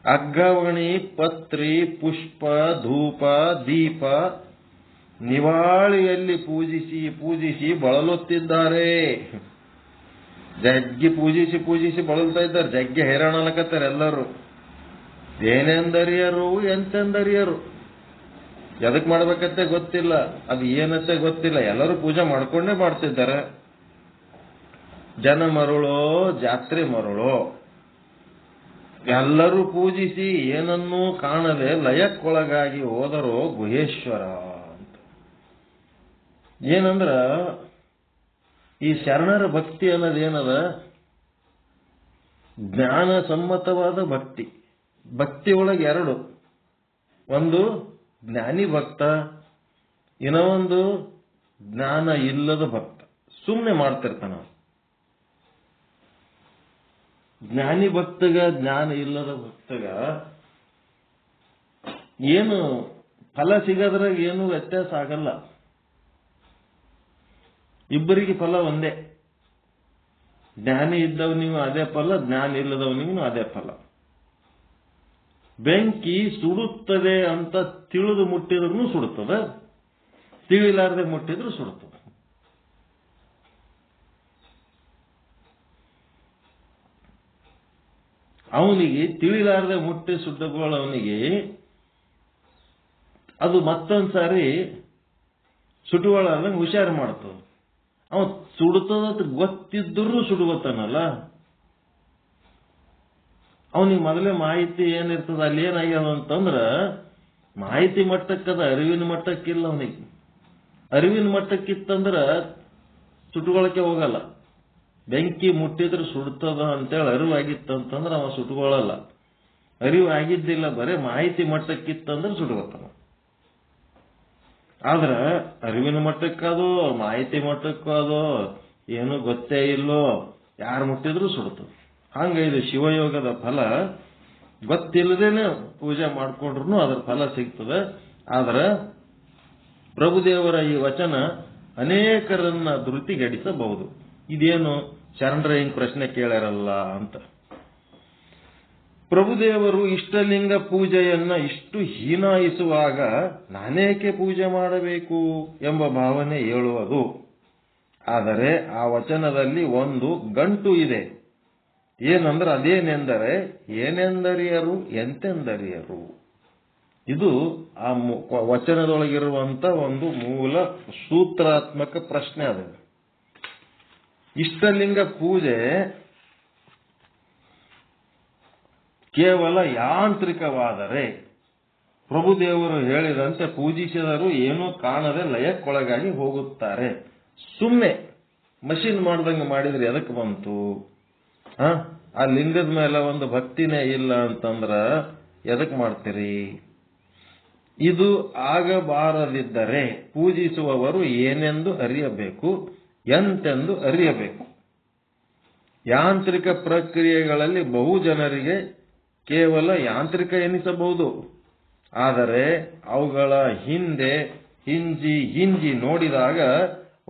ಅಗ್ಗವಣಿ ಪತ್ರಿ, ಪುಷ್ಪ, ಧೂಪ, ದೀಪ, ನಿವಾಳಿಯಲ್ಲಿ ಪೂಜಿಸಿ ಬಳಲುತ್ತಿದ್ದಾರೆ. ಜಗ್ಗಿ ಪೂಜಿಸಿ ಬಳಲ್ತಾ ಇದ್ದಾರೆ. ಜಗ್ಗಿ ಹೈರಾಣ ಅನ್ಕತ್ತಾರೆ ಎಲ್ಲರೂ. ಏನೆಂದರಿಯರು ಎಂತೆಂದರಿಯರು, ಎದಕ್ ಮಾಡ್ಬೇಕಂತೆ ಗೊತ್ತಿಲ್ಲ, ಅದು ಏನಂತೆ ಗೊತ್ತಿಲ್ಲ. ಎಲ್ಲರೂ ಪೂಜೆ ಮಾಡ್ಕೊಂಡೇ ಮಾಡ್ತಿದ್ದಾರೆ. ಜನ ಮರುಳೋ ಜಾತ್ರೆ ಮರುಳೋ, ಎಲ್ಲರೂ ಪೂಜಿಸಿ ಏನನ್ನೂ ಕಾಣದೆ ಲಯಕ್ಕೊಳಗಾಗಿ ಹೋದರೋ ಗುಹೇಶ್ವರ ಅಂತ. ಏನಂದ್ರ ಈ ಶರಣರ ಭಕ್ತಿ ಅನ್ನೋದೇನದ, ಜ್ಞಾನ ಸಮ್ಮತವಾದ ಭಕ್ತಿ. ಭಕ್ತಿ ಒಳಗೆ ಎರಡು, ಒಂದು ಜ್ಞಾನಿ ಭಕ್ತ, ಇನ್ನೊಂದು ಜ್ಞಾನ ಇಲ್ಲದ ಭಕ್ತ. ಸುಮ್ಮನೆ ಮಾಡ್ತಿರ್ತಾನ. ಜ್ಞಾನಿ ಭಕ್ತಗ ಜ್ಞಾನ ಇಲ್ಲದ ಭಕ್ತಗ ಏನು ಫಲ ಸಿಗೋದ್ರಾಗ ಏನು ವ್ಯತ್ಯಾಸ ಆಗಲ್ಲ. ಇಬ್ಬರಿಗೆ ಫಲ ಒಂದೇ. ಜ್ಞಾನಿ ಇದ್ದವನಿಗೂ ಅದೇ ಫಲ, ಜ್ಞಾನ ಇಲ್ಲದವನಿಗೂ ಅದೇ ಫಲ. ಬೆಂಕಿ ಸುಡುತ್ತದೆ ಅಂತ ತಿಳಿದು ಮುಟ್ಟಿದ್ರೂ ಸುಡುತ್ತದೆ, ತಿಳಿಲಾರದೆ ಮುಟ್ಟಿದ್ರು ಸುಡುತ್ತದೆ. ಅವನಿಗೆ ತಿಳಿಲಾರದೆ ಮುಟ್ಟಿ ಸುಟ್ಟುಕೊಳ್ಳವನಿಗೆ ಅದು ಮತ್ತೊಂದ್ಸಾರಿ ಸುಟ್ಟುಕೊಳ್ಳಂಗೆ ಹುಷಾರು ಮಾಡ್ತದ. ಅವ ಸುಡುತ್ತದ ಗೊತ್ತಿದ್ದರೂ ಸುಡುವತ್ತಾನಲ್ಲ, ಅವನಿಗೆ ಮೊದಲೇ ಮಾಹಿತಿ ಏನಿರ್ತದ, ಅಲ್ಲಿ ಏನಾಗ್ಯದ ಅಂತಂದ್ರ ಮಾಹಿತಿ ಮಟ್ಟಕ್ಕದ, ಅರಿವಿನ ಮಟ್ಟಕ್ಕಿಲ್ಲ. ಅವನಿಗೆ ಅರಿವಿನ ಮಟ್ಟಕ್ಕಿತ್ತಂದ್ರ ಸುಟ್ಟುಕೊಳ್ಳಕ್ಕೆ ಹೋಗಲ್ಲ. ಬೆಂಕಿ ಮುಟ್ಟಿದ್ರೆ ಸುಡ್ತದ ಅಂತೇಳಿ ಅರಿವಾಗಿತ್ತಂತಂದ್ರೆ ಅವ ಸುಟ್ಕೊಳ್ಳಲ್ಲ. ಅರಿವು ಆಗಿದ್ದಿಲ್ಲ, ಬರೇ ಮಾಹಿತಿ ಮಟ್ಟಕ್ಕಿತ್ತಂದ್ರೆ ಸುಟ್ಕೋತಾನ. ಆದ್ರ ಅರಿವಿನ ಮಟ್ಟಕ್ಕದೋ ಮಾಹಿತಿ ಮಟ್ಟಕ್ಕದೋ ಏನು ಗೊತ್ತೇ ಇಲ್ಲೋ, ಯಾರು ಮುಟ್ಟಿದ್ರು ಸುಡ್ತದೆ. ಹಂಗ ಇದು ಶಿವಯೋಗದ ಫಲ. ಗೊತ್ತಿಲ್ಲದೇನೆ ಪೂಜೆ ಮಾಡ್ಕೊಂಡ್ರು ಅದರ ಫಲ ಸಿಗ್ತದೆ. ಆದ್ರ ಪ್ರಭುದೇವರ ಈ ವಚನ ಅನೇಕರನ್ನ ಧೃತಿಗೆಡಿಸಬಹುದು. ಇದೇನು ಶರಣರ ಹಿಂಗ್ ಪ್ರಶ್ನೆ ಕೇಳ್ಯಾರಲ್ಲ ಅಂತ. ಪ್ರಭುದೇವರು ಇಷ್ಟಲಿಂಗ ಪೂಜೆಯನ್ನ ಇಷ್ಟು ಹೀನಾಯಿಸುವಾಗ ನಾನೇಕೆ ಪೂಜೆ ಮಾಡಬೇಕು ಎಂಬ ಭಾವನೆ ಏಳುವುದು. ಆದರೆ ಆ ವಚನದಲ್ಲಿ ಒಂದು ಗಂಟು ಇದೆ. ಏನಂದ್ರೆ ಅದೇನೆಂದರೆ ಏನೆಂದರಿಯರು ಎಂತೆಂದರಿಯರು. ಇದು ಆ ವಚನದೊಳಗಿರುವಂತ ಒಂದು ಮೂಲ ಸೂತ್ರಾತ್ಮಕ ಪ್ರಶ್ನೆ. ಅದು ಇಷ್ಟಲಿಂಗ ಪೂಜೆ ಕೇವಲ ಯಾಂತ್ರಿಕವಾದರೆ ಪ್ರಭುದೇವರು ಹೇಳಿದಂತೆ ಪೂಜಿಸಿದರೂ ಏನೂ ಕಾಣದೆ ಲಯಕ್ಕೊಳಗಾಗಿ ಹೋಗುತ್ತಾರೆ. ಸುಮ್ಮನೆ ಮಷಿನ್ ಮಾಡ್ದಂಗೆ ಮಾಡಿದ್ರೆ ಎದಕ್ಕೆ ಬಂತು? ಆ ಲಿಂಗದ ಮೇಲೆ ಒಂದು ಭಕ್ತಿನೇ ಇಲ್ಲ ಅಂತಂದ್ರ ಎದಕ್ ಮಾಡ್ತೀರಿ? ಇದು ಆಗಬಾರದಿದ್ದರೆ ಪೂಜಿಸುವವರು ಏನೆಂದು ಅರಿಯಬೇಕು, ಎಂತೆಂದು ಅರಿಯಬೇಕು. ಯಾಂತ್ರಿಕ ಪ್ರಕ್ರಿಯೆಗಳಲ್ಲಿ ಬಹು ಜನರಿಗೆ ಕೇವಲ ಯಾಂತ್ರಿಕ ಎನಿಸಬಹುದು. ಆದರೆ ಅವುಗಳ ಹಿಂದೆ ಹಿಂಜಿ ನೋಡಿದಾಗ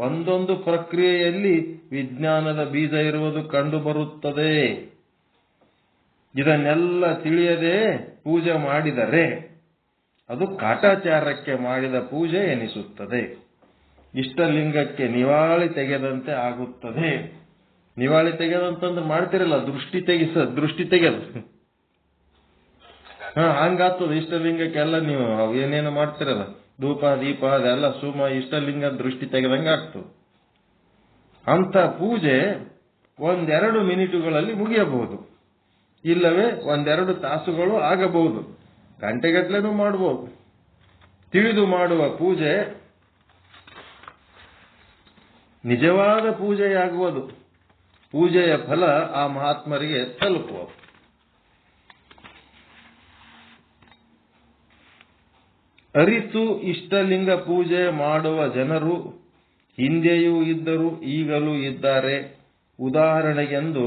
ಒಂದೊಂದು ಪ್ರಕ್ರಿಯೆಯಲ್ಲಿ ವಿಜ್ಞಾನದ ಬೀಜ ಇರುವುದು ಕಂಡುಬರುತ್ತದೆ. ಇದನ್ನೆಲ್ಲ ತಿಳಿಯದೆ ಪೂಜೆ ಮಾಡಿದರೆ ಅದು ಕಾಟಾಚಾರಕ್ಕೆ ಮಾಡಿದ ಪೂಜೆ ಎನಿಸುತ್ತದೆ. ಇಷ್ಟಲಿಂಗಕ್ಕೆ ನಿವಾಳಿ ತೆಗೆದಂತೆ ಆಗುತ್ತದೆ. ನಿವಾಳಿ ತೆಗೆದಂತಂದ್ರೆ ಮಾಡ್ತಿರಲ್ಲ, ದೃಷ್ಟಿ ತೆಗೆದು ಹಂಗಾಗ್ತದೆ. ಇಷ್ಟಲಿಂಗಕ್ಕೆಲ್ಲ ನೀವು ಏನೇನು ಮಾಡ್ತಿರಲ್ಲ, ಧೂಪ ದೀಪ ಅದೆಲ್ಲ ಸುಮ ಇಷ್ಟಲಿಂಗ ದೃಷ್ಟಿ ತೆಗೆದಂಗೆ ಆಗ್ತದೆ. ಅಂತ ಪೂಜೆ 1-2 ಮಿನಿಟುಗಳಲ್ಲಿ ಮುಗಿಯಬಹುದು, ಇಲ್ಲವೇ 1-2 ತಾಸುಗಳು ಆಗಬಹುದು, ಗಂಟೆಗಟ್ಟಲೆನೂ ಮಾಡಬಹುದು. ತಿಳಿದು ಮಾಡುವ ಪೂಜೆ ನಿಜವಾದ ಪೂಜೆಯಾಗುವುದು. ಪೂಜೆಯ ಫಲ ಆ ಮಹಾತ್ಮರಿಗೆ ತಲುಪುವುದು. ಅರಿತು ಇಷ್ಟಲಿಂಗ ಪೂಜೆ ಮಾಡುವ ಜನರು ಹಿಂದೆಯೂ ಇದ್ದರು, ಈಗಲೂ ಇದ್ದಾರೆ. ಉದಾಹರಣೆಗೆಂದು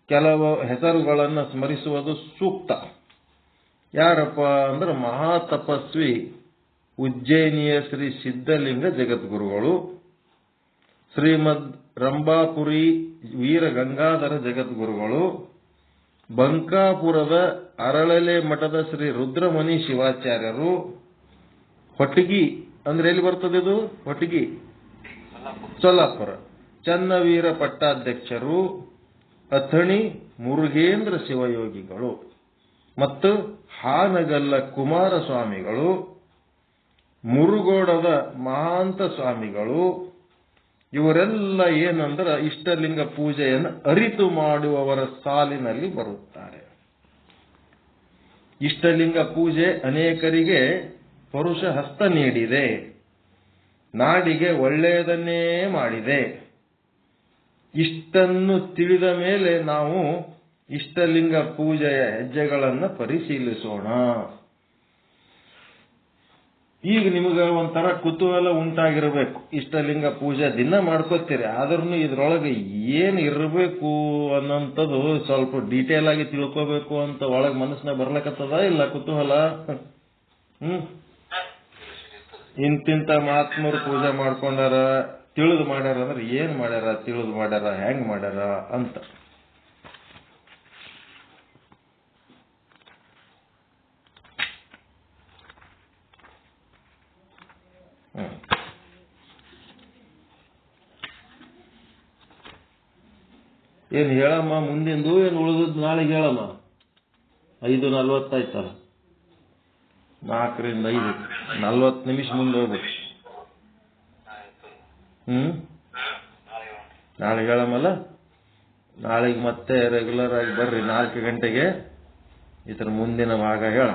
ಕೆಲವು ಹೆಸರುಗಳನ್ನು ಸ್ಮರಿಸುವುದು ಸೂಕ್ತ. ಯಾರಪ್ಪ ಅಂದ್ರೆ ಮಹಾತಪಸ್ವಿ ಉಜ್ಜಯಿನಿಯ ಶ್ರೀ ಸಿದ್ಧಲಿಂಗ ಜಗದ್ಗುರುಗಳು, ಶ್ರೀಮದ್ ರಂಭಾಪುರಿ ವೀರ ಗಂಗಾಧರ ಜಗದ್ಗುರುಗಳು, ಬಂಕಾಪುರದ ಅರಳಲೆ ಮಠದ ಶ್ರೀ ರುದ್ರಮುನಿ ಶಿವಾಚಾರ್ಯರು, ಹೊಟಗಿ ಅಂದ್ರೆ ಎಲ್ಲಿ ಬರ್ತದೆ ಇದು? ಹೊಟಗಿ ಸೊಲ್ಲಾಪುರ ಚನ್ನವೀರ ಪಟ್ಟಾಧ್ಯಕ್ಷರು, ಅಥಣಿ ಮುರುಗೇಂದ್ರ ಶಿವಯೋಗಿಗಳು ಮತ್ತು ಹಾನಗಲ್ಲ ಕುಮಾರಸ್ವಾಮಿಗಳು, ಮುರುಗೋಡದ ಮಹಾಂತ ಸ್ವಾಮಿಗಳು. ಇವರೆಲ್ಲ ಏನಂದ್ರೆ ಇಷ್ಟಲಿಂಗ ಪೂಜೆಯನ್ನು ಅರಿತು ಮಾಡುವವರ ಸಾಲಿನಲ್ಲಿ ಬರುತ್ತಾರೆ. ಇಷ್ಟಲಿಂಗ ಪೂಜೆ ಅನೇಕರಿಗೆ ಪರುಷ ಹಸ್ತ ನೀಡಿದೆ, ನಾಡಿಗೆ ಒಳ್ಳೆಯದನ್ನೇ ಮಾಡಿದೆ. ಇಷ್ಟನ್ನು ತಿಳಿದ ಮೇಲೆ ನಾವು ಇಷ್ಟಲಿಂಗ ಪೂಜೆಯ ಹೆಜ್ಜೆಗಳನ್ನು ಪರಿಶೀಲಿಸೋಣ. ಈಗ ನಿಮಗೆ ಒಂಥರ ಕುತೂಹಲ ಉಂಟಾಗಿರಬೇಕು. ಇಷ್ಟಲಿಂಗ ಪೂಜೆ ದಿನ ಮಾಡ್ಕೋತೀರಿ, ಆದ್ರೂ ಇದ್ರೊಳಗೆ ಏನ್ ಇರಬೇಕು ಅನ್ನೋಂಥದ್ದು ಸ್ವಲ್ಪ ಡೀಟೇಲ್ ಆಗಿ ತಿಳ್ಕೋಬೇಕು ಅಂತ ಒಳಗೆ ಮನಸ್ಸಿನಾಗ ಬರ್ಲಕತ್ತದ ಇಲ್ಲ ಕುತೂಹಲ? ಇಂತಿಂತ ಮಹಾತ್ಮರು ಪೂಜೆ ಮಾಡ್ಕೊಂಡಾರ, ತಿಳಿದು ಮಾಡ್ಯಾರ ಅಂದ್ರೆ ಏನ್ ಮಾಡ್ಯಾರ, ತಿಳಿದು ಮಾಡ್ಯಾರ, ಹೆಂಗ್ ಮಾಡ್ಯಾರ ಅಂತ. ಏನ್ ಹೇಳಮ್ಮ ಮುಂದಿಂದು, ಏನ್ ಉಳಿದದ್ದು ನಾಳೆಗೆ ಹೇಳಮ್ಮ? 5:40 ಆಯ್ತಲ್ಲ, 4ರಿಂದ 5 40 ನಿಮಿಷ ಮುಂದೆ ಹೋಗ್ಬೇಕು. ನಾಳೆ ಹೇಳಮ್ಮಲ್ಲ. ನಾಳೆಗೆ ಮತ್ತೆ ರೆಗ್ಯುಲರ್ ಆಗಿ ಬರ್ರಿ 4 ಗಂಟೆಗೆ. ಇದರ ಮುಂದಿನ ಭಾಗ ಹೇಳ.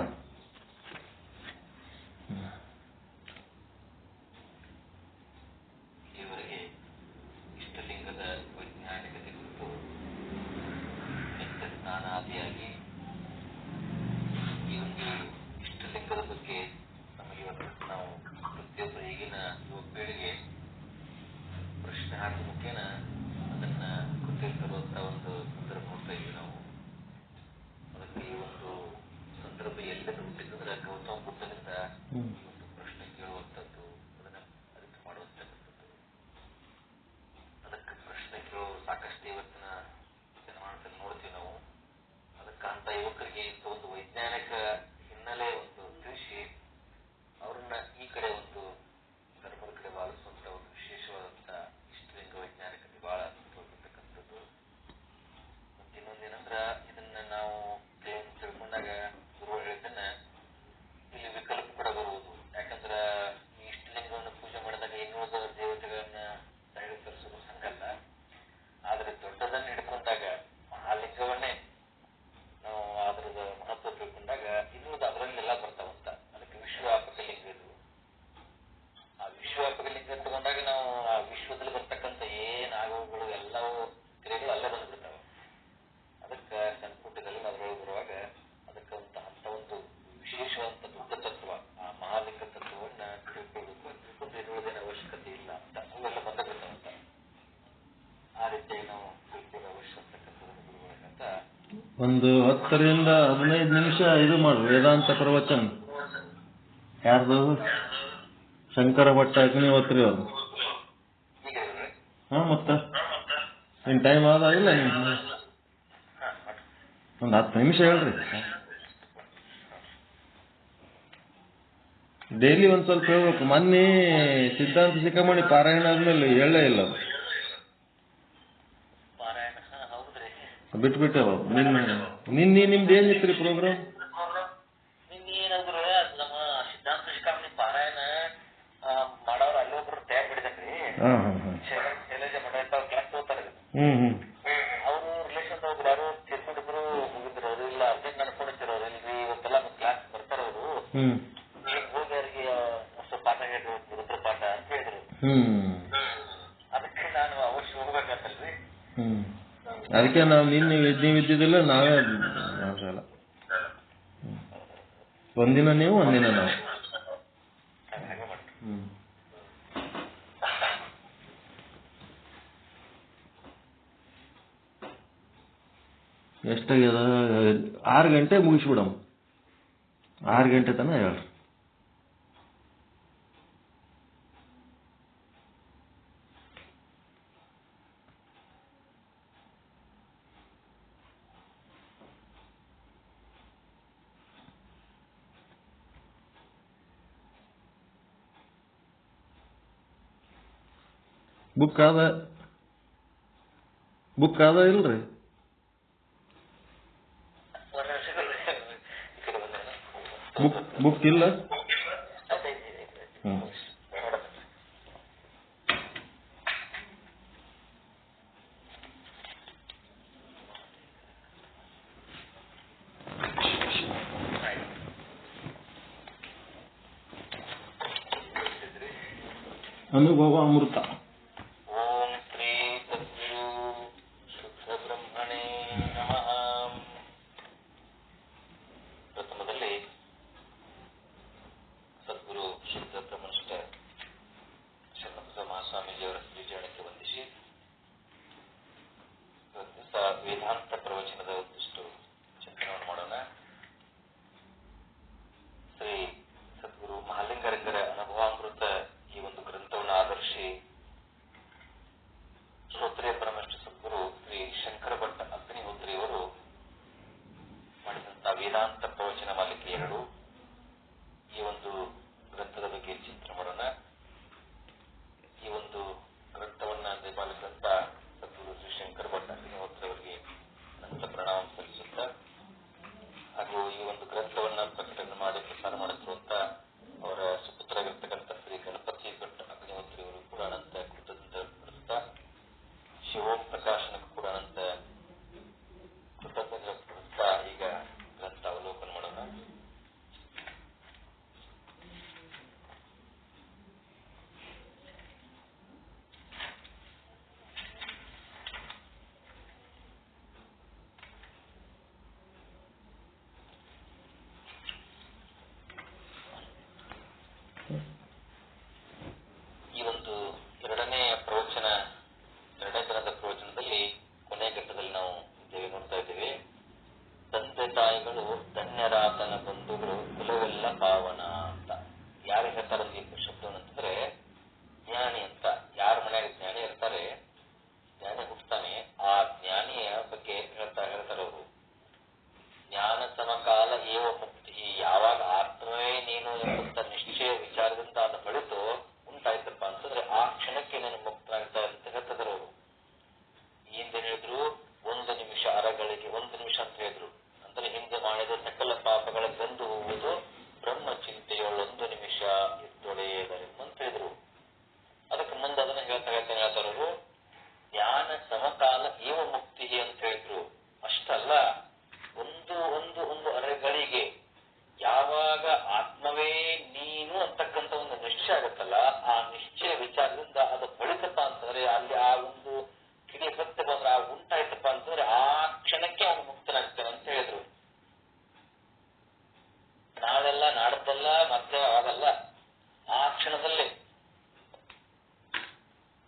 ಸಾಕಷ್ಟು ಇವತ್ತಿನ ಜನಮಾನದಲ್ಲಿ ನೋಡ್ತೀವಿ ನಾವು. ಅದಕ್ಕಂತ ಒಂದು 10 ರಿಂದ 15 ನಿಮಿಷ ಇದು ಮಾಡು, ವೇದಾಂತ ಪ್ರವಚನ. ಯಾರ್ದು? ಶಂಕರ ಭಟ್ಟ ಅಗ್ನಿಹೋತ್ರಿ ಅವರು. ಹಾ, ಮತ್ತ ನಿನ್ ಟೈಮ್ ಆದ ಇಲ್ಲ? ಒಂದು 10 ನಿಮಿಷ ಹೇಳ್ರಿ. ಡೈಲಿ ಒಂದ್ ಸ್ವಲ್ಪ ಹೇಳ್ಬೇಕು. ಮೊನ್ನೆ ಸಿದ್ಧಾಂತ ಶಿಖಾಮಣಿ ಪಾರಾಯಣ ಆದ್ಮೇಲೆ ಹೇಳೇ ಇಲ್ಲ, ಬಿಟ್ಬಿಟ್ಟೆ. ನಿಮ್ದು ಏನಿತ್ರಿ ಪ್ರೋಗ್ರಾಮ್? ನಿನ್ನೇನಾದ್ರು ನಮ್ಮ ಸಿದ್ಧಾಂತ ಶಿಖಾಮಣಿ ಪಾರಾಯಣ ಮಾಡೋರು ಅಲ್ಲಿ ಒಬ್ರು ತಯಾರು ಬಿಡಿದ್ರಿ. ಶೈಲಜ ಮಠ ಕ್ಲಾಸ್ ತಗೋತಾರೆ. ಅವರು ರಿಲೇಷನ್ ಹೋಗ್ರು, ಯಾರು ತೀರ್ಕೊಂಡಿದ್ರು, ಮುಗಿದ್ರು. ಅವರು ಇಲ್ಲ ಅರ್ಜೆಂಟ್ ನಡ್ಕೊಂಡಿದ್ರು. ಅವ್ರು ಇಲ್ರಿ ಇವತ್ತೆಲ್ಲ ಕ್ಲಾಸ್ ಬರ್ತಾರೆ ಅವರು, ಹೋಗಿ ಅವ್ರಿಗೆ ಸ್ವಲ್ಪ ಪಾಠ ಹೇಳಿದ್ರು, ರುದ್ರ ಪಾಠ ಅಂತ ಹೇಳಿದ್ರು. ಅದಕ್ಕೆ ನಾನು ಅವಶ್ಯ ಹೋಗ್ಬೇಕಂತಲ್ರಿ. ಅದಕ್ಕೆ ನಾವು ನೀವಿದ್ದಿದ್ದಿಲ್ಲ, ನಾವೇ ಒಂದಿನ ನೀವು ಒಂದಿನ ನಾವು. ಎಷ್ಟಾಗ್ಯದ? 6 ಗಂಟೆ ಮುಗಿಸ್ಬಿಡಮ್. 6 ಗಂಟೆ ತನಕ ಹೇಳ್ರಿ. ಬುಕ್ ಅದ ಇಲ್ರಿ? ಬುಕ್ ಇಲ್ಲ? ಅನುಭವ ಅಮೃತ. ಓಂ ಶ್ರೀ ಸದ್ಗುರು ಶುದ್ಧ ಬ್ರಹ್ಮಣೇ ನಮಃ. ಪ್ರಥಮದಲ್ಲಿ ಸದ್ಗುರು ಶುದ್ಧ ಬ್ರಹ್ಮನಿಷ್ಠ ಶರಣಬಸವ ಮಹಾಸ್ವಾಮೀಜಿಯವರ ಶ್ರೀಚರಣಕ್ಕೆ ವಂದಿಸಿ ವೇದಾಂತ ಪ್ರವಚನದ ಒಂದಿಷ್ಟು ಚಿಂತನೆಯನ್ನು ಮಾಡೋಣ. ಶ್ರೀ ಸದ್ಗುರು ಮಹಾಲಿಂಗರಂಗರ ಅನುಭವಾಮೃತ ಈ ಒಂದು ಗ್ರಂಥವನ್ನು ಆಧರಿಸಿ ಶ್ರೋತ್ರಿಯ ಪರಮೇಶ್ವರ ಸದ್ಗುರು ಶ್ರೀ ಶಂಕರ ಭಟ್ಟ ಅಗ್ನಿಹೋತ್ರಿಯವರು ಮಾಡಿದಂತಹ ವೇದಾಂತ ಪ್ರವಚನ ಮಾಲಿಕೆ 2 ಈ ಒಂದು ಗ್ರಂಥದ ಬಗ್ಗೆ ಚಿಂತನೆ ಮಾಡೋಣ. ಈ ಒಂದು ಗ್ರಂಥವನ್ನ ನಿರ್ಮಾಣಿಸಿದಂತ ಸದ್ಗುರು ಶ್ರೀ ಶಂಕರ ಭಟ್ಟ ಅಗ್ನಿಹೋತ್ರಿ ಅವರಿಗೆ ಅನಂತ ಪ್ರಣಾಮ ಸಲ್ಲಿಸುತ್ತಾ, ಹಾಗೂ ಈ ಒಂದು ಗ್ರಂಥವನ್ನ ಪ್ರಕಟಣೆ ಮಾಡಿ ಪ್ರಸಾರ ಮಾಡುತ್ತಿರುವಂತ ಅವರ ಸುಪುತ್ರರಾಗಿರ್ತಕ್ಕಂಥ ಶ್ರೀ ಗಣಪತಿ ಭಟ್ ಅಗ್ನಿಹೋತ್ರಿ ಅವರು ಕೂಡ ಅನಂತ ಕೃತಜ್ಞತೆ ಪಡಿಸುತ್ತಾ, ಶಿವೋಂ ಪ್ರಕಾಶನಕ್ಕೂ ಕೂಡ ಅನಂತ ಕೃತಜ್ಞತೆ ಪಡಿಸುತ್ತಾ ಈಗ ಗ್ರಂಥ ಅವಲೋಕನ ಮಾಡೋಣ. ಈ ಒಂದು ಎರಡನೇ ದಿನದ ಪ್ರವಚನದಲ್ಲಿ ಕೊನೆಯ ಘಟ್ಟದಲ್ಲಿ ನಾವು ನೋಡ್ತಾ ಇದ್ದೇವೆ. ತಂದೆ ತಾಯಿಗಳು ಧನ್ಯರಾತನ ಬಂಧುಗಳು ಕುಲವೆಲ್ಲ ಪಾವನ ಅಂತ ಯಾರು ಹೇಳ್ತಾರೆ ಈ ಶಬ್ದವನ್ನು ಅಂತಂದ್ರೆ, ಜ್ಞಾನಿ ಅಂತ. ಯಾರ ಮನೆಯಾಗ ಜ್ಞಾನಿ ಇರ್ತಾರೆ, ಜ್ಞಾನಿ ಹುಟ್ಟುತ್ತಾನೆ, ಆ ಜ್ಞಾನಿಯ ಬಗ್ಗೆ ಹೇಳ್ತಾರೆ ಅವರು. ಜ್ಞಾನ ಸಮಕಾಲ ಏವ ಮುಕ್ತಿ, ಯಾವಾಗ ಆತ್ಮವೇ ನೀನು ಎಂಬಂತ ನಿಶ್ಚಯ ವಿಚಾರದಿಂದ ಅದು ಹೊಳಿತು ಉಂಟಾಯ್ತಪ್ಪ ಅಂತಂದ್ರೆ ಆ ಕ್ಷಣಕ್ಕೆ ನಾನು ಮುಕ್ತನಾಗ್ತಾ ಅಂತ ಹೇಳ್ತಿದ್ರು ಅವರು. ಹಿಂದೆ ಹೇಳಿದ್ರು 1 ನಿಮಿಷ ಅರಗಳಿಗೆ 1 ನಿಮಿಷ ಅಂತ ಹೇಳಿದ್ರು. ಅಂದ್ರೆ ಹಿಂದೆ ಮಾಡಿದ ಸಕಲ ಪಾಪಗಳ ಗಂದು ಹೋಗುವುದು ಬ್ರಹ್ಮ ಚಿಂತೆಯೊಳು 1 ನಿಮಿಷ ಇದ್ದೊಡೆಯದರೆಂಬ ಅಂತ ಹೇಳಿದ್ರು. ಅದಕ್ಕೆ ಮುಂದೆ ಅದನ್ನ ಹೇಳ್ತಾರವರು, ಜ್ಞಾನ ಸಮಕಾಲ ಏವ ಮುಕ್ತಿ ಅಂತ ಹೇಳಿದ್ರು. ಅಷ್ಟಲ್ಲ, ಒಂದು ಅರೆಗಳಿಗೆ ಯಾವಾಗ ಆತ್ಮವೇ ನೀನು ಅಂತಕ್ಕಂಥ ಒಂದು ನಿಶ್ಚಯ ಆಗುತ್ತಲ್ಲ, ಆ ನಿಶ್ಚಯ ವಿಚಾರದಿಂದ ಅದು ಹೊಳಿತಪ್ಪ ಅಂತಂದ್ರೆ, ಅಲ್ಲಿ ಆ ಒಂದು ಕಿಡಿ ಸತ್ಯ ಬಂದ್ರೆ ಆ ಉಂಟಾಯ್ತಪ್ಪ ಅಂತಂದ್ರೆ ಆ ಕ್ಷಣಕ್ಕೆ ಅವನು ಮುಕ್ತನಾಗ್ತಾನೆ ಅಂತ ಹೇಳಿದ್ರು. ನಾಳೆಲ್ಲ ನಾಡದ್ದಲ್ಲ ಮತ್ತೆ ಆಗಲ್ಲ, ಆ ಕ್ಷಣದಲ್ಲೇ.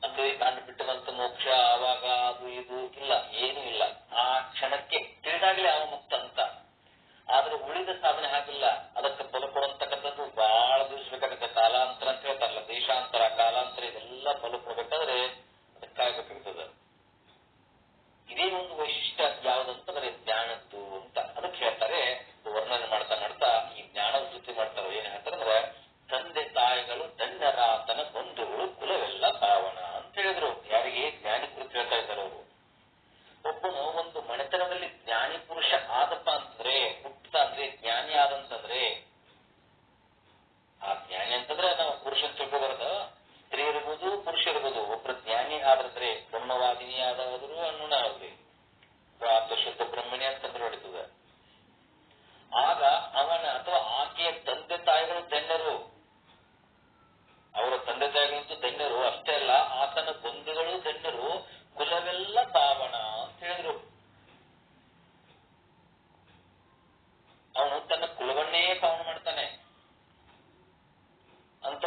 ಅಲ್ಲಿ ನಾನು ಬಿಟ್ಟದಂತ ಮೋಕ್ಷ ಆವಾಗ ಅದು ಇದು ಇಲ್ಲ, ಏನೂ ಇಲ್ಲ. ಆ ಕ್ಷಣಕ್ಕೆ ತಿಳಿದಾಗಲೇ ಅವನು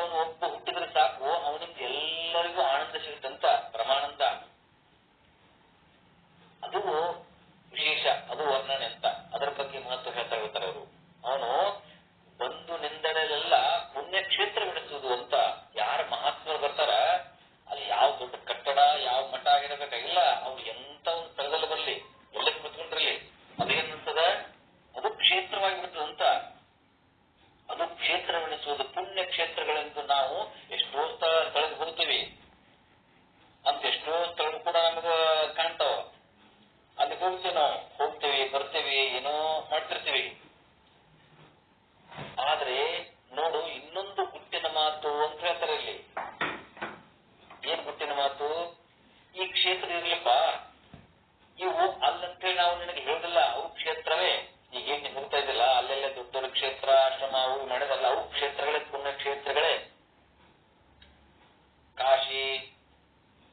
ಅವನು ಒಬ್ಬ ಹುಟ್ಟಿದ್ರೆ ಸಾಕು, ಅವನಿಂದ ಎಲ್ಲರಿಗೂ ಆನಂದ ಸಿಗುತ್ತಂತ, ಪರಮಾನಂದ. ಅದು ವಿಶೇಷ, ಅದು ವರ್ಣನೆ ಅಂತ. ಅದರ ಬಗ್ಗೆ ಮಹತ್ವ ಹೇಳ್ತಾ ಇರ್ತಾರೆ ಅವರು. ಅವನು ಬಂದು ನಿಂದಳೆಲ್ಲ ಪುಣ್ಯಕ್ಷೇತ್ರವೆನಿಸುವುದು ಅಂತ. ಯಾರ ಮಹಾತ್ಮರು ಬರ್ತಾರ ಅಲ್ಲಿ ಯಾವ ದೊಡ್ಡ ಕಟ್ಟಡ, ಯಾವ ಮಠ ಆಗಿರಬೇಕಾಗಿಲ್ಲ, ಅವ್ರು ಎಂತ ಒಂದು ಸ್ಥಳದಲ್ಲಿ ಬರಲಿ, ಎಲ್ಲ ಕುತ್ಕೊಂಡ್ರಲ್ಲಿ, ಅದೇನಂತದ, ಅದು ಕ್ಷೇತ್ರವಾಗಿ ಬಿಡ್ತದಂತ. ಅದು ಕ್ಷೇತ್ರವೆನಿಸುವುದು, ಪುಣ್ಯ ಕ್ಷೇತ್ರಗಳೆಂದು. ನಾವು ಎಷ್ಟೋ ಸ್ಥಳಕ್ಕೆ ಹೋಗ್ತೀವಿ ಅಂತ, ಎಷ್ಟೋ ಸ್ಥಳ ಕೂಡ ನಮಗ ಕಾಣ್ತಾವ. ಅಲ್ಲಿ ಹೋಗ್ತೀವಿ, ನಾವು ಹೋಗ್ತೇವಿ, ಬರ್ತೇವಿ, ಏನೋ ಮಾಡ್ತಿರ್ತೀವಿ. ಆದ್ರೆ ನೋಡು, ಇನ್ನೊಂದು ಗುಟ್ಟಿನ ಮಾತು ಅಂತ ಹೇಳ್ತಾರೆ ಇಲ್ಲಿ. ಏನ್ ಗುಟ್ಟಿನ ಮಾತು? ಈ ಕ್ಷೇತ್ರ ಇರ್ಲಿಪ್ಪ, ಇವು ಅಲ್ಲಂತೇಳಿ ನಾವು ನಿನಗೆ ಹೇಳುದಿಲ್ಲ, ಅವು ಕ್ಷೇತ್ರವೇ. ಈಗೇನ್ ನೀನ್ ಹೋಗ್ತಾ ಇದ್ದಿಲ್ಲ, ಅಲ್ಲೆಲ್ಲ ದೊಡ್ಡ ದೊಡ್ಡ ಕ್ಷೇತ್ರ, ಆಶ್ರಮ ಅವು ಮಾಡಿದಲ್ಲ, ಅವು ಕ್ಷೇತ್ರಗಳೇ, ಪುಣ್ಯ ಕ್ಷೇತ್ರಗಳೇ. ಕಾಶಿ,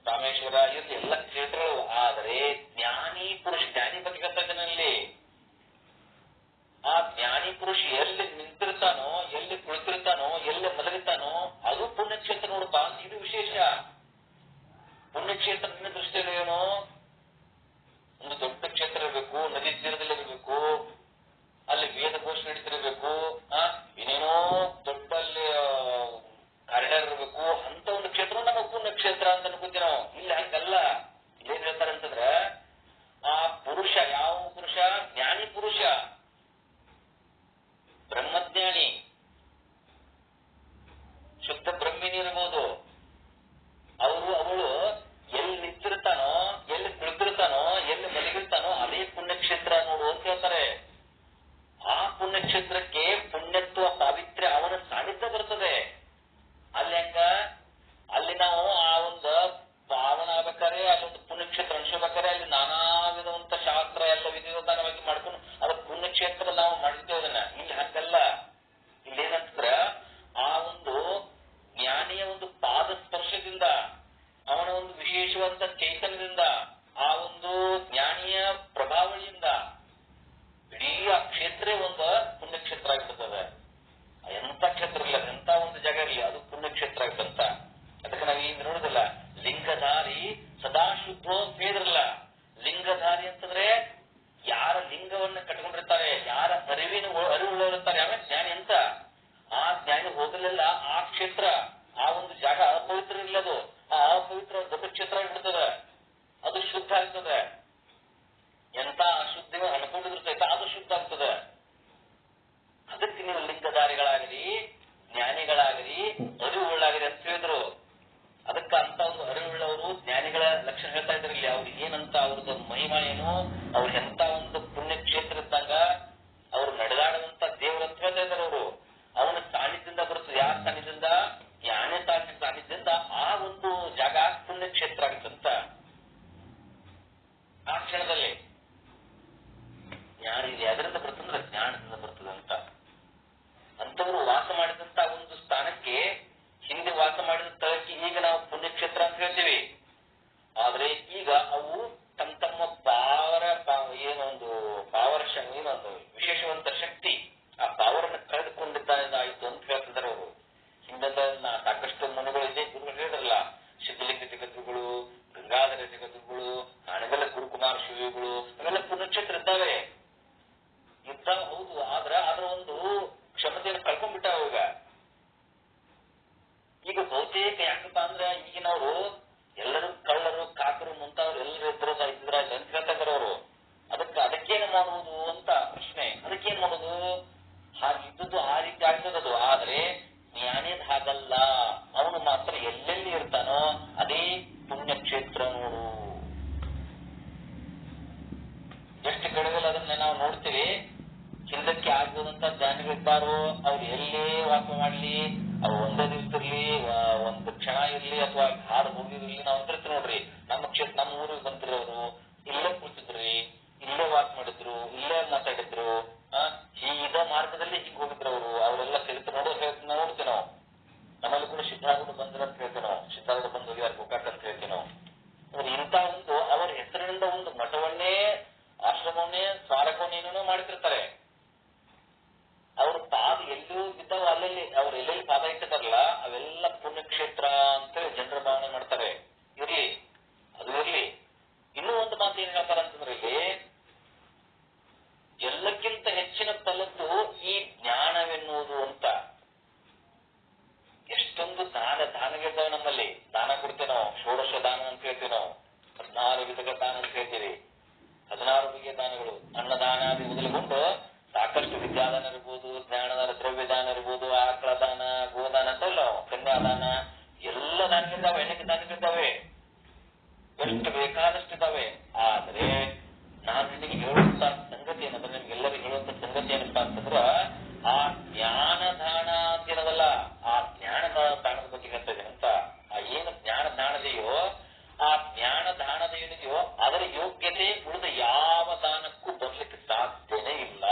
ರಾಮೇಶ್ವರ, ಇರ್ಲಿ ಎಲ್ಲ ಕ್ಷೇತ್ರಗಳು. ಆದರೆ ಜ್ಞಾನಿ ಪುರುಷ, ಜ್ಞಾನಿ ಬಗ್ಗೆ ಹೇಳ್ತಾ ಇದ್ದೇನೆ ಅಲ್ಲಿ. ಆ ಜ್ಞಾನಿ ಪುರುಷ ಎಲ್ಲಿ ನಿಂತಿರ್ತಾನೋ, ಎಲ್ಲಿ ಕುಳಿತಿರ್ತಾನೋ, ಎಲ್ಲಿ ಮಲಗಿರ್ತಾನೋ, ಅದು ಪುಣ್ಯಕ್ಷೇತ್ರ ನೋಡಪ್ಪ. ಇದು ವಿಶೇಷ. ಪುಣ್ಯಕ್ಷೇತ್ರ ನಿನ್ನ ದೃಷ್ಟಿಯಲ್ಲಿ ಏನು? ಒಂದು ದೊಡ್ಡ ಕ್ಷೇತ್ರ ಇರಬೇಕು, ನದಿ ತೀರದಲ್ಲಿ ಇರಬೇಕು, ಅಲ್ಲಿ ವೇದ ಘೋಷ ನಡೀತಿರ್ಬೇಕು, ಏನೇನೋ ದೊಡ್ಡ ಅಲ್ಲಿ ಕಾರಿಡಾರ್ ಇರಬೇಕು. ಅಂತ ಒಂದು ಕ್ಷೇತ್ರ ನಮಗೆ ಪುಣ್ಯಕ್ಷೇತ್ರ ಅಂತ ಅನ್ಕೋತೀವಿ ನಾವು. ಇಲ್ಲಿ ಹಂಗಲ್ಲ. ಇಲ್ಲೇನ್ ಹೇಳ್ತಾರೆ ಅಂತಂದ್ರೆ, ಆ ಪುರುಷ, ಯಾವ ಪುರುಷ? ಜ್ಞಾನಿ ಪುರುಷ, ಬ್ರಹ್ಮಜ್ಞಾನಿ, ಶುದ್ಧ ಬ್ರಹ್ಮಿನಿ ಇರಬಹುದು. ಅವಳು ಎಲ್ಲಿ ನಿಂತಿರ್ತಾನೋ, ಎಲ್ಲಿ ಕುಳಿತಿರ್ತಾನೋ, ಎಲ್ಲಿ ಮಲಗಿರ್ತಾನೋ, ಅದೇ ಪುಣ್ಯಕ್ಷೇತ್ರ ನೋಡು ಅಂತ ಹೇಳ್ತಾರೆ. ಆ ಪುಣ್ಯಕ್ಷೇತ್ರಕ್ಕೆ ಪುಣ್ಯತ್ವ, ಪಾವಿತ್ರ್ಯ, ಅವನ ಸಾನ್ನಿಧ್ಯ ಬರ್ತದೆ. ಅಲ್ಲಿ ಹೆಂಗ? ಅಲ್ಲಿ ನಾವು ಆ ಒಂದು ಪಾವನ ಆಗ್ಬೇಕಾರೆ, ಅಲ್ಲೊಂದು ಪುಣ್ಯಕ್ಷೇತ್ರ ಅನ್ಸ್ಬೇಕಾರೆ, ಅಲ್ಲಿ ನಾನಾ ವಿಧವಂತ ಶಾಸ್ತ್ರ ಎಲ್ಲ ವಿಧಿವಿಧಾನವಾಗಿ ಮಾಡ್ಕೊಂಡು ಅದ ಪುಣ್ಯಕ್ಷೇತ್ರ ನಾವು ಮಾಡಿರ್ತೇವೆ ಅದನ್ನ. ಇಲ್ಲಿ ಹಂಗಲ್ಲ. ಇಲ್ಲೇನಂತಂದ್ರ, ಆ ಒಂದು ಜ್ಞಾನಿಯ ಒಂದು ಪಾದ ಸ್ಪರ್ಶದಿಂದ, ಅವನ ಒಂದು ವಿಶೇಷವಾದ ಚೈತನ್ಯದಿಂದ, ಆ ಒಂದು ಜ್ಞಾನಿಯ ಪ್ರಭಾವಳಿಯಿಂದ ಇಡೀ ಆ ಕ್ಷೇತ್ರ ಒಂದು ಪುಣ್ಯಕ್ಷೇತ್ರ ಆಗಿರ್ತದೆ. ಎಂತ ಕ್ಷೇತ್ರ ಇಲ್ಲ, ಎಂತ ಒಂದು ಜಾಗ ಇರಲಿ, ಅದು ಪುಣ್ಯಕ್ಷೇತ್ರ ಆಗ್ತಂತ. ಅದಕ್ಕೆ ನಾವು ಈಗ ನೋಡುದಿಲ್ಲ, ಲಿಂಗಧಾರಿ ಸದಾ ಶುದ್ಧೋ ಅಂತ ಹೇಳಿದ್ರಲ್ಲ. ಲಿಂಗಧಾರಿ ಅಂತಂದ್ರೆ ಯಾರ ಲಿಂಗವನ್ನ ಕಟ್ಕೊಂಡಿರ್ತಾರೆ, ಯಾರ ಅರಿವುಳ್ಳವರಿರ್ತಾರೆ, ಅವೇ ಜ್ಞಾನಿ ಅಂತ. ಆ ಜ್ಞಾನಿ ಹೋಗಲೆಲ್ಲ ಆ ಕ್ಷೇತ್ರ, ಆ ಒಂದು ಜಾಗ ಅಪವಿತ್ರ ಇಲ್ಲದು. ಆ ಅಪವಿತ್ರ ದೊಡ್ಡ ಕ್ಷೇತ್ರ ಆಗಿಬಿಡ್ತದೆ, ಅದು ಶುದ್ಧ ಆಗ್ತದೆ. ಎಂತ ಅಶುದ್ಧಿ ಅನ್ಕೊಂಡಿದ್ರು ಸಹಿತ ಅದು ಶುದ್ಧ ಆಗ್ತದೆ. ಅದಕ್ಕೆ ನೀವು ಲಿಂಗಧಾರಿಗಳಾಗಲಿ, ಜ್ಞಾನಿಗಳಾಗಲಿ, ಅರಿವುಳ್ಳಾಗಲಿ ಅಂತ ಹೇಳಿದ್ರು. ಅದಕ್ಕೆ ಅಂತ ಒಂದು ಅರಿವುಳ್ಳವರು, ಜ್ಞಾನಿಗಳ ಲಕ್ಷಣ ಹೇಳ್ತಾ ಇದ್ರಲ್ಲಿ. ಅವ್ರಿಗೆ ಏನಂತ, ಅವ್ರದ್ದು ಮಹಿಮಾ ಏನು, ಅವ್ರ ಎಂತ ಒಂದು ಪುಣ್ಯಕ್ಷೇತ್ರ ಇದ್ದಂಗ ಅವ್ರು ನಡೆದಾಡುವಂತ ದೇವರು ಅಂತ ಹೇಳ್ತಾ ಇದ್ದಾರೆ ಅವರು. ಅವನ ಸಾನ್ನಿಧ್ಯದಿಂದ ಬರುತ್ತದೆ. ಯಾರ ಸಾನ್ನಿಧ್ಯದಿಂದ? ಜ್ಞಾನಿ ಸಾನ್ನಿಧ್ಯದಿಂದ ಆ ಒಂದು ಜಾಗ ಪುಣ್ಯಕ್ಷೇತ್ರ ಆಗುತ್ತಂತ. ಆ ಕ್ಷಣದಲ್ಲಿ ಜ್ಞಾನ ಇದೆ. ಅದರಿಂದ ಬರ್ತಂದ್ರೆ ಜ್ಞಾನದಿಂದ ಬರ್ತದಂತ. ಅಂತವರು ವಾಸ ಮಾಡಿದಂತ ಒಂದು ಸ್ಥಾನಕ್ಕೆ, ಹಿಂದೆ ವಾಸ ಮಾಡಿದ ಸ್ಥಳಕ್ಕೆ ಈಗ ನಾವು ಪುಣ್ಯಕ್ಷೇತ್ರ ಅಂತ ಹೇಳ್ತೀವಿ. ಆದ್ರೆ ಈಗ ಅವು ತಮ್ಮ ತಮ್ಮ ಏನೊಂದು ಏನೊಂದು ವಿಶೇಷವಂತ ಶಕ್ತಿ, ಆ ಪಾವರನ್ನು ಕಳೆದುಕೊಂಡಿದ್ದಾಯ್ತು ಅಂತ ಹೇಳ್ತಿದ್ದಾರೆ ಅವರು. ಹಿಂದೆಲ್ಲ ಸಾಕಷ್ಟು ಮನೆಗಳು ಇದೆ, ಗುರುಗಳು ಹೇಳಿದ್ರಲ್ಲ, ಸಿದ್ಧಲಿಂಗ ಜಗದ್ಗುರುಗಳು, ಗಂಗಾಧರ ಜಗದ್ಗುರುಗಳು, ನಾನೆಲ್ಲ ಗುರುಕುಮಾರ ಶಿವಿಗಳು, ಅವೆಲ್ಲ ಪುಣ್ಯಕ್ಷೇತ್ರ ಇದ್ದಾವೆ. ಹೌದು. ಆದ್ರ ಅದರ ಒಂದು ಕ್ಷಮತೆಯನ್ನು ಕಳ್ಕೊಂಡ್ಬಿಟ್ಟ ಅವಾಗ. ಈಗ ಬಹುತೇಕ ಯಾಕಪ್ಪ ಅಂದ್ರೆ ಈಗಿನವರು ಎಲ್ಲರೂ ಕಳ್ಳರು, ಕಾಕರು, ಮುಂತಾದ್ರು ಎಲ್ಲರೂ ಇದ್ರ ಅಂತ ಹೇಳ್ತಾ ಇದ್ದಾರೆ ಅವರು. ಅದಕ್ಕೇನು ಮಾಡುವುದು ಅಂತ ಪ್ರಶ್ನೆ. ಅದಕ್ಕೇನ್ ಮಾಡುದು? ಹಾಗಿದ್ದದ್ದು ಆ ರೀತಿ ಆಗ್ತದದು. ಆದ್ರೆ ಜ್ಞಾನಿದ್ ಹಾಗಲ್ಲ. ಅವನು ಮಾತ್ರ ಎಲ್ಲೆಲ್ಲಿ ಇರ್ತಾನೋ ಅದೇ ಪುಣ್ಯಕ್ಷೇತ್ರ ನೋಡು. ಎಷ್ಟು ಕಡೆಗಳು ಅದನ್ನ ನಾವು ನೋಡ್ತೀವಿ. ಹಿಂದಕ್ಕೆ ಆಗ್ಬೋದಂತ ಜ್ಞಾನಿಗಳಿದ್ದಾರೋ ಅವ್ರು ಎಲ್ಲೇ ವಾಸ ಮಾಡ್ಲಿ, ಅವ್ರು ಒಂದೇ ದಿವಸ ಇರ್ಲಿ, ಒಂದು ಕ್ಷಣ ಇರ್ಲಿ, ಅಥವಾ ಹಾಡು ಹೋಗಿರ್ಲಿ, ನಾವು ಅಂತಿರ್ತೀವಿ ನೋಡ್ರಿ. ನಮ್ಮ ಊರಿಗೆ ಬಂದಿರೋರು ಇಲ್ಲೇ ಕೂತಿದ್ರಿ, ಇಲ್ಲೇ ವಾಸ ಮಾಡಿದ್ರು, ಇಲ್ಲೇ ಮಾತಾಡಿದ್ರು, ಇದ ಮಾರ್ಗದಲ್ಲಿ ಹಿಂಗ್ ಹೋಗಿದ್ರು ಅವರು. ಅವರೆಲ್ಲ ಚರಿತ್ರೆ ನೋಡ್ತೀವಿ ನಾವು. ನಮ್ಮಲ್ಲಿ ಕೂಡ ಸಿದ್ಧಾರೂಢ ಬಂದ್ರು ಅಂತ ಹೇಳ್ತೀವಿ ನಾವು. ಸಿದ್ಧಾರೂಢ ಬಂದು ಹೋಗ್ಯಾರ ಗೋಕಾಕ್ ಅಂತ ಹೇಳ್ತೀವಿ ನಾವು. ಇಂಥ ಒಂದು ಅವರ ಹೆಸರಿನಿಂದ ಒಂದು ಮಠವನ್ನೇ, ಆಶ್ರಮವನ್ನೇ, ಸ್ಮಾರಕವನ್ನೇನೋ ಮಾಡ್ತಿರ್ತಾರೆ. ಅವ್ರ ಪಾದ ಎಲ್ಲೂ ಬಿದ್ದಾವ, ಅಲ್ಲೆಲ್ಲಿ ಅವ್ರು ಎಲ್ಲೆಲ್ಲಿ ಪಾದ ಇಟ್ಟಿದಾರಲ್ಲ ಅವೆಲ್ಲ ಕ್ಷೇತ್ರ ಅಂತೇಳಿ ಜನರ ಭಾವನೆ ಮಾಡ್ತಾರೆ. ಇರ್ಲಿ, ಅದು ಇರ್ಲಿ. ಇನ್ನೂ ಒಂದು ಮಾತು ಏನ್ ಹೇಳ್ತಾರೆ ಅಂತಂದ್ರೆ, ಇಲ್ಲಿ ಎಲ್ಲಕ್ಕಿಂತ ಹೆಚ್ಚಿನ ಫಲದ್ದು ಈ ಜ್ಞಾನವೆನ್ನುವುದು ಅಂತ. ಎಷ್ಟೊಂದು ದಾನಗಳಿದ್ದಾವೆ ನಮ್ಮಲ್ಲಿ. ದಾನ ಕೊಡ್ತೇವೆ ನಾವು, ಷೋಡಶ ದಾನ ಅಂತ ಹೇಳ್ತೀವಿ ನಾವು, 16 ವಿಧದ ದಾನ ಅಂತ ಹೇಳ್ತೀವಿ. 16 ಬಗೆಯ ದಾನಗಳು, ಅನ್ನದಾನಾದಿ ಮೊದಲುಗೊಂಡು ಸಾಕಷ್ಟು ವಿದ್ಯಾದಾನ ಇರ್ಬೋದು, ಜ್ಞಾನದಾನ, ದ್ರವ್ಯದಾನ ಇರ್ಬೋದು, ಆಕಳ ದಾನ, ಗೋದಾನ ಅಂತಲ್ಲ, ಕನ್ಯಾದಾನ, ಎಲ್ಲ ದಾನಗಳಿದ್ದಾವೆ, ಅನೇಕ ದಾನಗಳಿದ್ದಾವೆ, ಎಷ್ಟು ಬೇಕಾದಷ್ಟಿದ್ದಾವೆ. ಆದ್ರೆ ನಾನು ನಿಮಗೆ ಹೇಳುವಂತ ಸಂಗತಿ ಏನಂದ್ರೆ, ನಿಮ್ಗೆಲ್ಲರಿಗೂ ಹೇಳುವಂತ ಸಂಗತಿ ಏನಪ್ಪಾ ಅಂತಂದ್ರ, ಆ ಜ್ಞಾನ ದಾನ ಅಂತಿರೋದಲ್ಲ, ಆ ಜ್ಞಾನ ದಾನದ ಬಗ್ಗೆ ಹೇಳ್ತಾ ಇದ್ದೇನೆ ಅಂತ. ಆ ಏನು ಜ್ಞಾನ ದಾನದೆಯೋ, ಆ ಜ್ಞಾನ ದಾನದ ಏನಿದೆಯೋ ಅದರ ಯೋಗ್ಯತೆ ಉಳಿದ ಯಾವ ದಾನಕ್ಕೂ ಬರ್ಲಿಕ್ಕೆ ಸಾಧ್ಯನೇ ಇಲ್ಲ.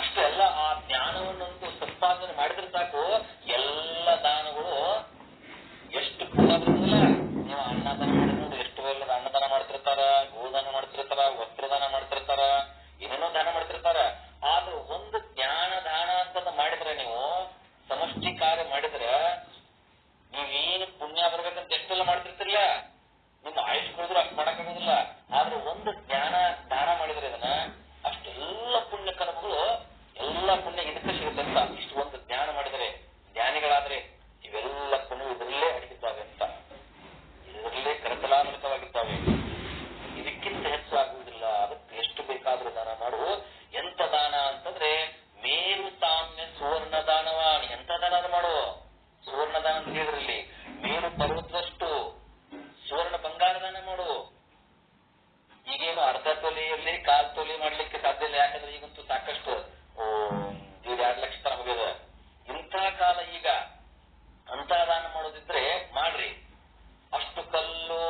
ಅಷ್ಟೇ ಅಲ್ಲ, ಆ ಜ್ಞಾನವನ್ನೊಂದು ಸಂಪಾದನೆ ಮಾಡಿದ್ರೆ ಸಾಕು, ಎಲ್ಲ ದಾನಗಳು ಎಷ್ಟು ಪುಣ್ಯ ಬರುತ್ತಲ್ಲ. ನೀವು ಅನ್ನದಾನ ಮಾಡಿದ್ರೆ ಎಷ್ಟು ಎಲ್ಲದ ಅನ್ನದಾನ ಮಾಡ್ತಿರ್ತಾರ, ಗೋದಾನ ಮಾಡ್ತಿರ್ತಾರ, ವಸ್ತ್ರದಾನ ಮಾಡ್ತಿರ್ತಾರ, ಏನೇನೋ ದಾನ ಮಾಡ್ತಿರ್ತಾರ. ಆದ್ರೆ ಒಂದು ಜ್ಞಾನ ದಾನ ಅಂತ ಮಾಡಿದ್ರೆ, ನೀವು ಸಮಷ್ಟಿ ಕಾರ್ಯ ಮಾಡಿದ್ರೆ ನೀವೇನು ಪುಣ್ಯ ಬರ್ಬೇಕಂತ ಎಷ್ಟೆಲ್ಲ ಮಾಡ್ತಿರ್ತಿರ್ಲ, ನಿಮ್ಮ ಆಯುಷ್ ಕೊಡಿದ್ರು ಅಷ್ಟು ಮಾಡಕ್ಕಾಗೋದಿಲ್ಲ. ಆದ್ರೆ ಒಂದು ಜ್ಞಾನ ದಾನ ಮಾಡಿದ್ರೆ ಇದನ್ನ ಅಷ್ಟೆಲ್ಲ ಪುಣ್ಯ ಕರ್ಮಗಳು, ಎಲ್ಲ ಪುಣ್ಯ ಇದಕ್ಕೆ ಸಿಗುತ್ತಂತ. ಇಷ್ಟು ಒಂದು ಜ್ಞಾನ ಮಾಡಿದರೆ, ಜ್ಞಾನಿಗಳಾದ್ರೆ ಇವೆಲ್ಲ ಪುಣ್ಯ ಇದರಲ್ಲೇ ಅಡಗಿದ್ದಾವೆ ಅಂತ, ಇದರಲ್ಲೇ ಕರಕಲಾಮೃತವಾಗಿದ್ದಾವೆ. ಇದಕ್ಕಿಂತ ಹೆಚ್ಚಾಗುವುದಿಲ್ಲ. ಅದಕ್ಕೆ ಎಷ್ಟು ಬೇಕಾದ್ರೂ ದಾನ ಮಾಡು. ಎಂತ ದಾನ ಅಂತಂದ್ರೆ, ಮೇರು ಸಾಮ್ಯ ಸುವರ್ಣ ದಾನವ. ಎಂತ ದಾನ ಮಾಡು? ಸುವರ್ಣ ದಾನ ಅಂತ ಹೇಳಿದ್ರಲ್ಲಿ ಮೇರು ಪರ್ವತದಷ್ಟು ಸುವರ್ಣ ಬಂಗಾರ ದಾನ ಮಾಡು. ಈಗೇನು ಅರ್ಧ ತೊಲೆಯಲ್ಲಿ ಕಾಲ್ ತೊಲೆ ಮಾಡ್ಲಿಕ್ಕೆ ಸಾಧ್ಯ ಇಲ್ಲ. ಯಾಕಂದ್ರೆ ಈಗಂತೂ ಸಾಕಷ್ಟು 1.5 ಲಕ್ಷ ತನ ಹೋಗ್ಯದ. ಇಂಥ ಕಾಲ ಈಗ. ಅಂತ ದಾನ ಮಾಡೋದಿದ್ರೆ ಮಾಡ್ರಿ. ಅಷ್ಟು ಕಲ್ಲು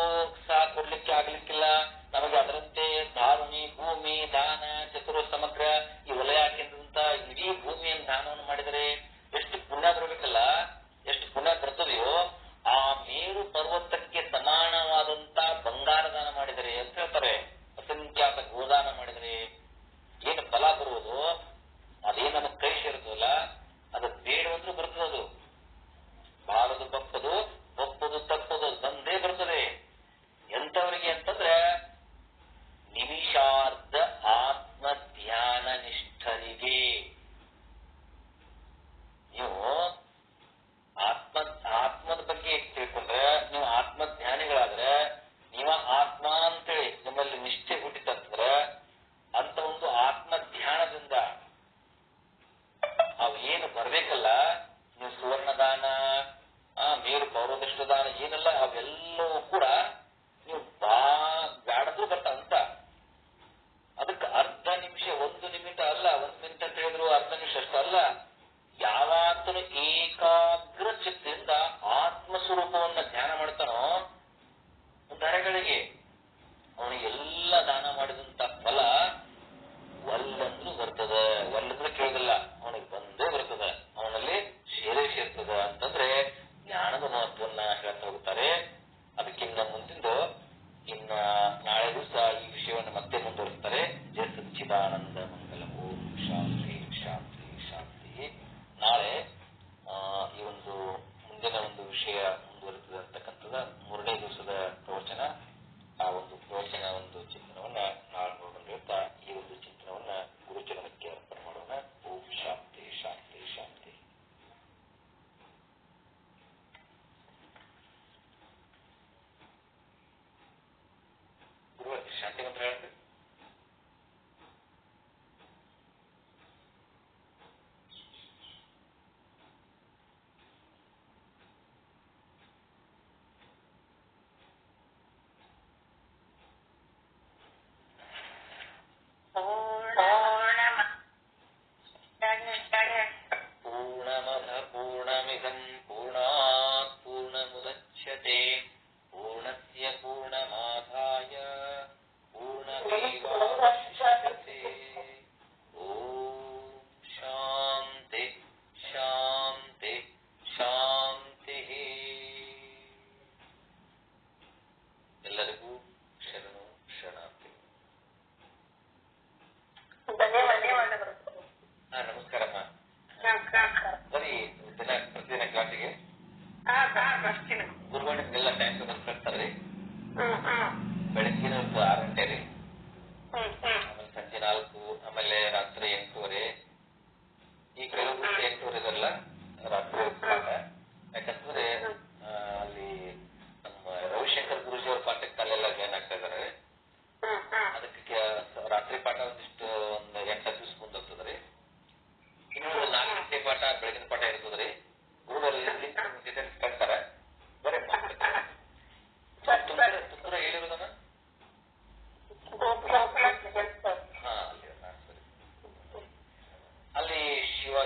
ಸಹ ಕೊಡ್ಲಿಕ್ಕೆ ಆಗ್ಲಿಕ್ಕಿಲ್ಲ ನಮಗೆ. ಅದರಂತೆ ಧಾರುಣಿ, ಭೂಮಿ, ದಾನ, ಚತುರ ಸಮಗ್ರ ಈ ವಲಯ ಕೇಂದ್ರದಂತ ಇಡೀ ಭೂಮಿಯನ್ನು ದಾನವನ್ನು ಮಾಡಿದರೆ ಎಷ್ಟು ಪುಣ್ಯ ಬರಬೇಕಲ್ಲ. ಎಷ್ಟು ಪುಣ್ಯ ಬರ್ತದೆಯೋ, ಆ ಮೇರು ಪರ್ವತಕ್ಕೆ ಸಮಾನವಾದಂತ ಬಂಗಾರ ದಾನ ಮಾಡಿದರೆ ಅಂತ ಹೇಳ್ತಾರೆ. ಅಸಂಖ್ಯಾತ ಗೋದಾನ ಮಾಡಿದರೆ ಏನು ಫಲ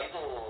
ಇದು